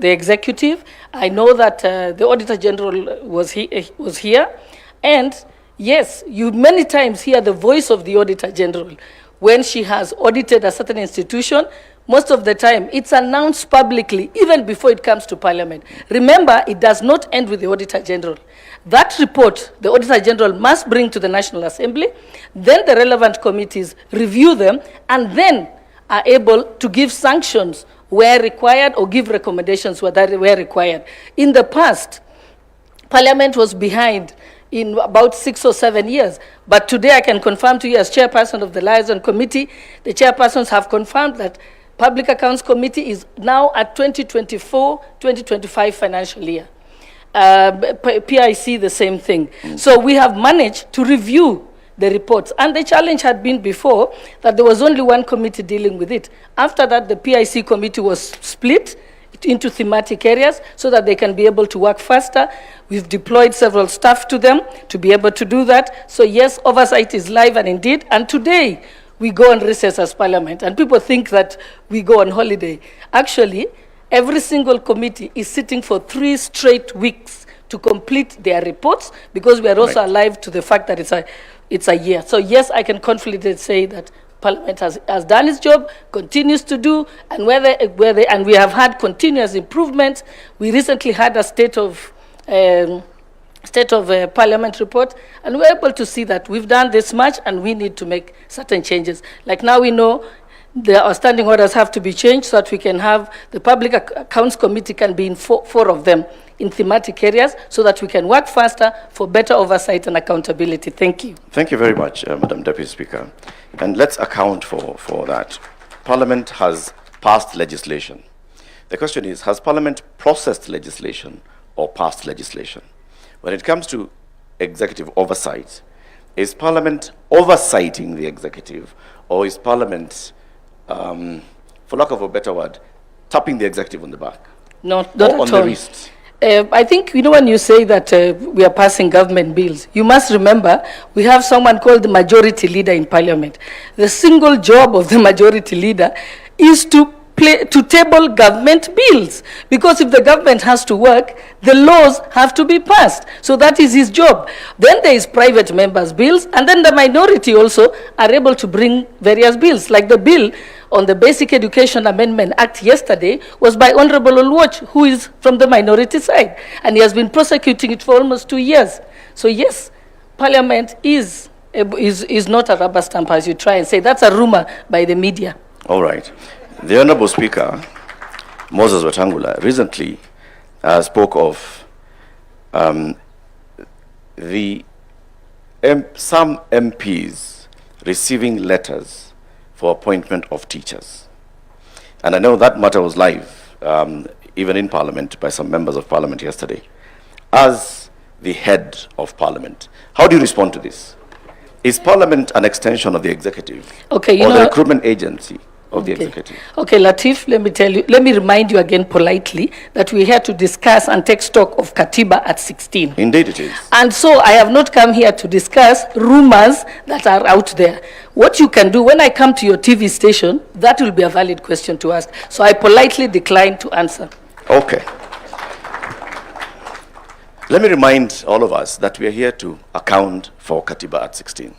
executive. I know that the Auditor General was here, and yes, you many times hear the voice of the Auditor General when she has audited a certain institution. Most of the time, it's announced publicly, even before it comes to Parliament. Remember, it does not end with the Auditor General. That report, the Auditor General must bring to the National Assembly, then the relevant committees review them, and then are able to give sanctions where required or give recommendations where required. In the past, Parliament was behind in about 6 or 7 years. But today I can confirm to you as chairperson of the Liaison Committee, the chairpersons have confirmed that Public Accounts Committee is now at 2024-2025 financial year. PIC, the same thing. So we have managed to review the reports. And the challenge had been before that there was only one committee dealing with it. After that, the PIC committee was split into thematic areas so that they can be able to work faster. We've deployed several staff to them to be able to do that. So yes, oversight is live and indeed. And today, we go on recess as Parliament, and people think that we go on holiday. Actually, every single committee is sitting for 3 straight weeks to complete their reports, because we are also alive to the fact that it's a year. So yes, I can confidently say that Parliament has done its job, continues to do, and and we have had continuous improvement. We recently had a state of Parliament report, and we're able to see that we've done this much and we need to make certain changes. Like now we know the outstanding orders have to be changed so that we can have the Public Accounts Committee can be in four of them in thematic areas so that we can work faster for better oversight and accountability. Thank you. Thank you very much, Madam Deputy Speaker. And let's account for that. Parliament has passed legislation. The question is, has Parliament processed legislation or passed legislation? When it comes to executive oversight, is Parliament oversighting the executive, or is Parliament, for lack of a better word, tapping the executive on the back? Not or at on all. The wrist? I think, when you say that we are passing government bills, you must remember we have someone called the majority leader in Parliament. The single job of the majority leader is to table government bills, because if the government has to work, the laws have to be passed. So that is his job. Then there is private members' bills, and then the minority also are able to bring various bills, like the bill on the Basic Education Amendment Act yesterday was by Honorable Olwoch, who is from the minority side, and he has been prosecuting it for almost 2 years. So yes, Parliament is is not a rubber stamp, as you try and say. That's a rumor by the media. All right. The Honorable Speaker, Moses Wetangula, recently spoke of some MPs receiving letters for appointment of teachers. And I know that matter was live, even in Parliament, by some members of Parliament yesterday. As the head of Parliament, how do you respond to this? Is Parliament an extension of the executive? Okay, or the recruitment agency of the executive? Okay, Latif, let me remind you again politely that we're here to discuss and take stock of Katiba at 16. Indeed it is. And so I have not come here to discuss rumors that are out there. What you can do, when I come to your TV station, that will be a valid question to ask. So I politely decline to answer. Okay. Let me remind all of us that we are here to account for Katiba at 16.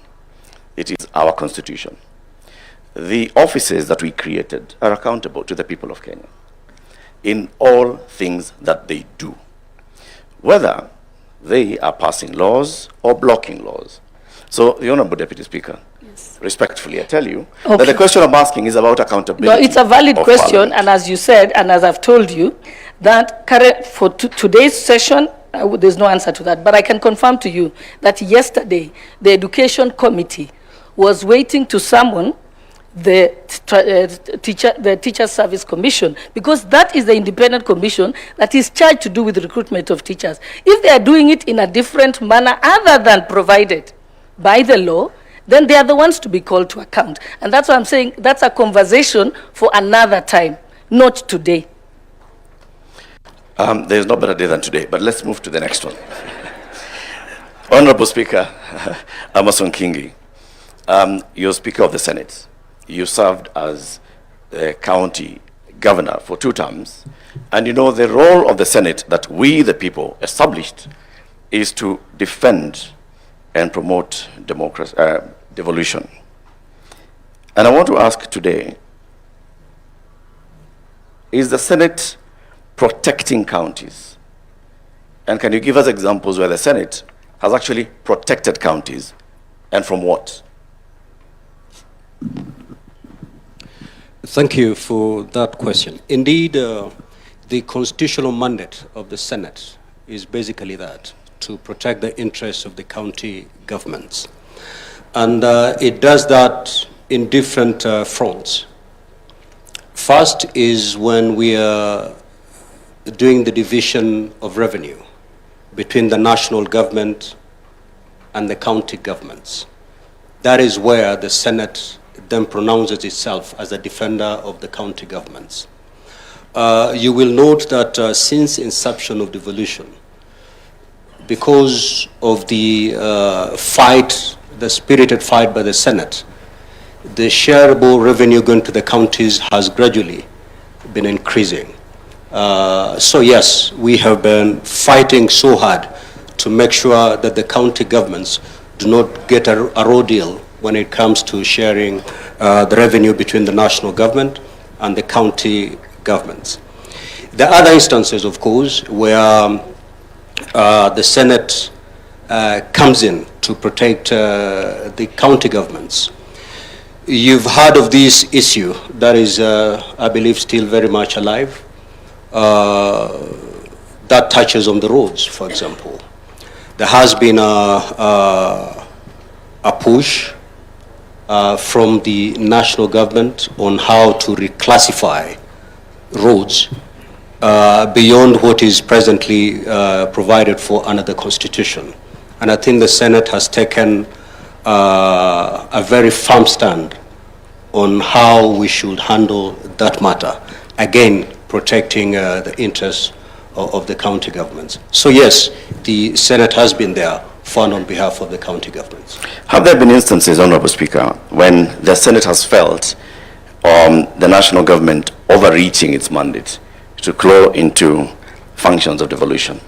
It is our constitution. The offices that we created are accountable to the people of Kenya in all things that they do, whether they are passing laws or blocking laws. So, the Honorable Deputy Speaker, respectfully, I tell you that the question I'm asking is about accountability. No, it's a valid question, Parliament. and as you said, and as I've told you, that for today's session, there's no answer to that. But I can confirm to you that yesterday, the Education Committee was waiting to summon the Teacher Service Commission, because that is the independent commission that is charged to do with recruitment of teachers. If they are doing it in a different manner other than provided by the law, then they are the ones to be called to account. And that's why I'm saying that's a conversation for another time, not today. There's no better day than today, but let's move to the next one. Honorable Speaker, Amason Kingi, you're Speaker of the Senate. You served as the county governor for 2 terms, and you know the role of the Senate that we, the people, established is to defend and promote democracy, devolution. And I want to ask today, is the Senate protecting counties? And can you give us examples where the Senate has actually protected counties, and from what? Thank you for that question. Indeed, the constitutional mandate of the Senate is basically that, to protect the interests of the county governments. And it does that in different fronts. First is when we are doing the division of revenue between the national government and the county governments. That is where the Senate then pronounces itself as a defender of the county governments. You will note that since inception of devolution, because of the the spirited fight by the Senate, the shareable revenue going to the counties has gradually been increasing. So yes, we have been fighting so hard to make sure that the county governments do not get a raw deal when it comes to sharing the revenue between the national government and the county governments. There are other instances, of course, where the Senate comes in to protect the county governments. You've heard of this issue that is, I believe, still very much alive. That touches on the roads, for example. There has been a push from the national government on how to reclassify roads beyond what is presently provided for under the Constitution. And I think the Senate has taken a very firm stand on how we should handle that matter, again, protecting the interests of the county governments. So yes, the Senate has been there fund on behalf of the county governments. Have there been instances, Honorable Speaker, when the Senate has felt the national government overreaching its mandate to claw into functions of devolution?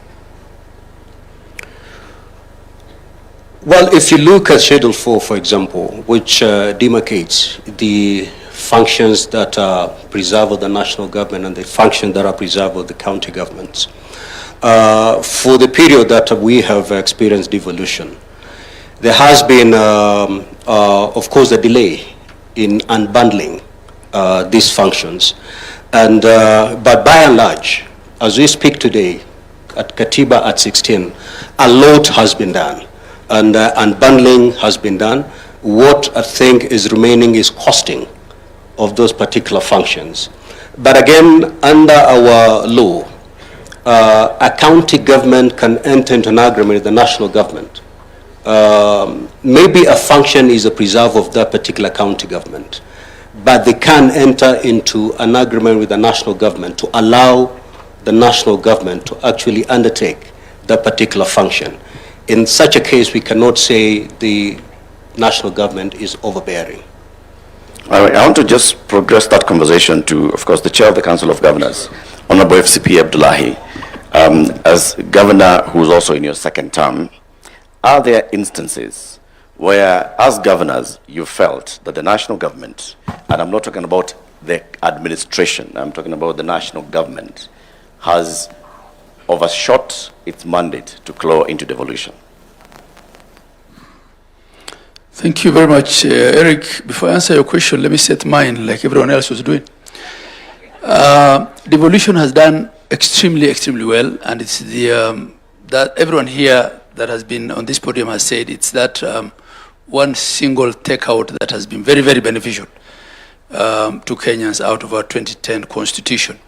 Well, if you look at Schedule 4, for example, which demarcates the functions that are preserved of the national government and the functions that are preserved of the county governments, for the period that we have experienced devolution, There has been, of course, a delay in unbundling these functions. And, but by and large, as we speak today, at Katiba at 16, a lot has been done. And unbundling has been done. What I think is remaining is costing of those particular functions. But again, under our law, a county government can enter into an agreement with the national government. Maybe a function is a preserve of that particular county government, but they can enter into an agreement with the national government to allow the national government to actually undertake that particular function. In such a case, we cannot say the national government is overbearing. I want to just progress that conversation to, of course, the chair of the Council of Governors, Honorable FCP Abdullahi. As governor who's also in your second term, are there instances where, as governors, you felt that the national government, and I'm not talking about the administration, I'm talking about the national government, has overshot its mandate to claw into devolution? Thank you very much, Eric. Before I answer your question, let me set mine like everyone else was doing. Devolution has done extremely well, and it's the that everyone here that has been on this podium has said it's that one single takeout that has been very beneficial to Kenyans out of our 2010 constitution.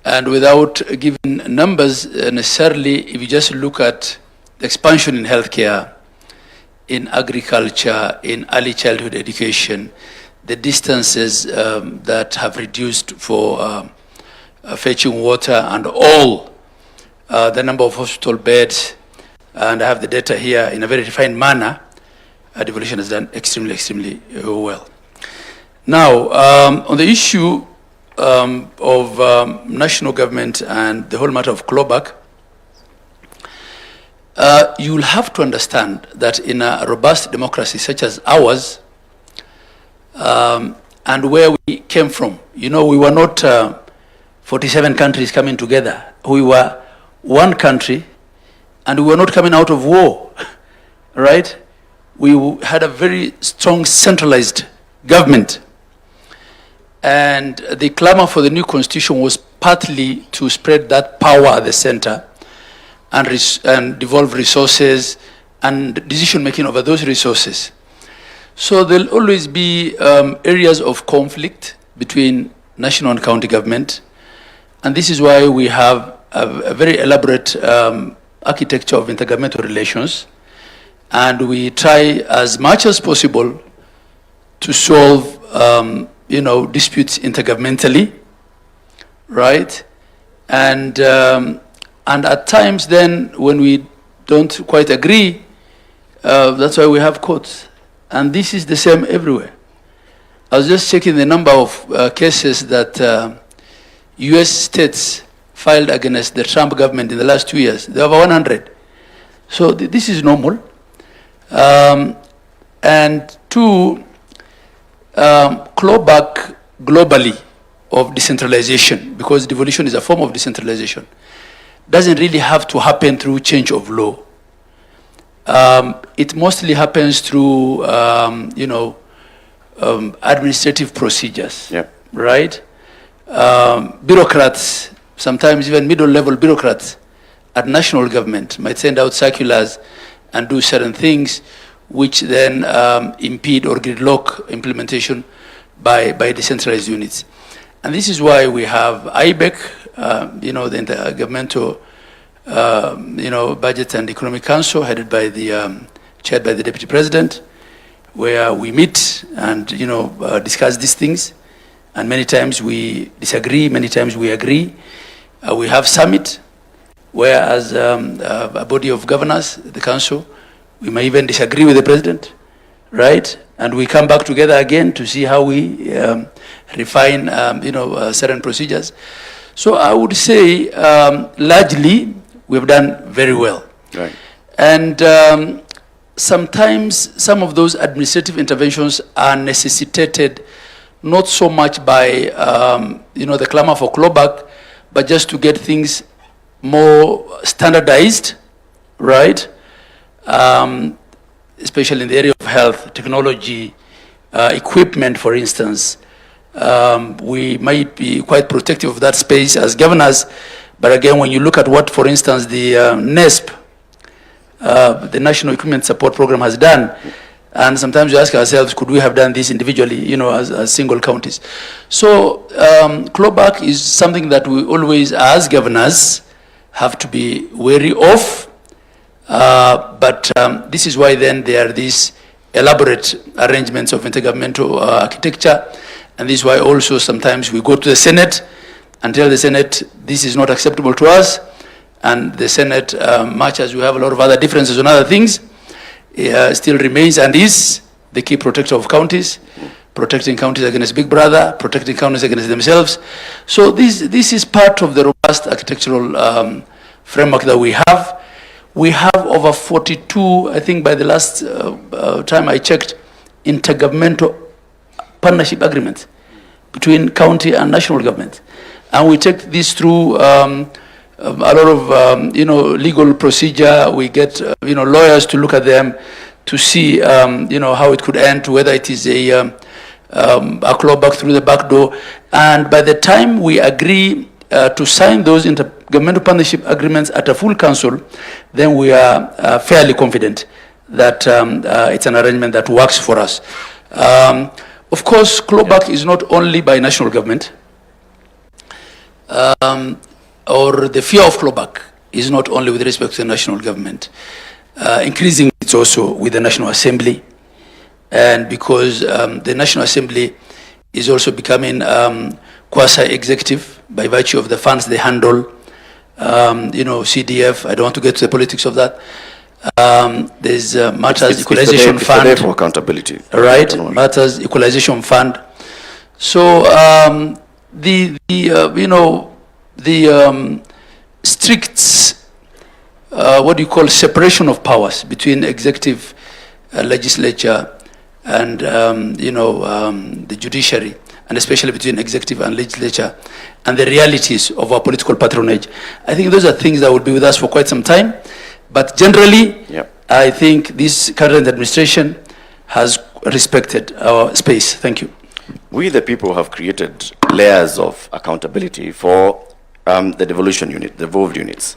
And without giving numbers necessarily, if you just look at the expansion in healthcare, in agriculture, in early childhood education, the distances that have reduced for fetching water, and all the number of hospital beds, and I have the data here in a very refined manner, devolution has done extremely well. Now, on the issue of national government and the whole matter of clawback, you'll have to understand that in a robust democracy such as ours, and where we came from, you know, we were not 47 countries coming together. We were one country, and we were not coming out of war, right? We had a very strong centralized government. And the clamor for the new constitution was partly to spread that power at the center and devolve resources and decision-making over those resources. So there'll always be areas of conflict between national and county government. And this is why we have a very elaborate architecture of intergovernmental relations. And we try as much as possible to solve disputes intergovernmentally, right? And at times then, when we don't quite agree, that's why we have courts. And this is the same everywhere. I was just checking the number of cases that US states filed against the Trump government in the last 2 years. There are over 100. So this is normal. And two, clawback globally of decentralization, because devolution is a form of decentralization, doesn't really have to happen through change of law. It mostly happens through, administrative procedures, right? Bureaucrats, sometimes even middle-level bureaucrats at national government might send out circulars and do certain things which then impede or gridlock implementation by decentralized units. And this is why we have IBEC, the Intergovernmental Budget and Economic Council, headed by chaired by the Deputy President, where we meet and discuss these things. And many times we disagree, many times we agree. We have summit, where as a body of governors, the council, we may even disagree with the president, right? And we come back together again to see how we refine, certain procedures. So I would say, largely, we've done very well. Right. And sometimes some of those administrative interventions are necessitated not so much by, the clamor for clawback, but just to get things more standardized, right? especially in the area of health, technology, equipment, for instance. We might be quite protective of that space as governors, but again, when you look at what, for instance, the NESP, the National Equipment Support Program, has done, and sometimes we ask ourselves, could we have done this individually, you know, as single counties? So clawback is something that we always, as governors, have to be wary of. But this is why then there are these elaborate arrangements of intergovernmental architecture, and this is why also sometimes we go to the Senate and tell the Senate this is not acceptable to us, and the Senate, much as we have a lot of other differences on other things, still remains and is the key protector of counties, protecting counties against Big Brother, protecting counties against themselves. So this is part of the robust architectural framework that we have. We have over 42, I think by the last time I checked, intergovernmental partnership agreements between county and national government. And we take this through a lot of, legal procedure. We get, lawyers to look at them to see, how it could end, whether it is a clawback through the back door. And by the time we agree to sign those intergovernmental partnership agreements at a full council, then we are fairly confident that it's an arrangement that works for us. Of course, clawback is not only by national government, or the fear of clawback is not only with respect to the national government. Increasingly, it's also with the National Assembly, and because the National Assembly is also becoming quasi-executive by virtue of the funds they handle, CDF, I don't want to get to the politics of that. There's Matters Equalization Fund. It's for accountability. Right, Matters Equalization Fund. So the strict, what do you call, separation of powers between executive, legislature, and the judiciary, and especially between executive and legislature, and the realities of our political patronage. I think those are things that will be with us for quite some time. But generally, I think this current administration has respected our space. Thank you. We, the people, have created layers of accountability for the devolution unit, the devolved units.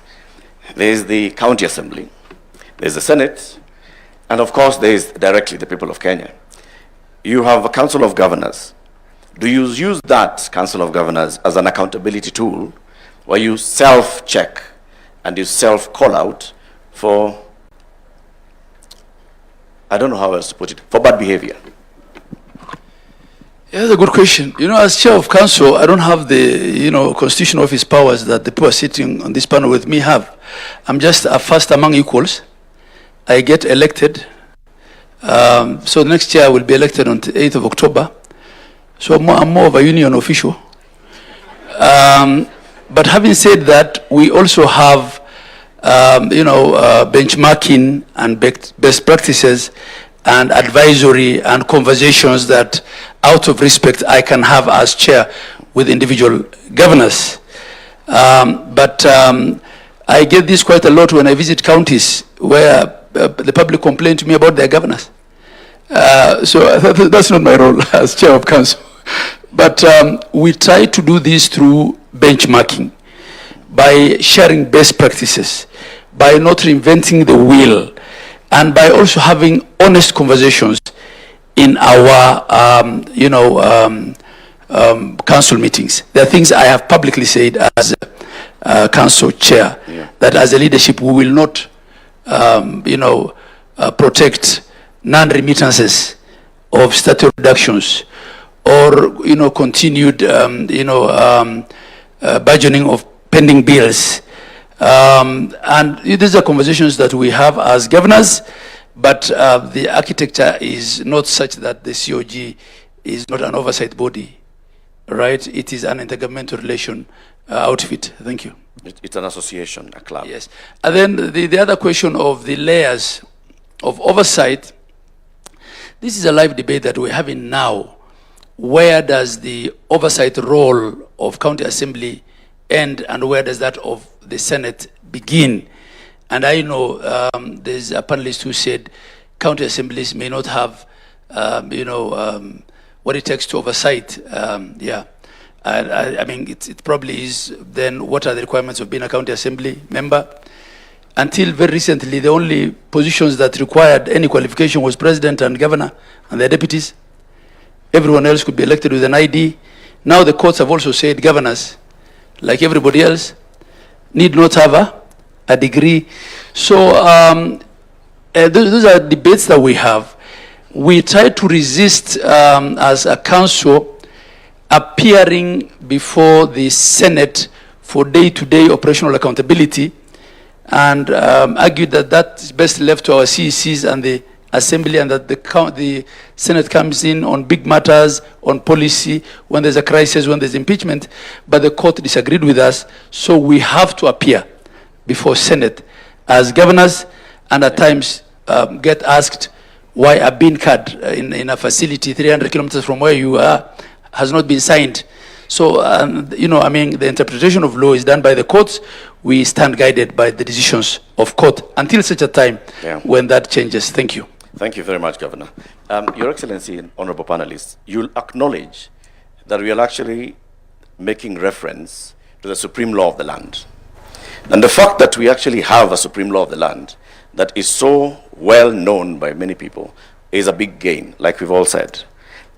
There's the county assembly, there's the Senate, and of course there's directly the people of Kenya. You have a council of governors. Do you use that council of governors as an accountability tool where you self-check and you self-call out for, I don't know how else to put it, for bad behavior? Yeah, that's a good question. As chair of council, I don't have the, constitutional office powers that the people sitting on this panel with me have. I'm just a first among equals. I get elected. So the next year I will be elected on the 8th of October. So I'm more of a union official. But having said that, we also have, benchmarking and best practices and advisory and conversations that, out of respect, I can have as chair with individual governors. But I get this quite a lot when I visit counties where the public complain to me about their governors. So that's not my role as chair of council. But we try to do this through benchmarking, by sharing best practices, by not reinventing the wheel, and by also having honest conversations in our, council meetings. There are things I have publicly said as council chair, that as a leadership we will not, protect non-remittances of statutory reductions, or continued budgeting of pending bills. And these are conversations that we have as governors, but the architecture is not such that the COG is not an oversight body, right? It is an intergovernmental relation outfit. Thank you. It's an association, a club. Yes. And then the other question of the layers of oversight, this is a live debate that we're having now. Where does the oversight role of county assembly end, and where does that of the Senate begin? And I know there's a panelist who said county assemblies may not have, what it takes to oversight. I mean, it probably is. Then what are the requirements of being a county assembly member? Until very recently, the only positions that required any qualification was president and governor and their deputies. Everyone else could be elected with an ID. Now the courts have also said governors, like everybody else, need not have a degree. So those are debates that we have. We try to resist as a council appearing before the Senate for day-to-day operational accountability, and argued that that is best left to our CECs and the Assembly, and that the Senate comes in on big matters, on policy, when there's a crisis, when there's impeachment. But the court disagreed with us, so we have to appear before Senate as governors, and at times get asked why a bin card in a facility 300 kilometers from where you are has not been signed. So, I mean, the interpretation of law is done by the courts. We stand guided by the decisions of court until such a time when that changes. Thank you. Thank you very much, Governor. Your Excellency and honorable panelists, you'll acknowledge that we are actually making reference to the supreme law of the land. And the fact that we actually have a supreme law of the land that is so well known by many people is a big gain, like we've all said.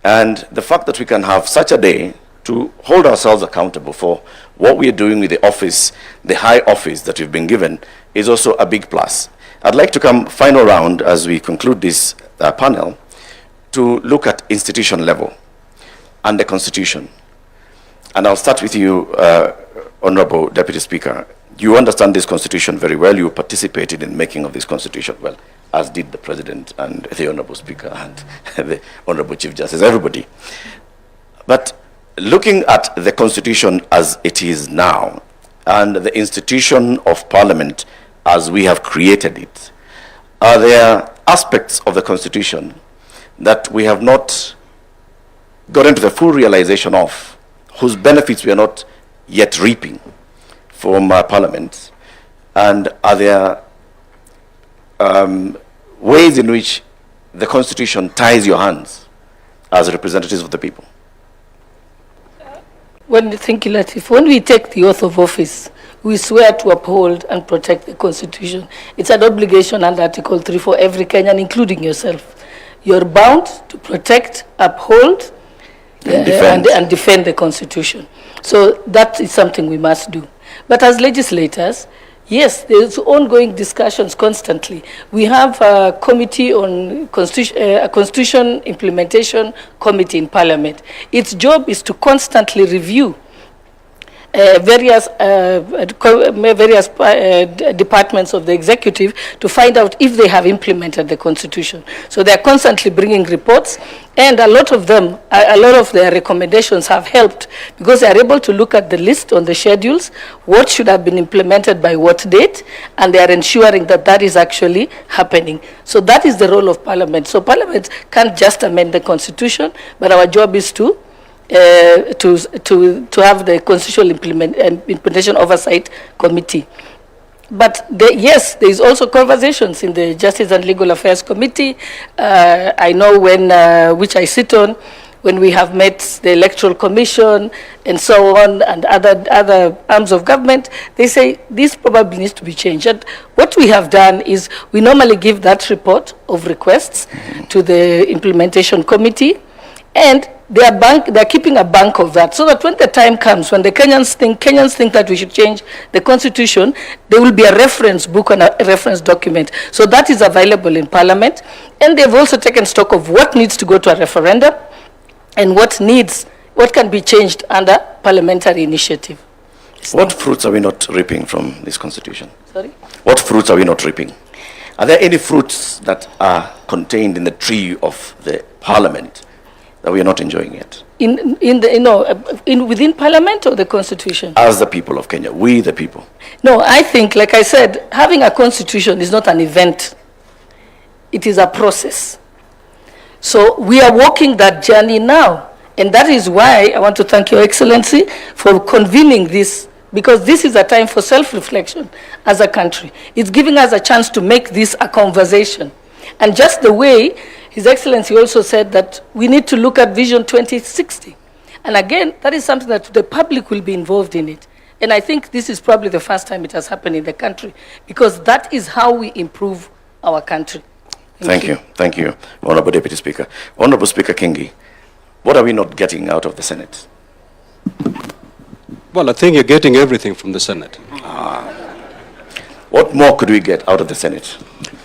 And the fact that we can have such a day to hold ourselves accountable for what we are doing with the office, the high office that we've been given, is also a big plus. I'd like to come final round as we conclude this panel to look at institution level and the Constitution. And I'll start with you, Honorable Deputy Speaker. You understand this Constitution very well. You participated in making of this Constitution well, as did the President and the Honorable Speaker and the Honorable Chief Justice, everybody. But looking at the Constitution as it is now, and the institution of Parliament as we have created it, are there aspects of the Constitution that we have not gotten to the full realization of, whose benefits we are not yet reaping from Parliament? And are there ways in which the Constitution ties your hands as representatives of the people? Thank you, Latif. When we take the oath of office, we swear to uphold and protect the Constitution. It's an obligation under Article 3 for every Kenyan, including yourself. You're bound to protect, uphold, and defend the Constitution. So that is something we must do. But as legislators, yes, there's ongoing discussions constantly. We have a committee on a Constitution Implementation Committee in Parliament. Its job is to constantly review various departments of the executive to find out if they have implemented the Constitution. So they are constantly bringing reports, and a lot of them, a lot of their recommendations have helped because they are able to look at the list on the schedules, what should have been implemented by what date, and they are ensuring that that is actually happening. So that is the role of Parliament. So Parliament can't just amend the Constitution, but our job is to have the Constitutional Implementation Oversight Committee. But yes, there is also conversations in the Justice and Legal Affairs Committee. I know which I sit on, when we have met the Electoral Commission and so on, and other arms of government, they say this probably needs to be changed. And what we have done is we normally give that report of requests to the Implementation Committee, and they are keeping a bank of that, so that when the time comes, when the Kenyans think that we should change the Constitution, there will be a reference book and a reference document. So that is available in Parliament. And they've also taken stock of what needs to go to a referendum and what can be changed under parliamentary initiative. What fruits are we not reaping from this Constitution? Sorry? What fruits are we not reaping? Are there any fruits that are contained in the tree of the Parliament that we are not enjoying yet? Within Parliament or the Constitution? As the people of Kenya, we the people. No, I think, like I said, having a Constitution is not an event. It is a process. So we are walking that journey now. And that is why I want to thank Your Excellency for convening this, because this is a time for self-reflection as a country. It's giving us a chance to make this a conversation. And just the way His Excellency also said that we need to look at Vision 2060. And again, that is something that the public will be involved in it. And I think this is probably the first time it has happened in the country, because that is how we improve our country. Thank you. Thank you, Honorable Deputy Speaker. Honorable Speaker Kingi, what are we not getting out of the Senate? Well, I think you're getting everything from the Senate. What more could we get out of the Senate?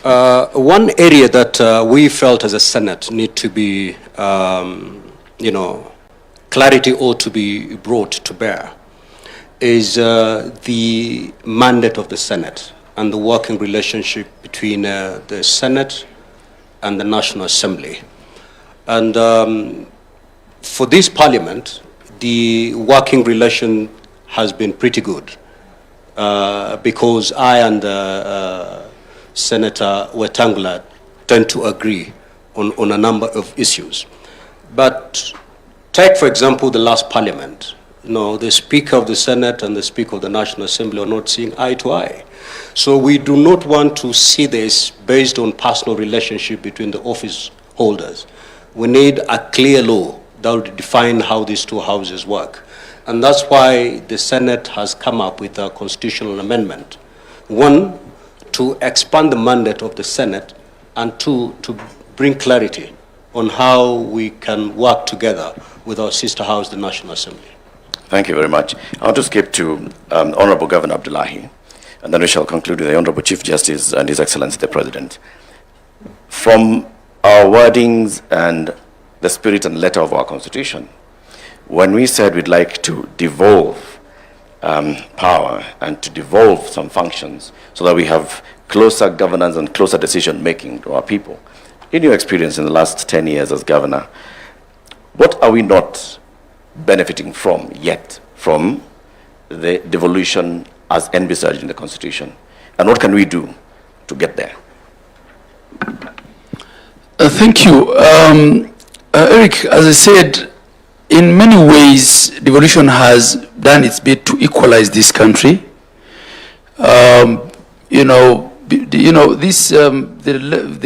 One area that we felt as a Senate need to be, clarity ought to be brought to bear is the mandate of the Senate and the working relationship between the Senate and the National Assembly. And for this Parliament, the working relation has been pretty good because I and Senator Wetangula tend to agree on a number of issues. But take, for example, the last Parliament. The Speaker of the Senate and the Speaker of the National Assembly are not seeing eye to eye. So we do not want to see this based on personal relationship between the office holders. We need a clear law that would define how these two houses work. And that's why the Senate has come up with a constitutional amendment. One, to expand the mandate of the Senate, and two, to bring clarity on how we can work together with our sister house, the National Assembly. Thank you very much. I want to skip to Honorable Governor Abdullahi, and then we shall conclude with the Honorable Chief Justice and His Excellency the President. From our wordings and the spirit and letter of our Constitution, when we said we'd like to devolve power and to devolve some functions so that we have closer governance and closer decision-making to our people, in your experience in the last 10 years as governor, what are we not benefiting from yet from the devolution as envisaged in the Constitution? And what can we do to get there? Thank you. Eric, as I said, in many ways, devolution has done its bit to equalize this country. The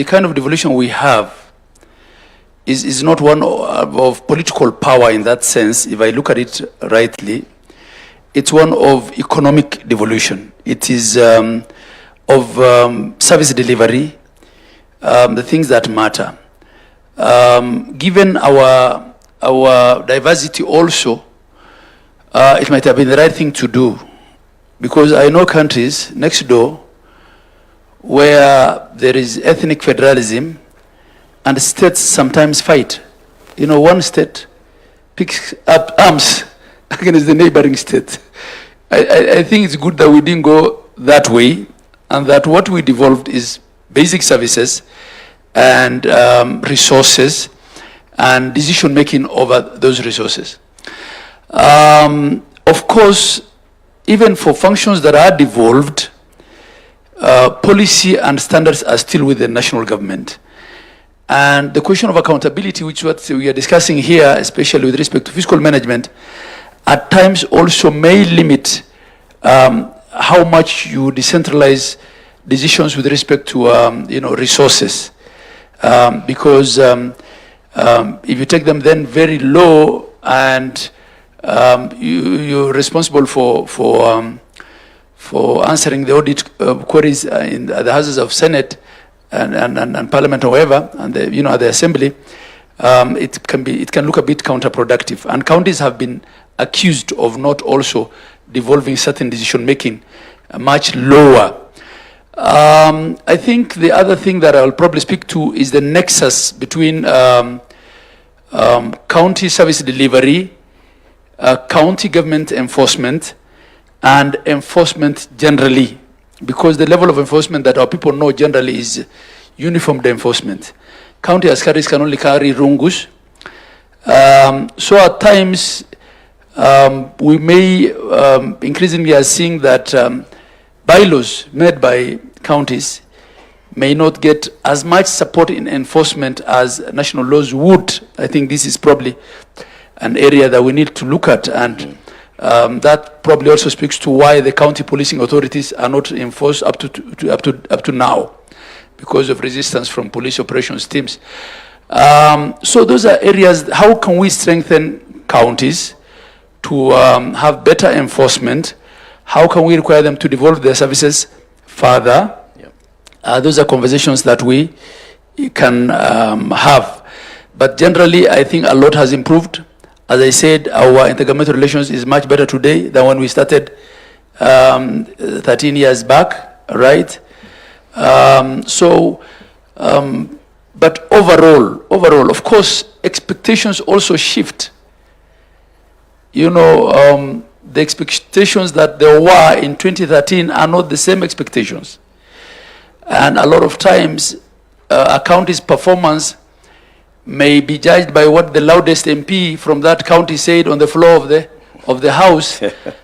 kind of devolution we have is not one of political power in that sense, if I look at it rightly. It's one of economic devolution. It is of service delivery, the things that matter. Given our diversity also, it might have been the right thing to do, because I know countries next door where there is ethnic federalism and states sometimes fight. One state picks up arms against the neighboring state. I think it's good that we didn't go that way, and that what we devolved is basic services and resources and decision-making over those resources. Of course, even for functions that are devolved, policy and standards are still with the national government. And the question of accountability, which is what we are discussing here, especially with respect to fiscal management, at times also may limit how much you decentralize decisions with respect to resources. Because if you take them then very low and you're responsible for answering the audit queries in the houses of Senate and Parliament, however, and the Assembly, it can look a bit counterproductive. And counties have been accused of not also devolving certain decision making much lower. I think the other thing that I'll probably speak to is the nexus between county service delivery, county government enforcement, and enforcement generally, because the level of enforcement that our people know generally is uniformed enforcement. County askaris can only carry rungus. So at times, we may increasingly are seeing that bylaws made by counties may not get as much support in enforcement as national laws would. I think this is probably an area that we need to look at, and that probably also speaks to why the county policing authorities are not enforced up to now. because of resistance from police operations teams. So those are areas. How can we strengthen counties to have better enforcement? How can we require them to devolve their services further? Those are conversations that we can have. But generally, I think a lot has improved. As I said, our intergovernmental relations is much better today than when we started 13 years back, right? But overall, of course, expectations also shift. You know, the expectations that there were in 2013 are not the same expectations. And a lot of times, a county's performance may be judged by what the loudest MP from that county said on the floor of the House,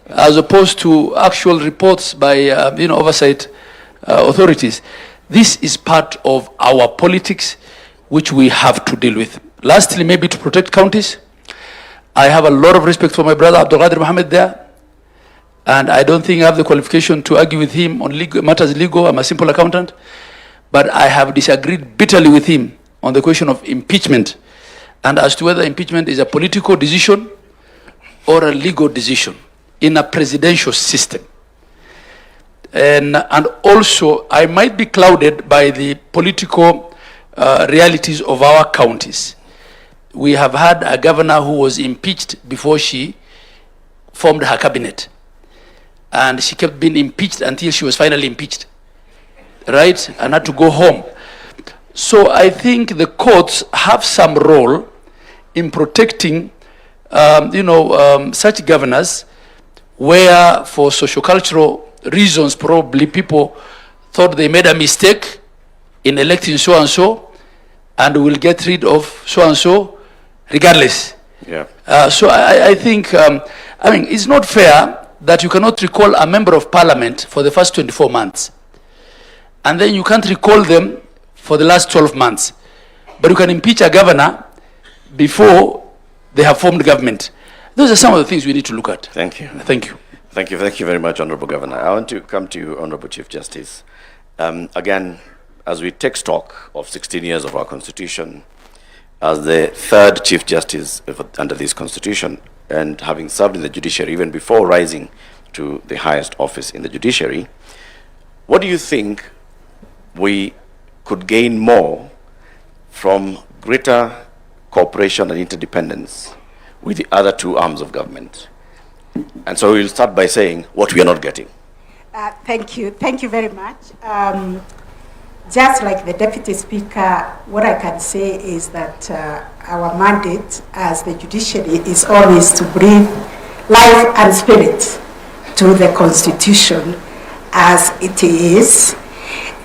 as opposed to actual reports by oversight authorities. This is part of our politics, which we have to deal with. Lastly, maybe to protect counties, I have a lot of respect for my brother Abdul Qadir Mohammed there, and I don't think I have the qualification to argue with him on matters legal. I'm a simple accountant, but I have disagreed bitterly with him on the question of impeachment, and as to whether impeachment is a political decision or a legal decision in a presidential system. And also, I might be clouded by the political realities of our counties. We have had a governor who was impeached before she formed her cabinet. And she kept being impeached until she was finally impeached, right? And had to go home. So I think the courts have some role in protecting, such governors where for sociocultural reasons probably people thought they made a mistake in electing so-and-so and will get rid of so-and-so regardless. Yeah. So I think, it's not fair that you cannot recall a member of parliament for the first 24 months. And then you can't recall them for the last 12 months. But you can impeach a governor before they have formed government. Those are some of the things we need to look at. Thank you. Thank you. Thank you very much, Honorable Governor. I want to come to you, Honorable Chief Justice. Again, as we take stock of 16 years of our Constitution, as the third Chief Justice under this Constitution, and having served in the judiciary even before rising to the highest office in the judiciary, what do you think we could gain more from greater cooperation and interdependence with the other two arms of government? And so we'll start by saying what we are not getting. Thank you. Thank you very much. Just like the Deputy Speaker, what I can say is that our mandate as the judiciary is always to breathe life and spirit to the Constitution as it is.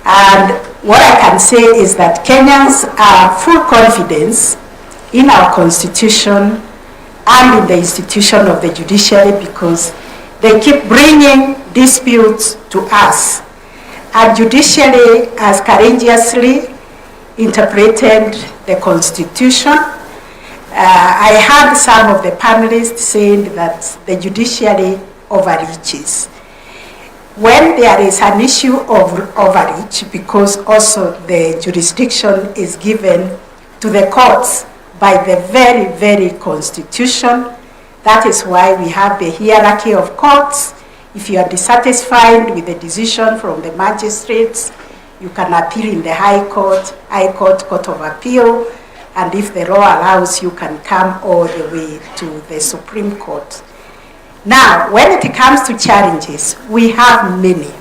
And what I can say is that Kenyans are full confidence in our Constitution and in the institution of the judiciary because they keep bringing disputes to us. And judiciary has courageously interpreted the Constitution. I heard some of the panelists saying that the judiciary overreaches. When there is an issue of overreach, because also the jurisdiction is given to the courts by the very, very Constitution, that is why we have the hierarchy of courts. If you are dissatisfied with the decision from the magistrates, you can appeal in the High Court, Court of Appeal, and if the law allows, you can come all the way to the Supreme Court. Now, when it comes to challenges, we have many.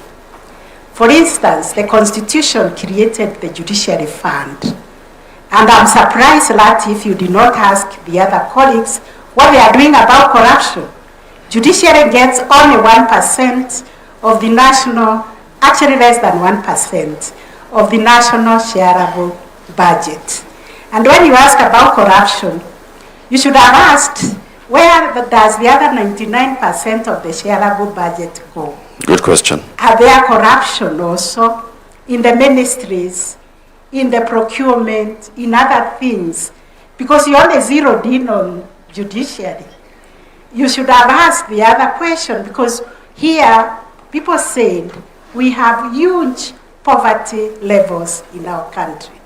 For instance, the Constitution created the Judiciary Fund. And I'm surprised that if you did not ask the other colleagues what they are doing about corruption. Judiciary gets only 1% of the national, actually less than 1% of the national shareable budget. And when you ask about corruption, you should have asked, where does the other 99% of the shareable budget go? Good question. Are there corruption also in the ministries, in the procurement, in other things? Because you only zeroed in on judiciary. You should have asked the other question, because here people said we have huge poverty levels in our country.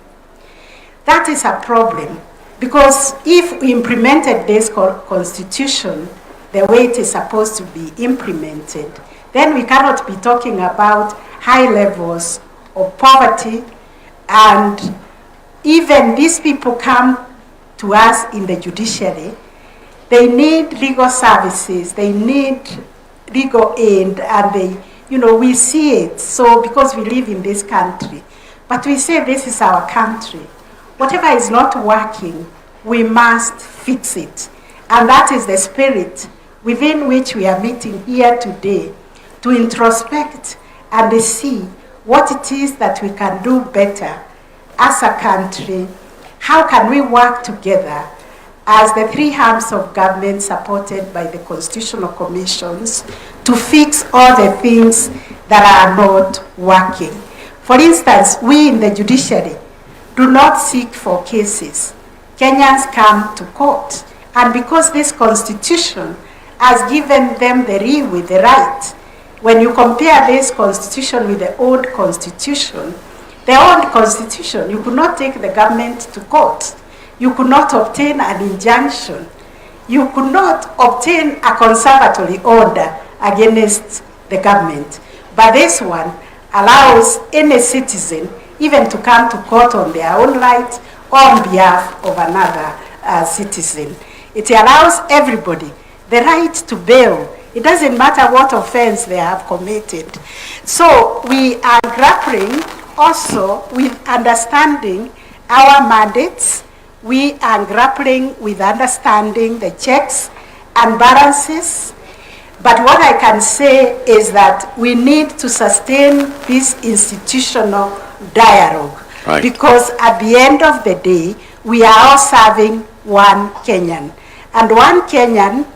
That is a problem, because if we implemented this constitution the way it is supposed to be implemented, then we cannot be talking about high levels of poverty, and even these people come to us in the judiciary, they need legal services, they need legal aid, and they, we see it, so because we live in this country. But we say this is our country. Whatever is not working, we must fix it. And that is the spirit within which we are meeting here today, to introspect and see what it is that we can do better as a country. How can we work together as the three arms of government supported by the constitutional commissions to fix all the things that are not working? For instance, we in the judiciary do not seek for cases. Kenyans come to court, and because this constitution has given them the right, when you compare this constitution with the old constitution, you could not take the government to court. You could not obtain an injunction. You could not obtain a conservatory order against the government. But this one allows any citizen even to come to court on their own right or on behalf of another citizen. It allows everybody the right to bail. It doesn't matter what offense they have committed. So we are grappling also with understanding our mandates. We are grappling with understanding the checks and balances. But what I can say is that we need to sustain this institutional dialogue. Right. Because at the end of the day, we are all serving one Kenyan. And one Kenyan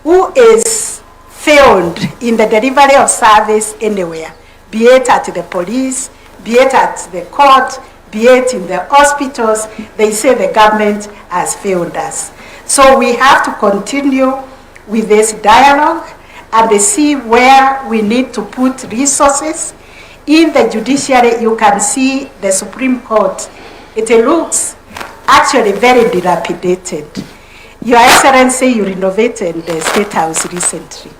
who is failed in the delivery of service anywhere, be it at the police, be it at the court, be it in the hospitals, they say the government has failed us. So we have to continue with this dialogue and see where we need to put resources. In the judiciary, you can see the Supreme Court. It looks actually very dilapidated. Your Excellency, you renovated the State House recently.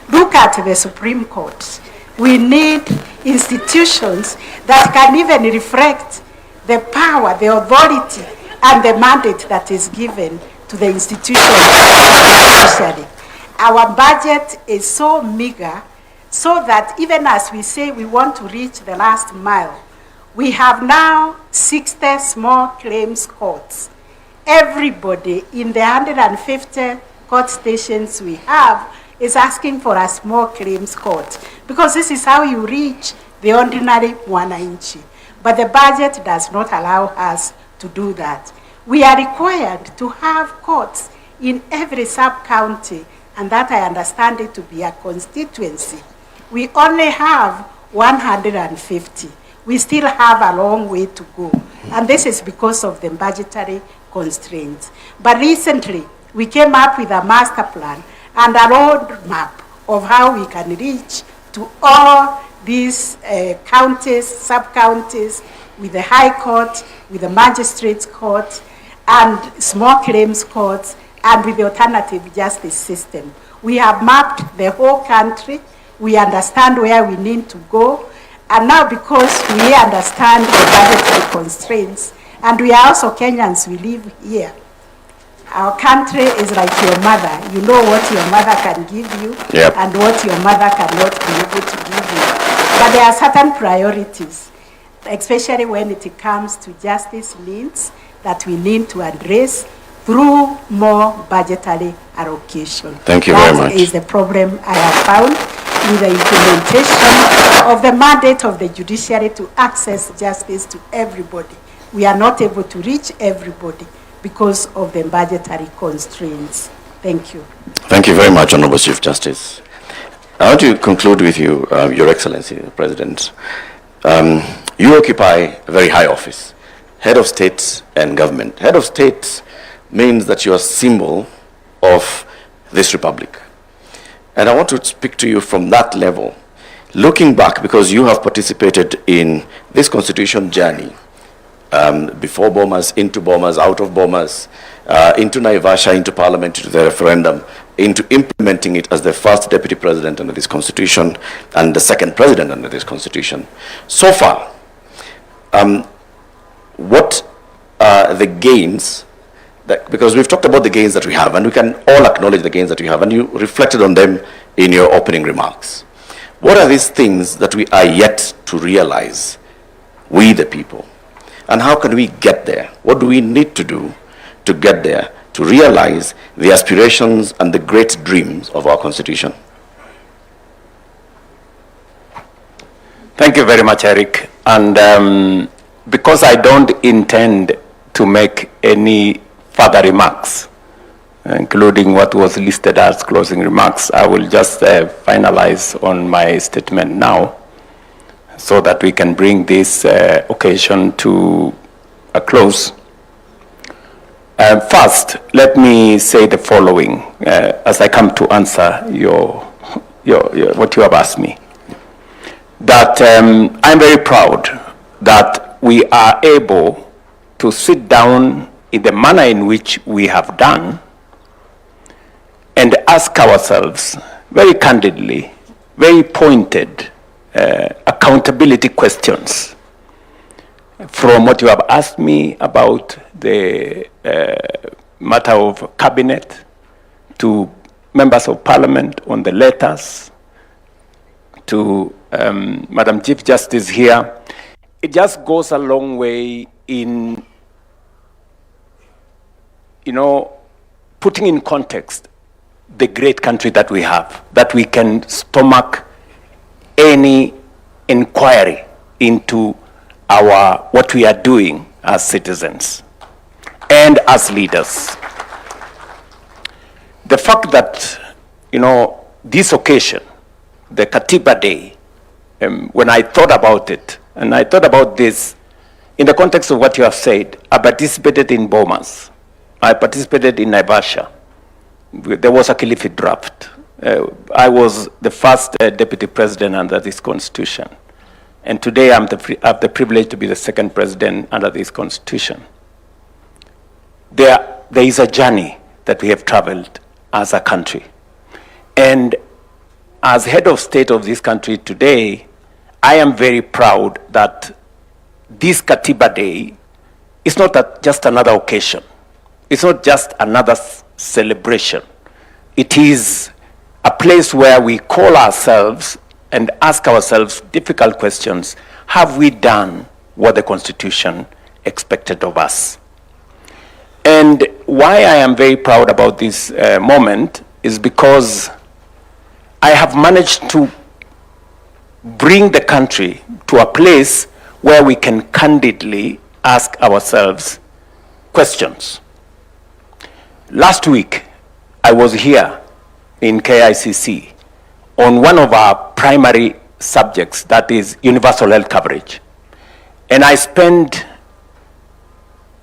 Look at the Supreme Court. We need institutions that can even reflect the power, the authority, and the mandate that is given to the institution judiciary. Our budget is so meager, so that even as we say we want to reach the last mile, we have now 60 small claims courts. Everybody in the 150 court stations we have is asking for a small claims court, because this is how you reach the ordinary mwananchi. But the budget does not allow us to do that. We are required to have courts in every sub-county, and that I understand it to be a constituency. We only have 150. We still have a long way to go. And this is because of the budgetary constraints. But recently, we came up with a master plan and a roadmap of how we can reach to all these counties, sub-counties, with the High Court, with the Magistrates Court, and small claims courts, and with the alternative justice system. We have mapped the whole country. We understand where we need to go. And now, because we understand the budgetary constraints, and we are also Kenyans, we live here. Our country is like your mother. You know what your mother can give you, Yep. and what your mother cannot be able to give you. But there are certain priorities, especially when it comes to justice needs, that we need to address through more budgetary allocation. Thank you very much. That is the problem I have found with the implementation of the mandate of the judiciary to access justice to everybody. We are not able to reach everybody because of the budgetary constraints. Thank you. Thank you very much, Honorable Chief Justice. I want to conclude with you, Your Excellency, the President. You occupy a very high office, head of state and government. Head of state means that you are a symbol of this republic. And I want to speak to you from that level. looking back, because you have participated in this constitution journey, before Bomas, into Bomas, out of Bomas, into Naivasha, into parliament, into the referendum, into implementing it as the first deputy president under this constitution and the second president under this constitution. So far, what are the gains, because we've talked about the gains that we have, and we can all acknowledge the gains that we have, and you reflected on them in your opening remarks. What are these things that we are yet to realize, we the people? And how can we get there? What do we need to do to get there, to realize the aspirations and the great dreams of our constitution? Thank you very much, Eric. And because I don't intend to make any further remarks, including what was listed as closing remarks, I will just finalize on my statement now so that we can bring this occasion to a close. First, let me say the following as I come to answer what you have asked me. That I'm very proud that we are able to sit down in the manner in which we have done and ask ourselves very candidly, very pointed, accountability questions from what you have asked me about the matter of cabinet, to members of parliament on the letters, to Madam Chief Justice here. It just goes a long way in, putting in context the great country that we have, that we can stomach any inquiry into what we are doing as citizens and as leaders. The fact that, this occasion, the Katiba Day, when I thought about it, and I thought about this in the context of what you have said, I participated in Bomas, I participated in Naivasha. There was a Kilifi draft. I was the first deputy president under this constitution. And today I have the privilege to be the second president under this constitution. There is a journey that we have traveled as a country. And as head of state of this country today, I am very proud that this Katiba Day is not just another occasion. It's not just another celebration. It is a place where we call ourselves and ask ourselves difficult questions. Have we done what the Constitution expected of us? And why I am very proud about this moment is because I have managed to bring the country to a place where we can candidly ask ourselves questions. Last week, I was here in KICC on one of our primary subjects, that is universal health coverage. And I spent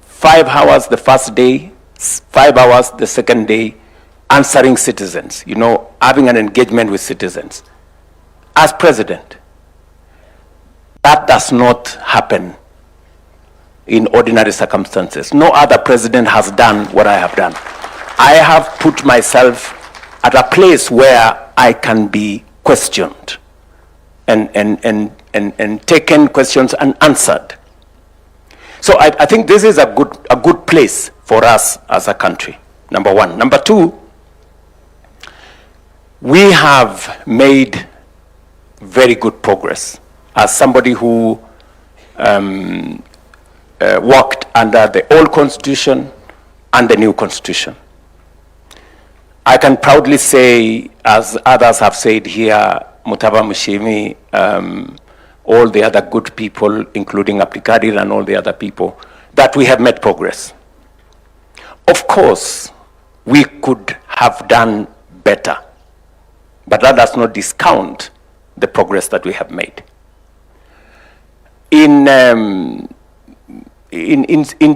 5 hours the first day, 5 hours the second day, answering citizens, having an engagement with citizens. As president, that does not happen in ordinary circumstances. No other president has done what I have done. I have put myself at a place where I can be questioned and taken questions and answered. So I think this is a good place for us as a country, number one. Number two, we have made very good progress. As somebody who worked under the old constitution and the new constitution, I can proudly say, as others have said here, Mutava Mushimi, all the other good people, including Abdikadir and all the other people, that we have made progress. Of course, we could have done better, but that does not discount the progress that we have made. In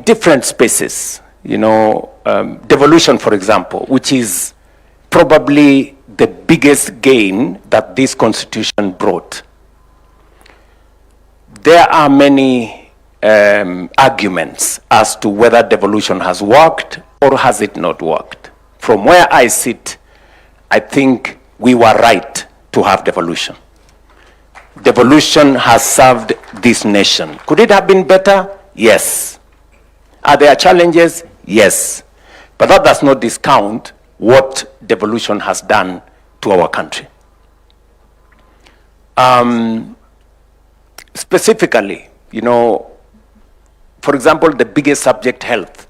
different spaces, devolution, for example, which is probably the biggest gain that this constitution brought there are many arguments as to whether devolution has worked or has it not worked. From where I sit, I think we were right to have devolution. Devolution has served this nation. Could it have been better? Yes. Are there challenges? Yes. But that does not discount what devolution has done to our country. Specifically, you know, for example, the biggest subject, health.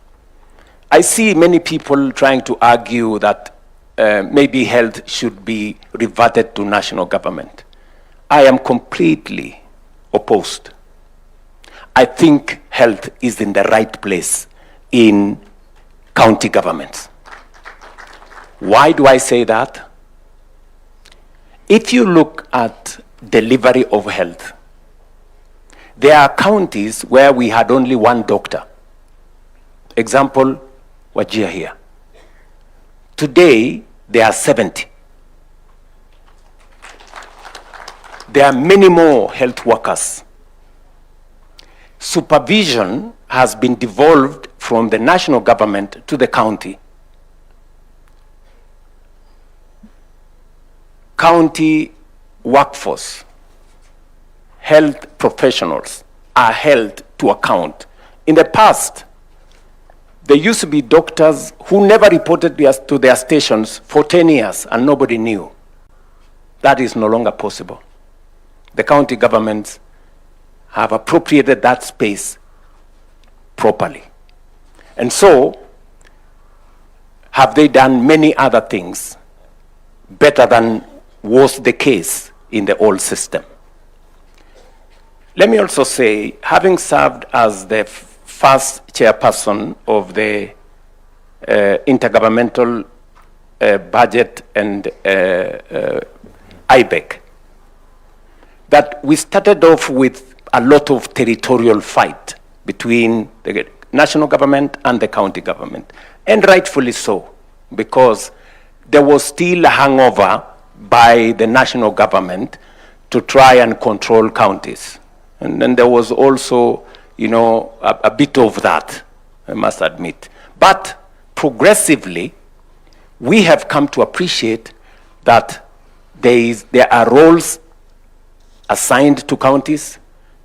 I see many people trying to argue that maybe health should be reverted to national government. I am completely opposed. I think health is in the right place in county governments. Why do I say that? If you look at delivery of health, there are counties where we had only one doctor. Example, Wajir here. Today, there are 70. There are many more health workers. Supervision has been devolved from the national government to the county. County workforce, health professionals are held to account. In the past, there used to be doctors who never reported to their stations for 10 years and nobody knew. That is no longer possible. The county governments have appropriated that space properly. And so, have they done many other things better than was the case in the old system? Let me also say, having served as the first chairperson of the Intergovernmental Budget and IBEC, that we started off with a lot of territorial fight between the national government and the county government. And rightfully so, because there was still a hangover by the national government to try and control counties. And then there was also, you know, a bit of that, I must admit. But progressively, we have come to appreciate that there are roles assigned to counties,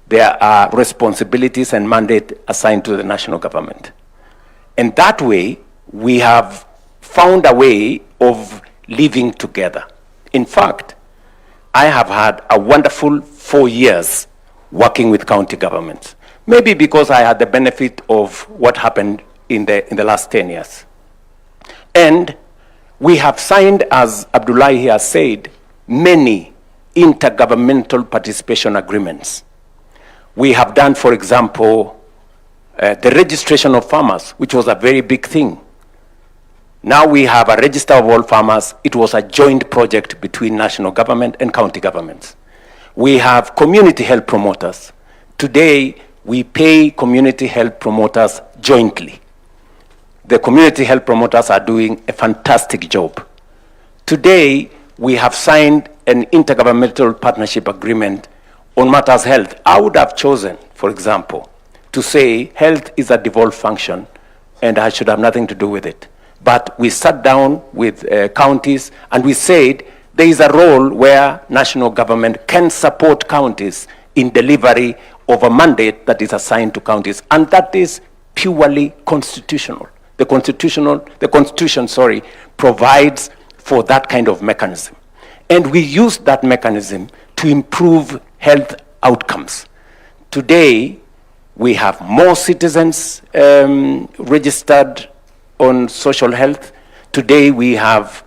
there are responsibilities and mandate assigned to the national government. And that way, we have found a way of living together. In fact, I have had a wonderful 4 years working with county governments. Maybe because I had the benefit of what happened in the last 10 years. And we have signed, as Abdullahi has said, many intergovernmental participation agreements. We have done, for example, the registration of farmers, which was a very big thing. Now we have a register of all farmers. It was a joint project between national government and county governments. We have community health promoters. Today, we pay community health promoters jointly. The community health promoters are doing a fantastic job. Today, we have signed an intergovernmental partnership agreement on matters health. I would have chosen, for example, to say health is a devolved function and I should have nothing to do with it. But we sat down with counties and we said there is a role where national government can support counties in delivery of a mandate that is assigned to counties, and that is purely constitutional. The Constitution, provides for that kind of mechanism. And we use that mechanism to improve health outcomes. Today, we have more citizens registered on social health. Today, we have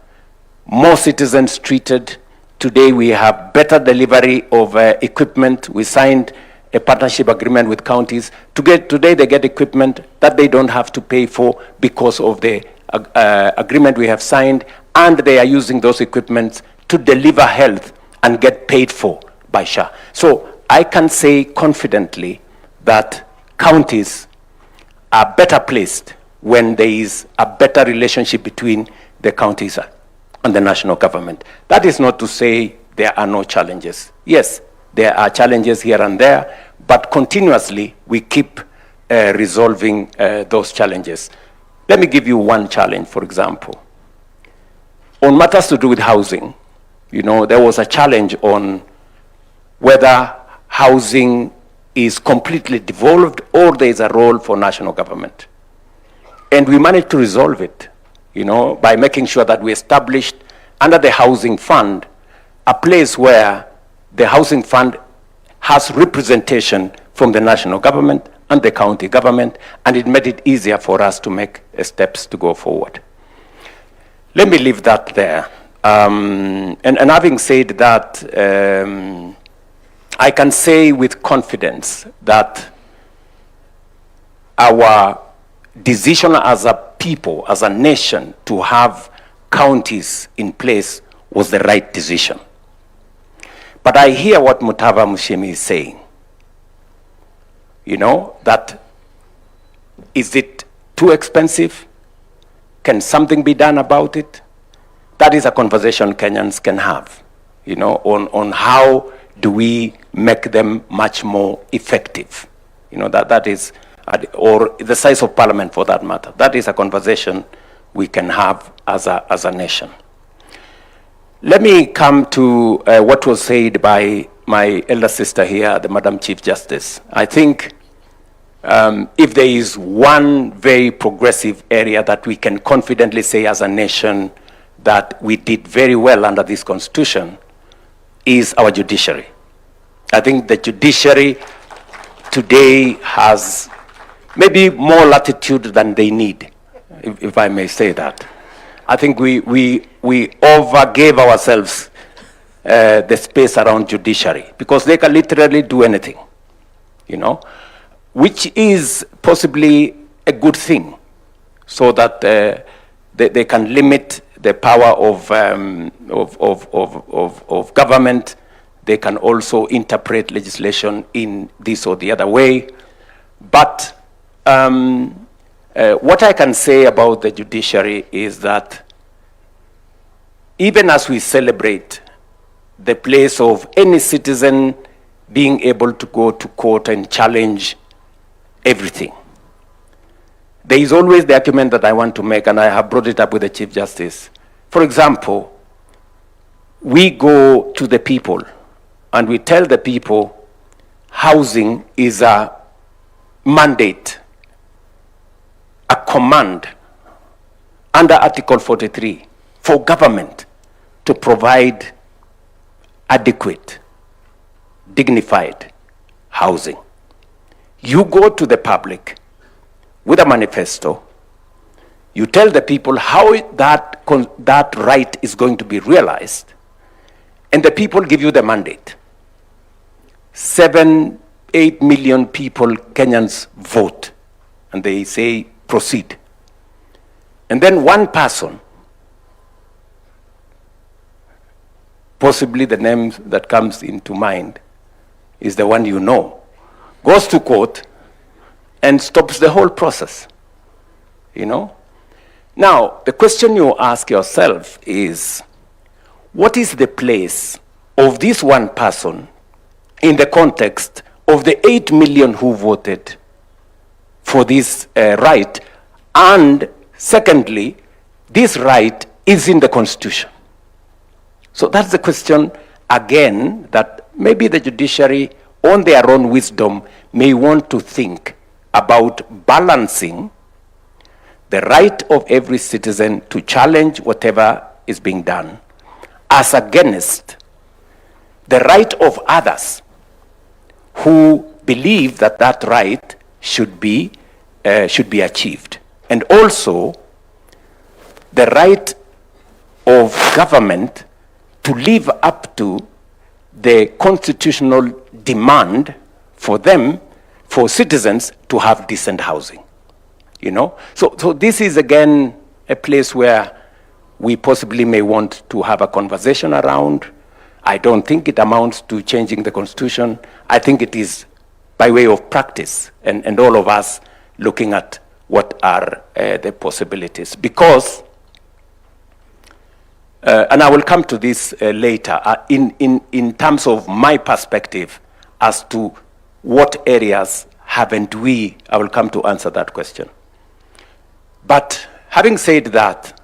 more citizens treated. Today, we have better delivery of equipment. We signed a partnership agreement with counties. Today, they get equipment that they don't have to pay for because of the agreement we have signed, and they are using those equipments to deliver health and get paid for by SHA. So I can say confidently that counties are better placed when there is a better relationship between the counties and the national government. That is not to say there are no challenges. Yes, there are challenges here and there, but continuously we keep resolving those challenges. Let me give you one challenge, for example. On matters to do with housing, you know, there was a challenge on whether housing is completely devolved or there is a role for national government. And we managed to resolve it, you know, by making sure that we established under the housing fund a place where the housing fund has representation from the national government and the county government, and it made it easier for us to make steps to go forward. Let me leave that there. And having said that, I can say with confidence that our decision as a people, as a nation, to have counties in place was the right decision. But I hear what Mutava Mushemi is saying. You know, that is it too expensive? Can something be done about it? That is a conversation Kenyans can have, you know, on how do we make them much more effective? You know, that is, or the size of parliament for that matter. That is a conversation we can have as a nation. Let me come to what was said by my elder sister here, the Madam Chief Justice. I think if there is one very progressive area that we can confidently say as a nation that we did very well under this constitution is our judiciary. I think the judiciary today has maybe more latitude than they need, if I may say that. I think we overgave ourselves the space around judiciary because they can literally do anything, you know, which is possibly a good thing, so that they can limit the power of government. They can also interpret legislation in this or the other way. But what I can say about the judiciary is that even as we celebrate the place of any citizen being able to go to court and challenge everything, there is always the argument that I want to make, and I have brought it up with the Chief Justice. For example, we go to the people and we tell the people housing is a mandate, a command under Article 43 for government to provide adequate, dignified housing. You go to the public with a manifesto, you tell the people how that right is going to be realized, and the people give you the mandate. 7-8 million people, Kenyans, vote, and they say, proceed. And then one person, possibly the name that comes into mind is the one you know, goes to court and stops the whole process, you know? Now, the question you ask yourself is, what is the place of this one person in the context of the 8 million who voted for this right? And secondly, this right is in the Constitution. So that's the question, again, that maybe the judiciary, on their own wisdom, may want to think about balancing the right of every citizen to challenge whatever is being done as against the right of others who believe that that right should be achieved. And also the right of government to live up to the constitutional demand for them, for citizens, to have decent housing. You know? So this is again a place where we possibly may want to have a conversation around. I don't think it amounts to changing the Constitution. I think it is by way of practice and all of us looking at what are the possibilities. Because, and I will come to this later, in terms of my perspective as to what areas haven't we? I will come to answer that question. But having said that,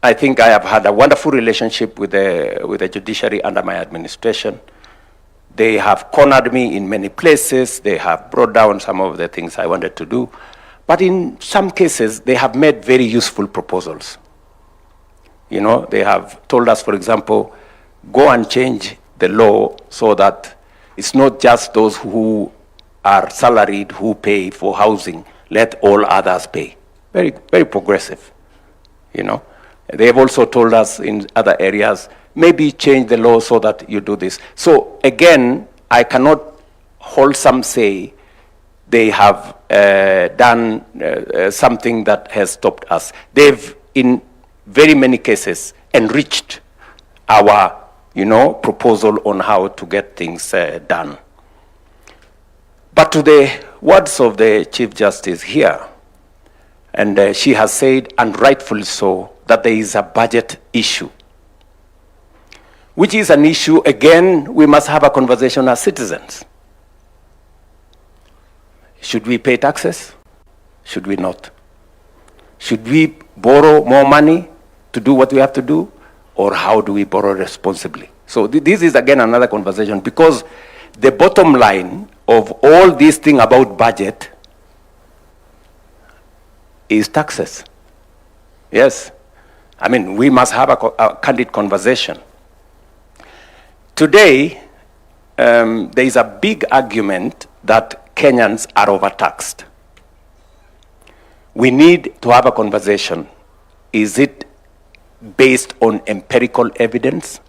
I think I have had a wonderful relationship with the judiciary under my administration. They have cornered me in many places. They have brought down some of the things I wanted to do. But in some cases, they have made very useful proposals. You know, they have told us, for example, go and change the law so that it's not just those who are salaried who pay for housing, let all others pay. Very, very progressive, you know. They have also told us in other areas, maybe change the law so that you do this. So again, I cannot wholesome say they have done something that has stopped us. They've, in very many cases, enriched our, you know, proposal on how to get things done. But to the words of the Chief Justice here, and she has said, and rightfully so, that there is a budget issue, which is an issue, again, we must have a conversation as citizens. Should we pay taxes? Should we not? Should we borrow more money to do what we have to do? Or how do we borrow responsibly? So this is, again, another conversation, because the bottom line of all this thing about budget is taxes. Yes. I mean, we must have a candid conversation. Today, there is a big argument that Kenyans are overtaxed. We need to have a conversation. Is it based on empirical evidence?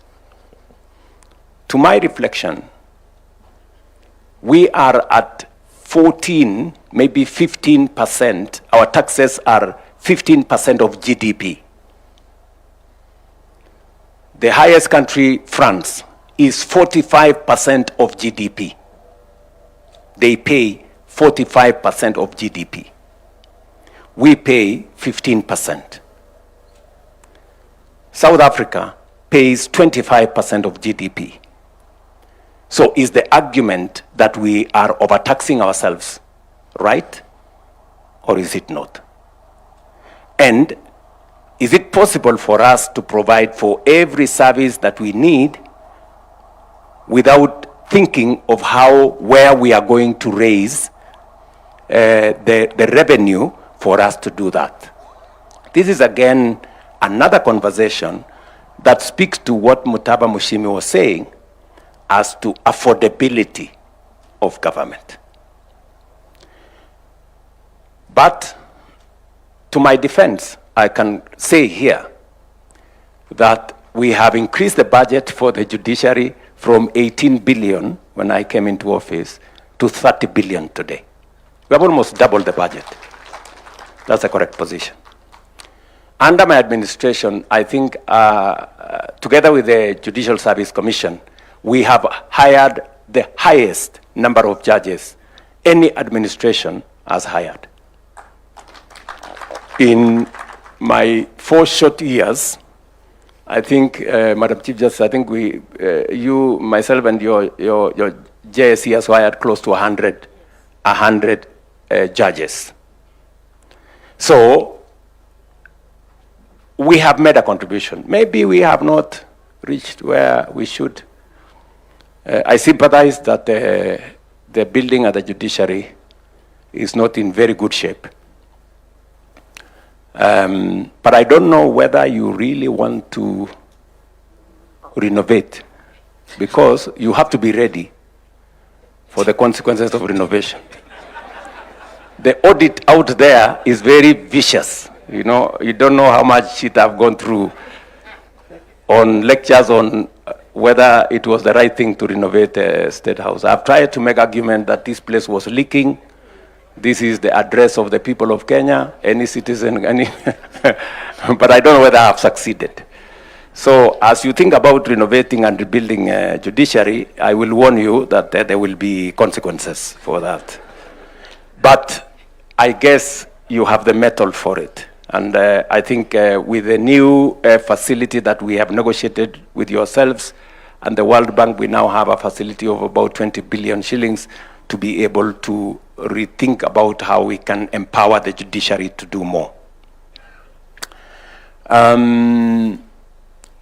To my reflection, we are at 14, maybe 15%. Our taxes are 15% of GDP. The highest country, France, is 45% of GDP. They pay 45% of GDP. We pay 15%. South Africa pays 25% of GDP. So is the argument that we are overtaxing ourselves right, or is it not? And is it possible for us to provide for every service that we need without thinking of where we are going to raise the revenue for us to do that? This is, again, another conversation that speaks to what Mutaba Mushimi was saying as to affordability of government. But to my defense, I can say here that we have increased the budget for the judiciary from 18 billion when I came into office to 30 billion today. We have almost doubled the budget. That's the correct position. Under my administration, I think, together with the Judicial Service Commission, we have hired the highest number of judges any administration has hired. In my 4 short years, I think, Madam Chief Justice, I think you, myself, and your JSC has hired close to 100 judges. So we have made a contribution. Maybe we have not reached where we should. I sympathize that the building at the judiciary is not in very good shape. But I don't know whether you really want to renovate, because you have to be ready for the consequences of renovation. The audit out there is very vicious. You know, you don't know how much shit I've gone through on lectures on whether it was the right thing to renovate the State House. I've tried to make argument that this place was leaking. This is the address of the people of Kenya, any citizen, but I don't know whether I've succeeded. So as you think about renovating and rebuilding judiciary, I will warn you that there will be consequences for that. But I guess you have the mettle for it. And I think with the new facility that we have negotiated with yourselves and the World Bank, we now have a facility of about 20 billion shillings to be able to rethink about how we can empower the judiciary to do more.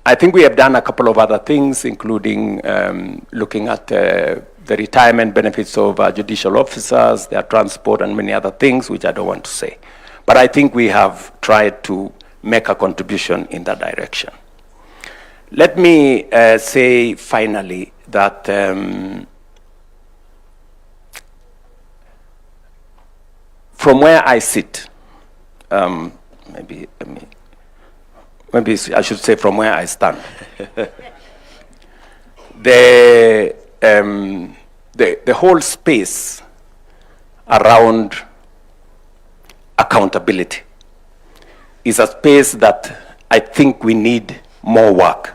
I think we have done a couple of other things, including looking at the retirement benefits of judicial officers, their transport, and many other things, which I don't want to say. But I think we have tried to make a contribution in that direction. Let me say finally that from where I sit, maybe I should say from where I stand, the whole space around accountability is a space that I think we need more work.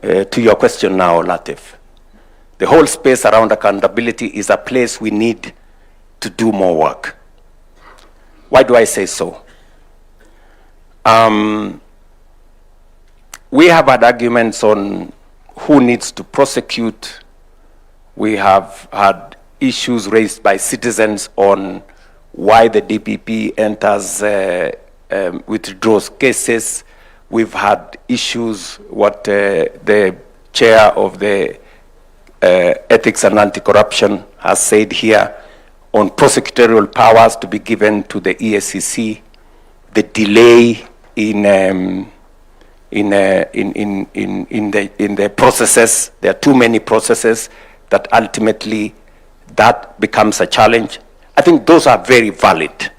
To your question now, Latif, the whole space around accountability is a place we need to do more work. Why do I say so? We have had arguments on who needs to prosecute. We have had issues raised by citizens on why the DPP enters, withdraws cases. We've had issues, what the chair of the Ethics and Anti-Corruption has said here, on prosecutorial powers to be given to the EACC, the delay in the processes. There are too many processes that ultimately that becomes a challenge. I think those are very valid,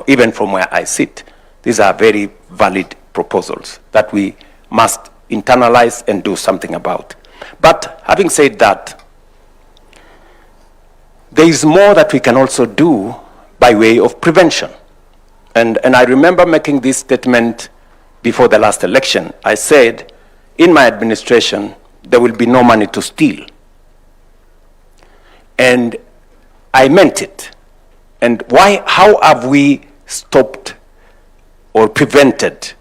even from where I sit. These are very valid proposals that we must internalize and do something about. But having said that, there is more that we can also do by way of prevention. And I remember making this statement before the last election. I said, in my administration, there will be no money to steal. And I meant it. And how have we stopped or prevented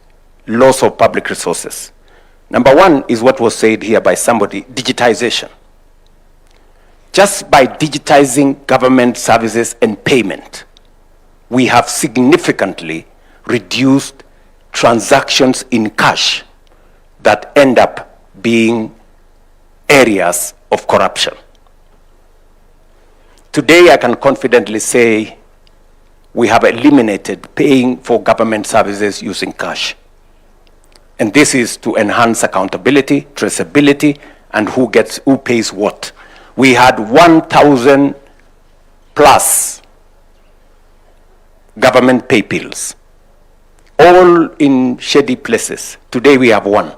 loss of public resources? Number one is what was said here by somebody, digitization. Just by digitizing government services and payment, we have significantly reduced transactions in cash that end up being areas of corruption. Today, I can confidently say we have eliminated paying for government services using cash. And this is to enhance accountability, traceability, and who pays what. We had 1,000 plus government pay bills, all in shady places. Today we have one.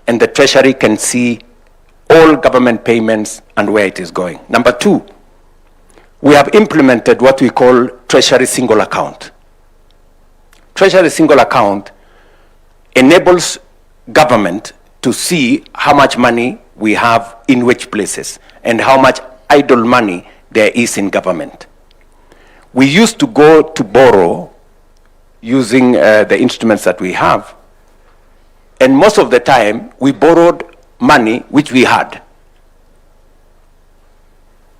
And the Treasury can see all government payments and where it is going. Number two, we have implemented what we call Treasury Single Account. Treasury Single Account enables government to see how much money we have in which places and how much idle money there is in government. We used to go to borrow using the instruments that we have, and most of the time we borrowed money which we had,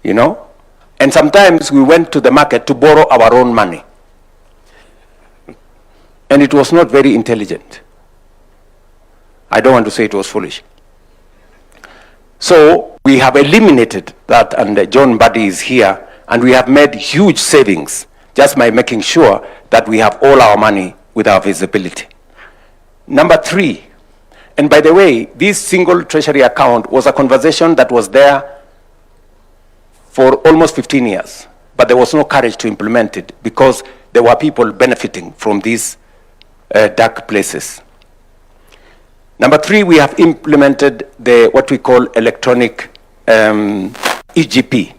and sometimes we went to the market to borrow our own money, and it was not very intelligent. I don't want to say it was foolish. So we have eliminated that, and John Buddy is here, and we have made huge savings just by making sure that we have all our money with our visibility. Number three, and by the way, this single treasury account was a conversation that was there for almost 15 years, but there was no courage to implement it because there were people benefiting from these dark places. Number three, we have implemented what we call electronic EGP,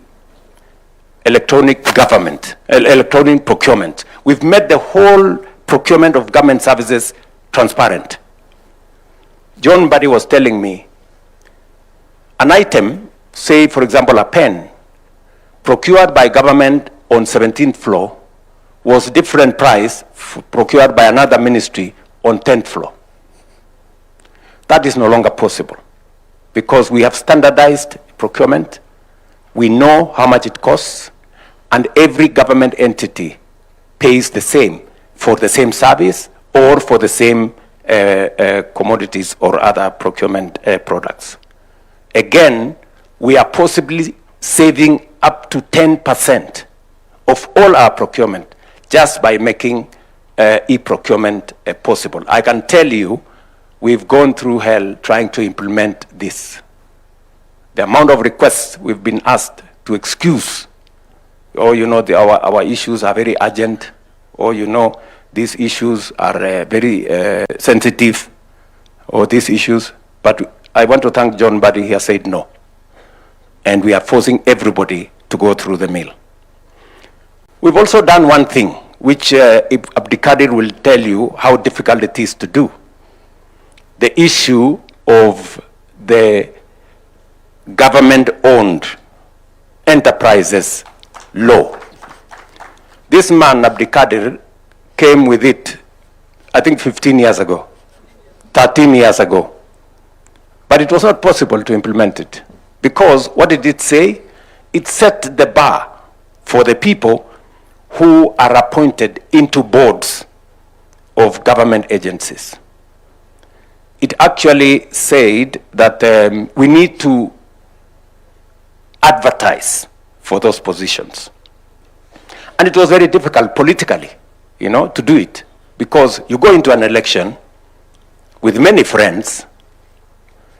electronic government, electronic procurement. We've made the whole procurement of government services transparent. John Buddy was telling me, an item, say for example a pen, procured by government on 17th floor was different price procured by another ministry on 10th floor. That is no longer possible because we have standardized procurement We know how much it costs, and every government entity pays the same for the same service or for the same commodities or other procurement products. Again, we are possibly saving up to 10% of all our procurement just by making e-procurement possible. I can tell you, we've gone through hell trying to implement this. The amount of requests we've been asked to excuse, or our issues are very urgent, or these issues are very sensitive, or these issues. But I want to thank John Buddy, he has said no. And we are forcing everybody to go through the mill. We've also done one thing, which Abdikadir will tell you how difficult it is to do. The issue of the government-owned enterprises law. This man, Abdikadir, came with it, I think 15 years ago, 13 years ago. But it was not possible to implement it. Because what did it say? It set the bar for the people who are appointed into boards of government agencies. It actually said that we need to advertise for those positions. And it was very difficult politically, to do it. Because you go into an election with many friends,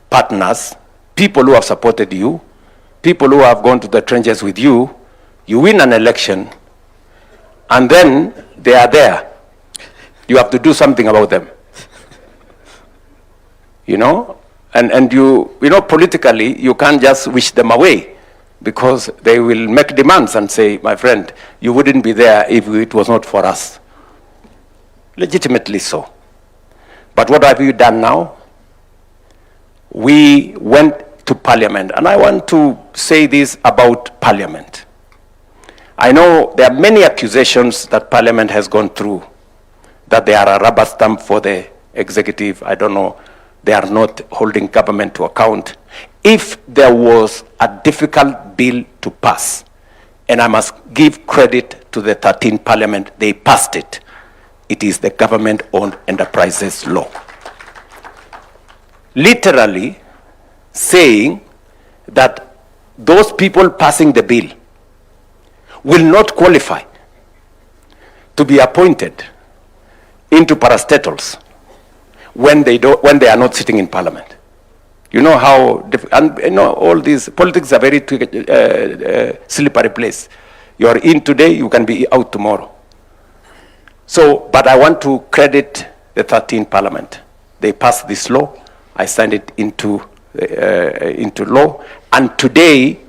partners, people who have supported you, people who have gone to the trenches with you, you win an election, and then they are there. You have to do something about them. And politically, you can't just wish them away, because they will make demands and say, my friend, you wouldn't be there if it was not for us. Legitimately so. But what have you done now? We went to Parliament, and I want to say this about Parliament. I know there are many accusations that Parliament has gone through, that they are a rubber stamp for the executive. I don't know, they are not holding government to account. If there was a difficult bill to pass, and I must give credit to the 13th Parliament, they passed it. It is the government-owned enterprises law. Literally saying that those people passing the bill will not qualify to be appointed into parastatals when they are not sitting in Parliament. You know how, all these politics are very slippery place. You are in today, you can be out tomorrow. So, but I want to credit the 13th Parliament. They passed this law. I signed it into law. And today,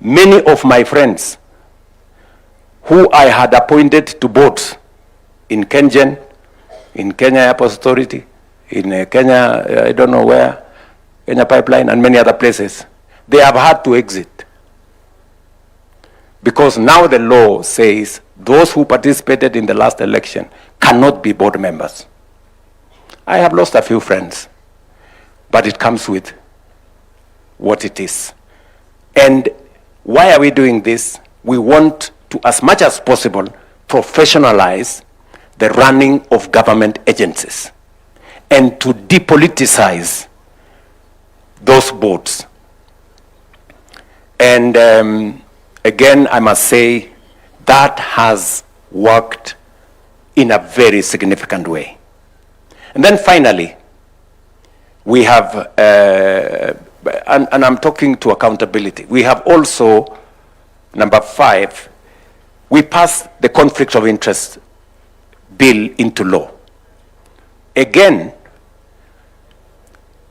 many of my friends who I had appointed to boards in Kenyan, in Kenya Airport Authority, in Kenya, I don't know where, Kenya Pipeline, and many other places, they have had to exit. Because now the law says those who participated in the last election cannot be board members. I have lost a few friends, but it comes with what it is. And why are we doing this? We want to, as much as possible, professionalize the running of government agencies and to depoliticize those boards. And again, I must say that has worked in a very significant way. And then finally, we have, and I'm talking to accountability, we have also, number 5, we passed the conflict of interest bill into law. Again,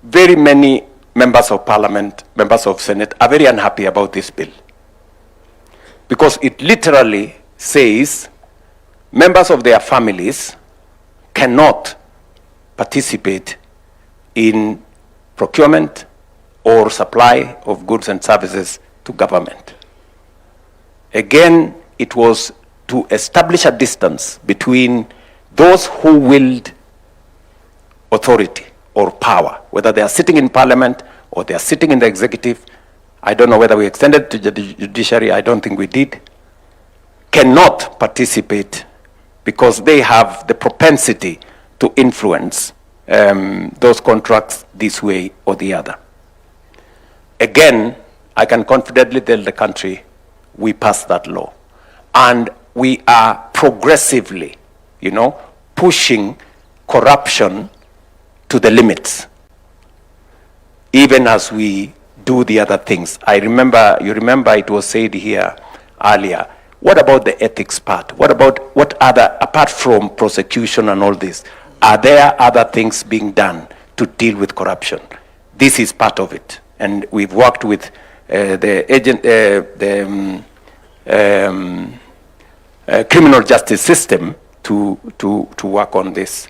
very many members of parliament, members of Senate are very unhappy about this bill. Because it literally says members of their families cannot participate in procurement or supply of goods and services to government. Again, it was to establish a distance between those who wield authority or power, whether they are sitting in parliament or they are sitting in the executive I don't know whether we extended to the judiciary, I don't think we did, cannot participate because they have the propensity to influence those contracts this way or the other. Again, I can confidently tell the country we passed that law. And we are progressively, pushing corruption to the limits, even as we do the other things. You remember it was said here earlier, what about the ethics part? What other, apart from prosecution and all this, are there other things being done to deal with corruption? This is part of it. And we've worked with criminal justice system to work on this.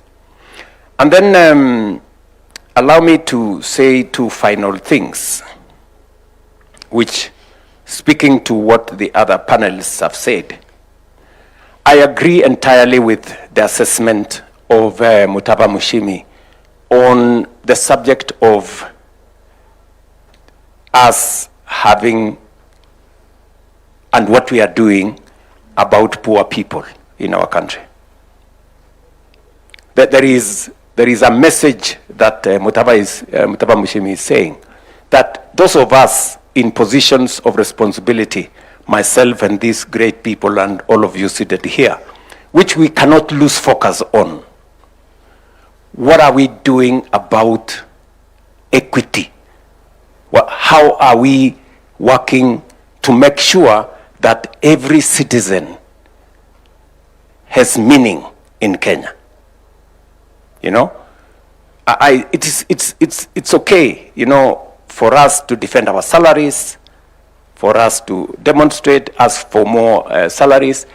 And then allow me to say two final things, which, speaking to what the other panelists have said, I agree entirely with the assessment of Mutava Mushimi on the subject of us having and what we are doing about poor people in our country. That there is a message that Mutava Mushimi is saying, that those of us in positions of responsibility, myself and these great people and all of you seated here, which we cannot lose focus on. What are we doing about equity? How are we working to make sure that every citizen has meaning in Kenya? It's okay, for us to defend our salaries, for us to demonstrate, ask for more salaries,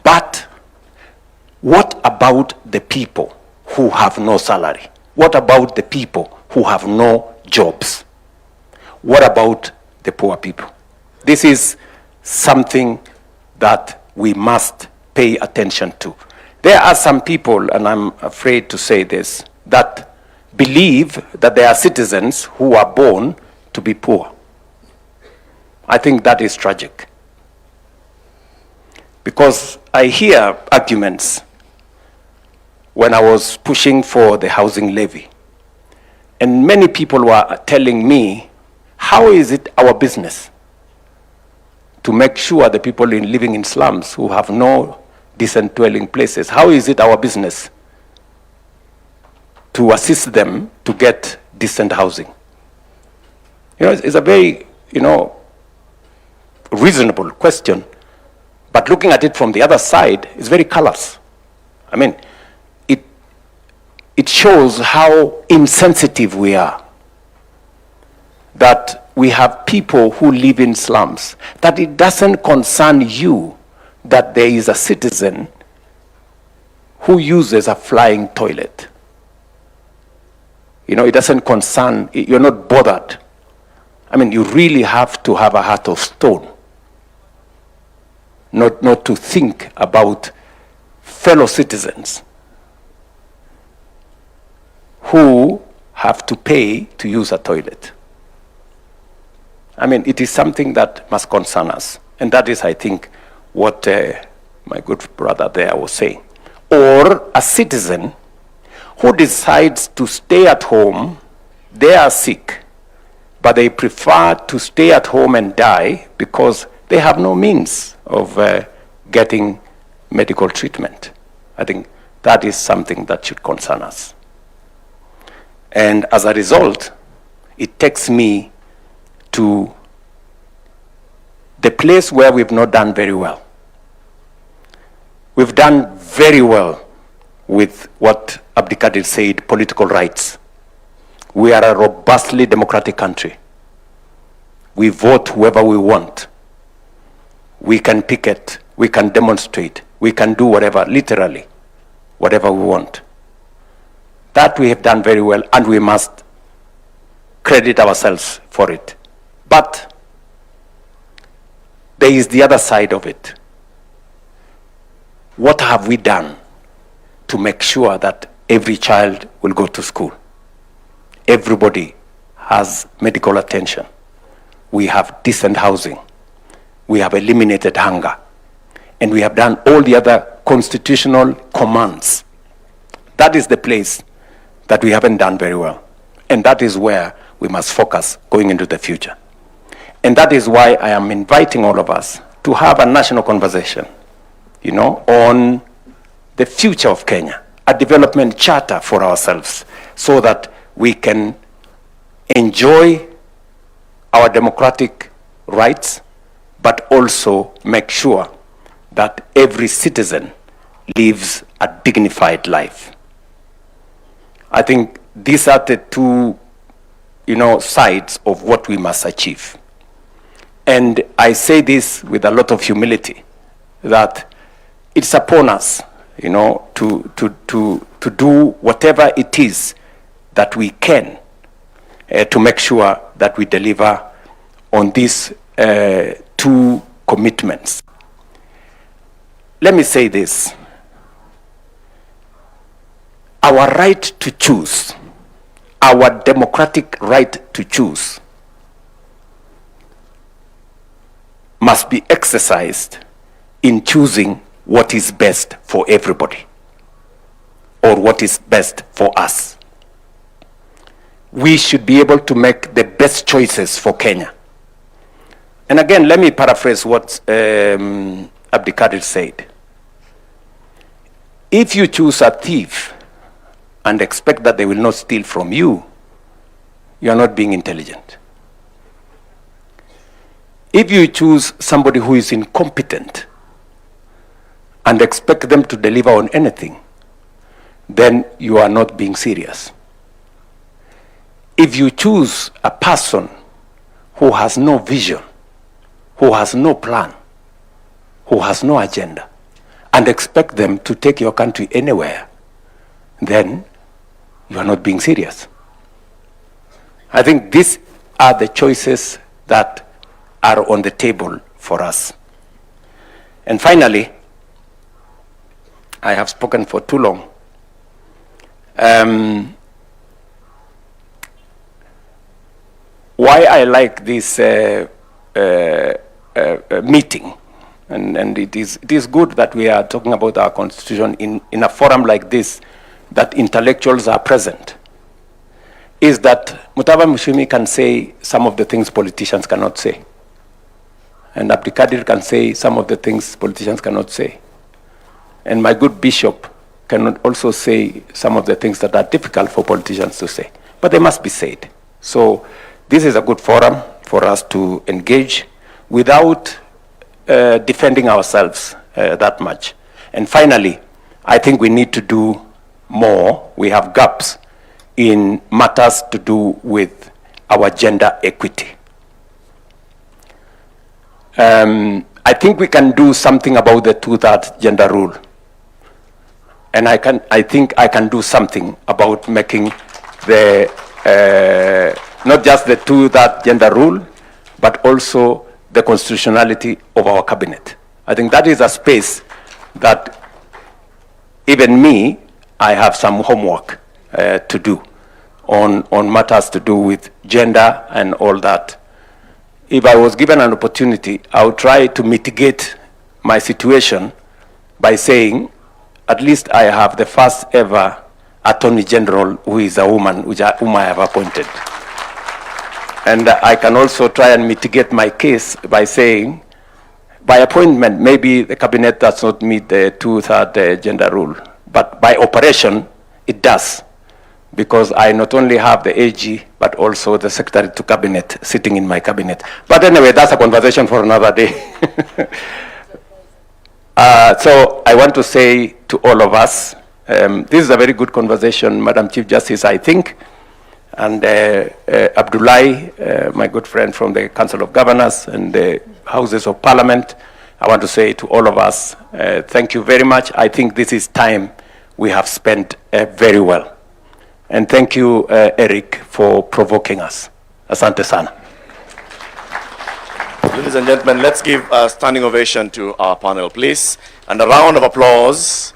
but what about the people who have no salary? What about the people who have no jobs? What about the poor people? This is something that we must pay attention to. There are some people, and I'm afraid to say this, that believe that they are citizens who are born to be poor. I think that is tragic. Because I hear arguments when I was pushing for the housing levy. And many people were telling me, how is it our business to make sure the people living in slums who have no decent dwelling places, how is it our business to assist them to get decent housing? It's a very, reasonable question, but looking at it from the other side is very callous. I mean, it shows how insensitive we are, that we have people who live in slums, that it doesn't concern you that there is a citizen who uses a flying toilet. It doesn't concern, you're not bothered. I mean, you really have to have a heart of stone not to think about fellow citizens who have to pay to use a toilet. I mean, it is something that must concern us. And that is, I think, what my good brother there was saying. Or a citizen who decides to stay at home, they are sick, but they prefer to stay at home and die because they have no means of getting medical treatment. I think that is something that should concern us. And as a result, it takes me to the place where we've not done very well. We've done very well with what Abdikadir said, political rights. We are a robustly democratic country. We vote whoever we want. We can picket, we can demonstrate, we can do whatever, literally, whatever we want. That we have done very well, and we must credit ourselves for it. But there is the other side of it. What have we done to make sure that every child will go to school? Everybody has medical attention. we have decent housing, we have eliminated hunger, and we have done all the other constitutional commands. That is the place that we haven't done very well. And that is where we must focus going into the future. And that is why I am inviting all of us to have a national conversation, on the future of Kenya, a development charter for ourselves, so that we can enjoy our democratic rights, but also make sure that every citizen lives a dignified life. I think these are the two, sides of what we must achieve. And I say this with a lot of humility, that it's upon us, to do whatever it is that we can to make sure that we deliver on these two commitments. Let me say this. Our right to choose, our democratic right to choose, must be exercised in choosing what is best for everybody, or what is best for us. We should be able to make the best choices for Kenya. And again, let me paraphrase what Abdikadir said. If you choose a thief and expect that they will not steal from you, you are not being intelligent. If you choose somebody who is incompetent and expect them to deliver on anything, then you are not being serious. If you choose a person who has no vision, who has no plan, who has no agenda, and expect them to take your country anywhere, then you are not being serious. I think these are the choices that are on the table for us. And finally, I have spoken for too long. Why I like this meeting, and it is good that we are talking about our constitution in a forum like this, that intellectuals are present, is that Mutava Mushimi can say some of the things politicians cannot say. And Abdikadir can say some of the things politicians cannot say. And my good bishop can also say some of the things that are difficult for politicians to say. But they must be said. So this is a good forum for us to engage without defending ourselves that much. And finally, I think we need to do more. We have gaps in matters to do with our gender equity. I think we can do something about the 2/3 gender rule. And I think I can do something about making the, not just the 2/3 gender rule, but also the constitutionality of our cabinet. I think that is a space that even me, I have some homework to do on matters to do with gender and all that. If I was given an opportunity, I would try to mitigate my situation by saying, at least I have the first ever Attorney General who is a woman, whom I have appointed. And I can also try and mitigate my case by saying, by appointment, maybe the cabinet does not meet the 2/3 gender rule, but by operation, it does. Because I not only have the AG, but also the Secretary to Cabinet sitting in my cabinet. But anyway, that's a conversation for another day. So I want to say to all of us, this is a very good conversation, Madam Chief Justice, I think. And Abdullahi, my good friend from the Council of Governors and the Houses of Parliament, I want to say to all of us, thank you very much. I think this is time we have spent very well. And thank you, Eric, for provoking us. Asante sana. Ladies and gentlemen, let's give a standing ovation to our panel, please. And a round of applause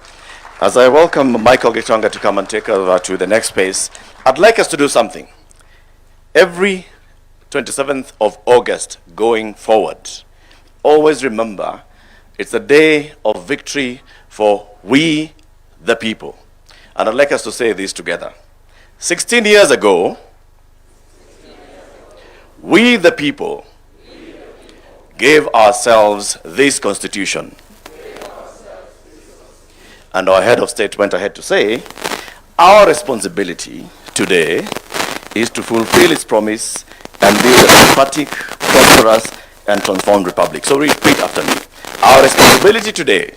as I welcome Michael Gitonga to come and take over to the next space. I'd like us to do something. Every 27th of August going forward, always remember it's a day of victory for we, the people. And I'd like us to say this together. 16 years ago, we, the people, gave ourselves this constitution. And our head of state went ahead to say, our responsibility today is to fulfill its promise and build a democratic, prosperous, and transformed republic. So repeat after me. Our responsibility today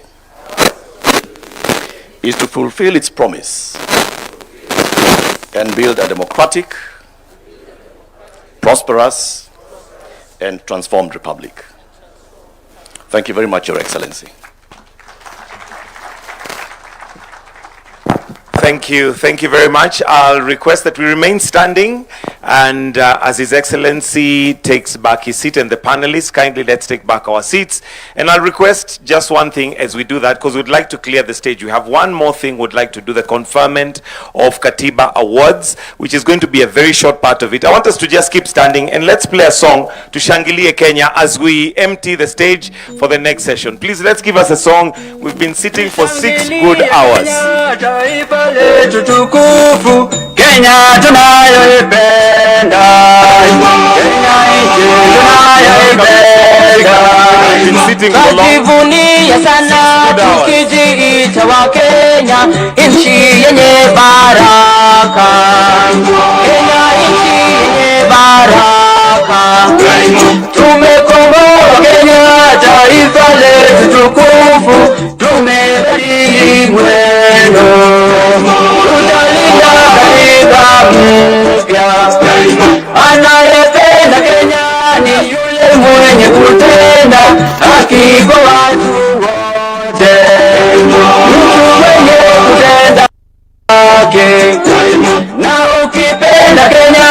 is to fulfill its promise and build a democratic, prosperous, and transformed republic. Thank you very much, Your Excellency. Thank you very much. I'll request that we remain standing, and as His Excellency takes back his seat and the panelists, kindly let's take back our seats. And I'll request just one thing as we do that, because we'd like to clear the stage. We have one more thing we'd like to do, the conferment of Katiba Awards, which is going to be a very short part of it. I want us to just keep standing and let's play a song to Shangilie Kenya as we empty the stage for the next session. Please, let's give us a song. We've been sitting for 6 good hours. Letu tukufu Kenya tunayoipenda, Kenya nchi tunayoipenda, tunajivunia sana tukijiita wa Kenya, nchi yenye baraka, Kenya nchi yenye baraka, tumekomboa Kenya taifa letu tukufu, tumebadili mwendo. Anayependa Kenya ni yule mwenye kutenda haki kwa watu wote, mtu mwenye kutenda haki. Na ukipenda Kenya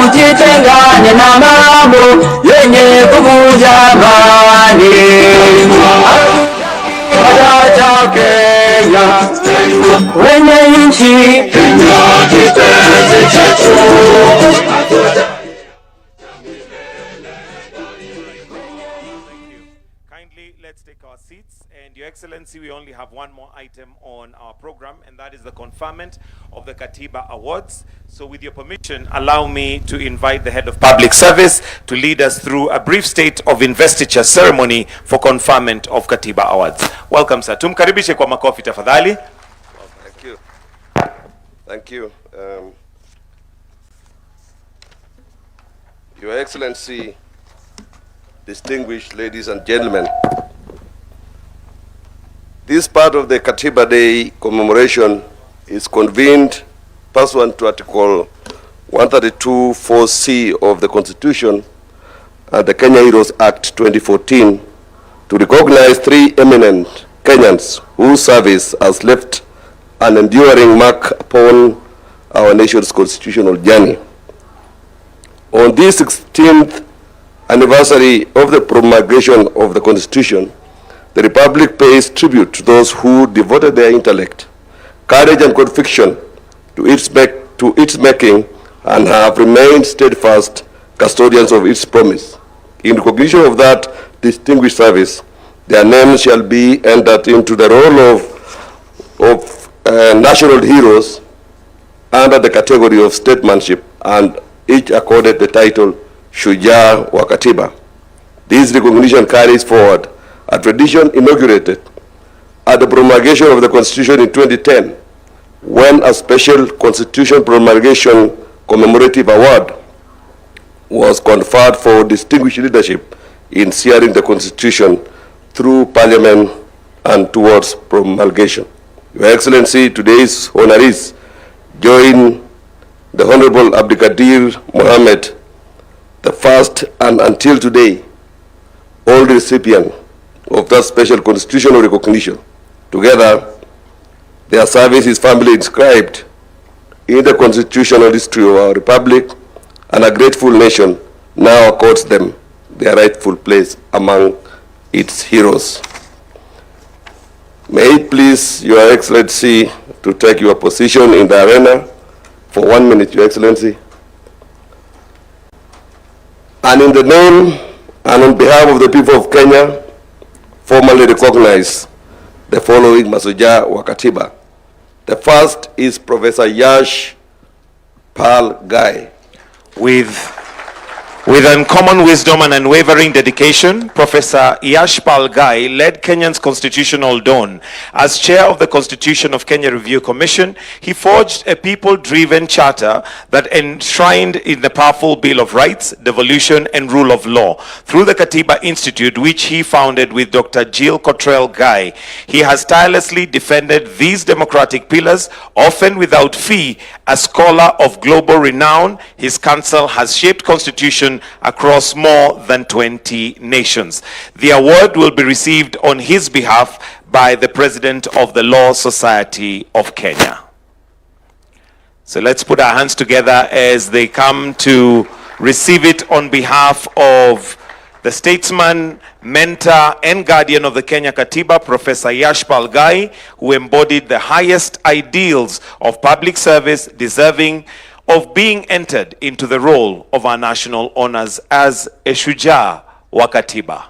ujitengane na mambo yenye kuvunja amani. Hatutaki Kenya wenye nchi kipenzi chetu. Kindly let's take our seats, and Your Excellency, we only have one more item on our program, and that is the conferment of the Katiba Awards. So with your permission, allow me to invite the Head of Public Service to lead us through a brief state of investiture ceremony for conferment of Katiba Awards. Welcome, sir. Tumkaribishe kwa makofi tafadhali. Thank you. Thank you. Your Excellency, distinguished ladies and gentlemen, this part of the Katiba Day commemoration is convened pursuant to Article 132(4)(c) of the Constitution and the Kenya Heroes Act 2014 to recognize 3 eminent Kenyans whose service has left an enduring mark upon our nation's constitutional journey. On this 16th anniversary of the promulgation of the Constitution, the Republic pays tribute to those who devoted their intellect, courage, and conviction to its making and have remained steadfast custodians of its promise. In recognition of that distinguished service, their names shall be entered into the roll of national heroes under the category of statesmanship, and each accorded the title Shujaa wa Katiba. This recognition carries forward a tradition inaugurated at the promulgation of the Constitution in 2010, when a special Constitution promulgation commemorative award was conferred for distinguished leadership in steering the Constitution through Parliament and towards promulgation. Your Excellency, today's honorees join the Honorable Abdikadir Mohammed, the first and until today old recipient of that special constitutional recognition. Together, their service is firmly inscribed in the constitutional history of our Republic, and a grateful nation now accords them their rightful place among its heroes. May it please Your Excellency to take your position in the arena for 1 minute, Your Excellency. And in the name and on behalf of the people of Kenya, formally recognize the following Masuja wa Katiba. The first is Professor Yash Pal Gai. With uncommon wisdom and unwavering dedication, Professor Yashpal Gai led Kenyan's constitutional dawn. As chair of the Constitution of Kenya Review Commission, he forged a people-driven charter that enshrined in the powerful Bill of Rights, Devolution, and Rule of Law. Through the Katiba Institute, which he founded with Dr. Jill Cottrell Gai, he has tirelessly defended these democratic pillars, often without fee. A scholar of global renown, his counsel has shaped constitution across more than 20 nations. The award will be received on his behalf by the President of the Law Society of Kenya. So let's put our hands together as they come to receive it on behalf of the statesman, mentor, and guardian of the Kenya Katiba, Professor Yashpal Gai, who embodied the highest ideals of public service, deserving of being entered into the role of our national honors as a Shujaa wa Katiba.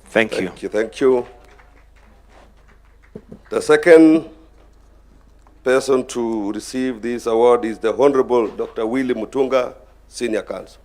Thank you. Thank you. The second person to receive this award is the Honorable Dr. Willie Mutunga, Senior Counsel.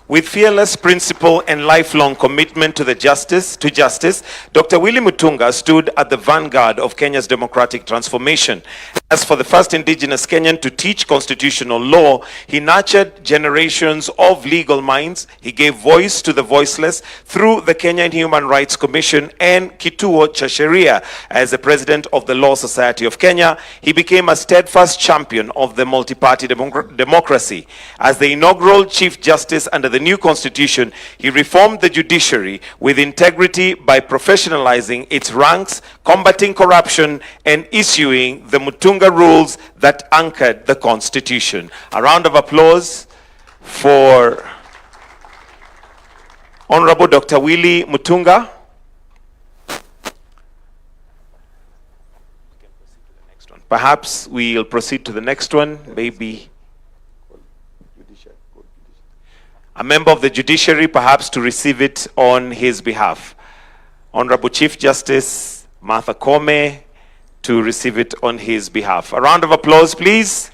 With fearless principle and lifelong commitment to justice, Dr. Willie Mutunga stood at the vanguard of Kenya's democratic transformation. As for the first indigenous Kenyan to teach constitutional law, he nurtured generations of legal minds. He gave voice to the voiceless through the Kenyan Human Rights Commission and Kituo cha Sheria. As the president of the Law Society of Kenya, he became a steadfast champion of the multi-party democracy. As the inaugural Chief Justice under the new constitution, he reformed the judiciary with integrity by professionalizing its ranks, combating corruption, and issuing the Mutunga rules that anchored the constitution. A round of applause for Honorable Dr. Willie Mutunga. Perhaps we'll proceed to the next one, maybe a member of the judiciary, perhaps to receive it on his behalf. Honorable Chief Justice Martha Koome to receive it on his behalf. A round of applause, please.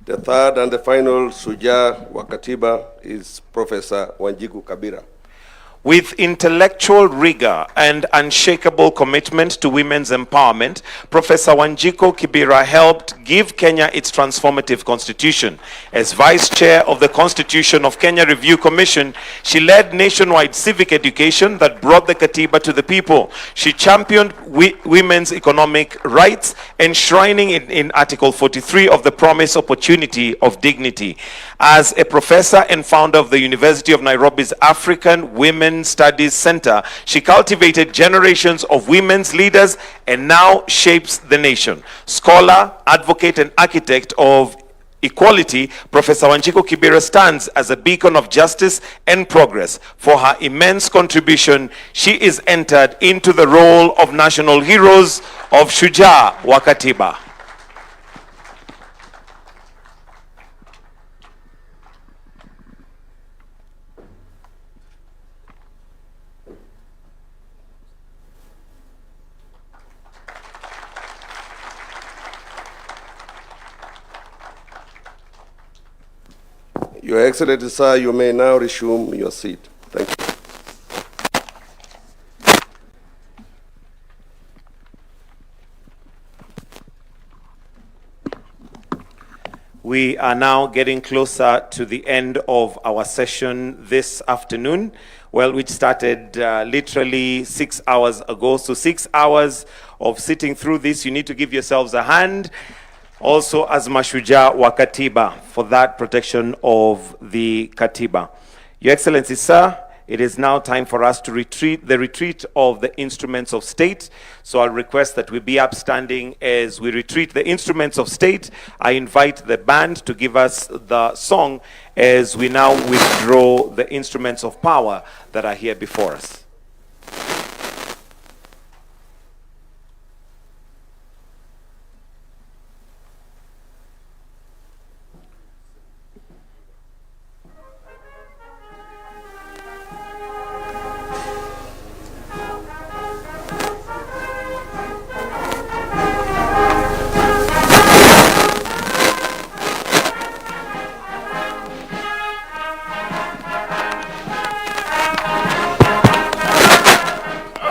The third and the final Shujaa wa Katiba is Professor Wanjiku Kabira. With intellectual rigor and unshakable commitment to women's empowerment, Professor Wanjiku Kibira helped give Kenya its transformative constitution. As vice chair of the Constitution of Kenya Review Commission, she led nationwide civic education that brought the Katiba to the people. She championed women's economic rights, enshrining it in Article 43 of the Promise Opportunity of Dignity. As a professor and founder of the University of Nairobi's African Women Studies Center, she cultivated generations of women's leaders and now shapes the nation. Scholar, advocate, and architect of equality, Professor Wanjiku Kibira stands as a beacon of justice and progress. For her immense contribution, she is entered into the role of national heroes of Shujaa wa Katiba. Your Excellency, sir, you may now resume your seat. Thank you. We are now getting closer to the end of our session this afternoon, well, which started literally 6 hours ago. So 6 hours of sitting through this. You need to give yourselves a hand. also as mashujaa wa Katiba for that protection of the Katiba. Your Excellency, sir, it is now time for us to retreat of the instruments of state. So I'll request that we be upstanding as we retreat the instruments of state. I invite the band to give us the song as we now withdraw the instruments of power that are here before us.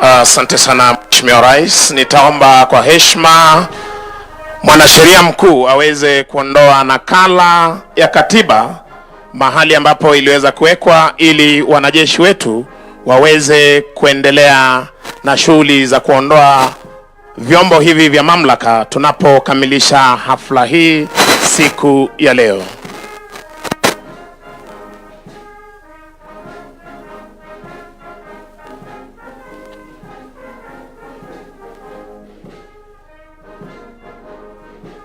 Asante sana Mheshimiwa Rais. Nitaomba kwa heshima mwanasheria mkuu aweze kuondoa nakala ya katiba mahali ambapo iliweza kuwekwa ili wanajeshi wetu waweze kuendelea na shughuli za kuondoa vyombo hivi vya mamlaka tunapokamilisha hafla hii siku ya leo.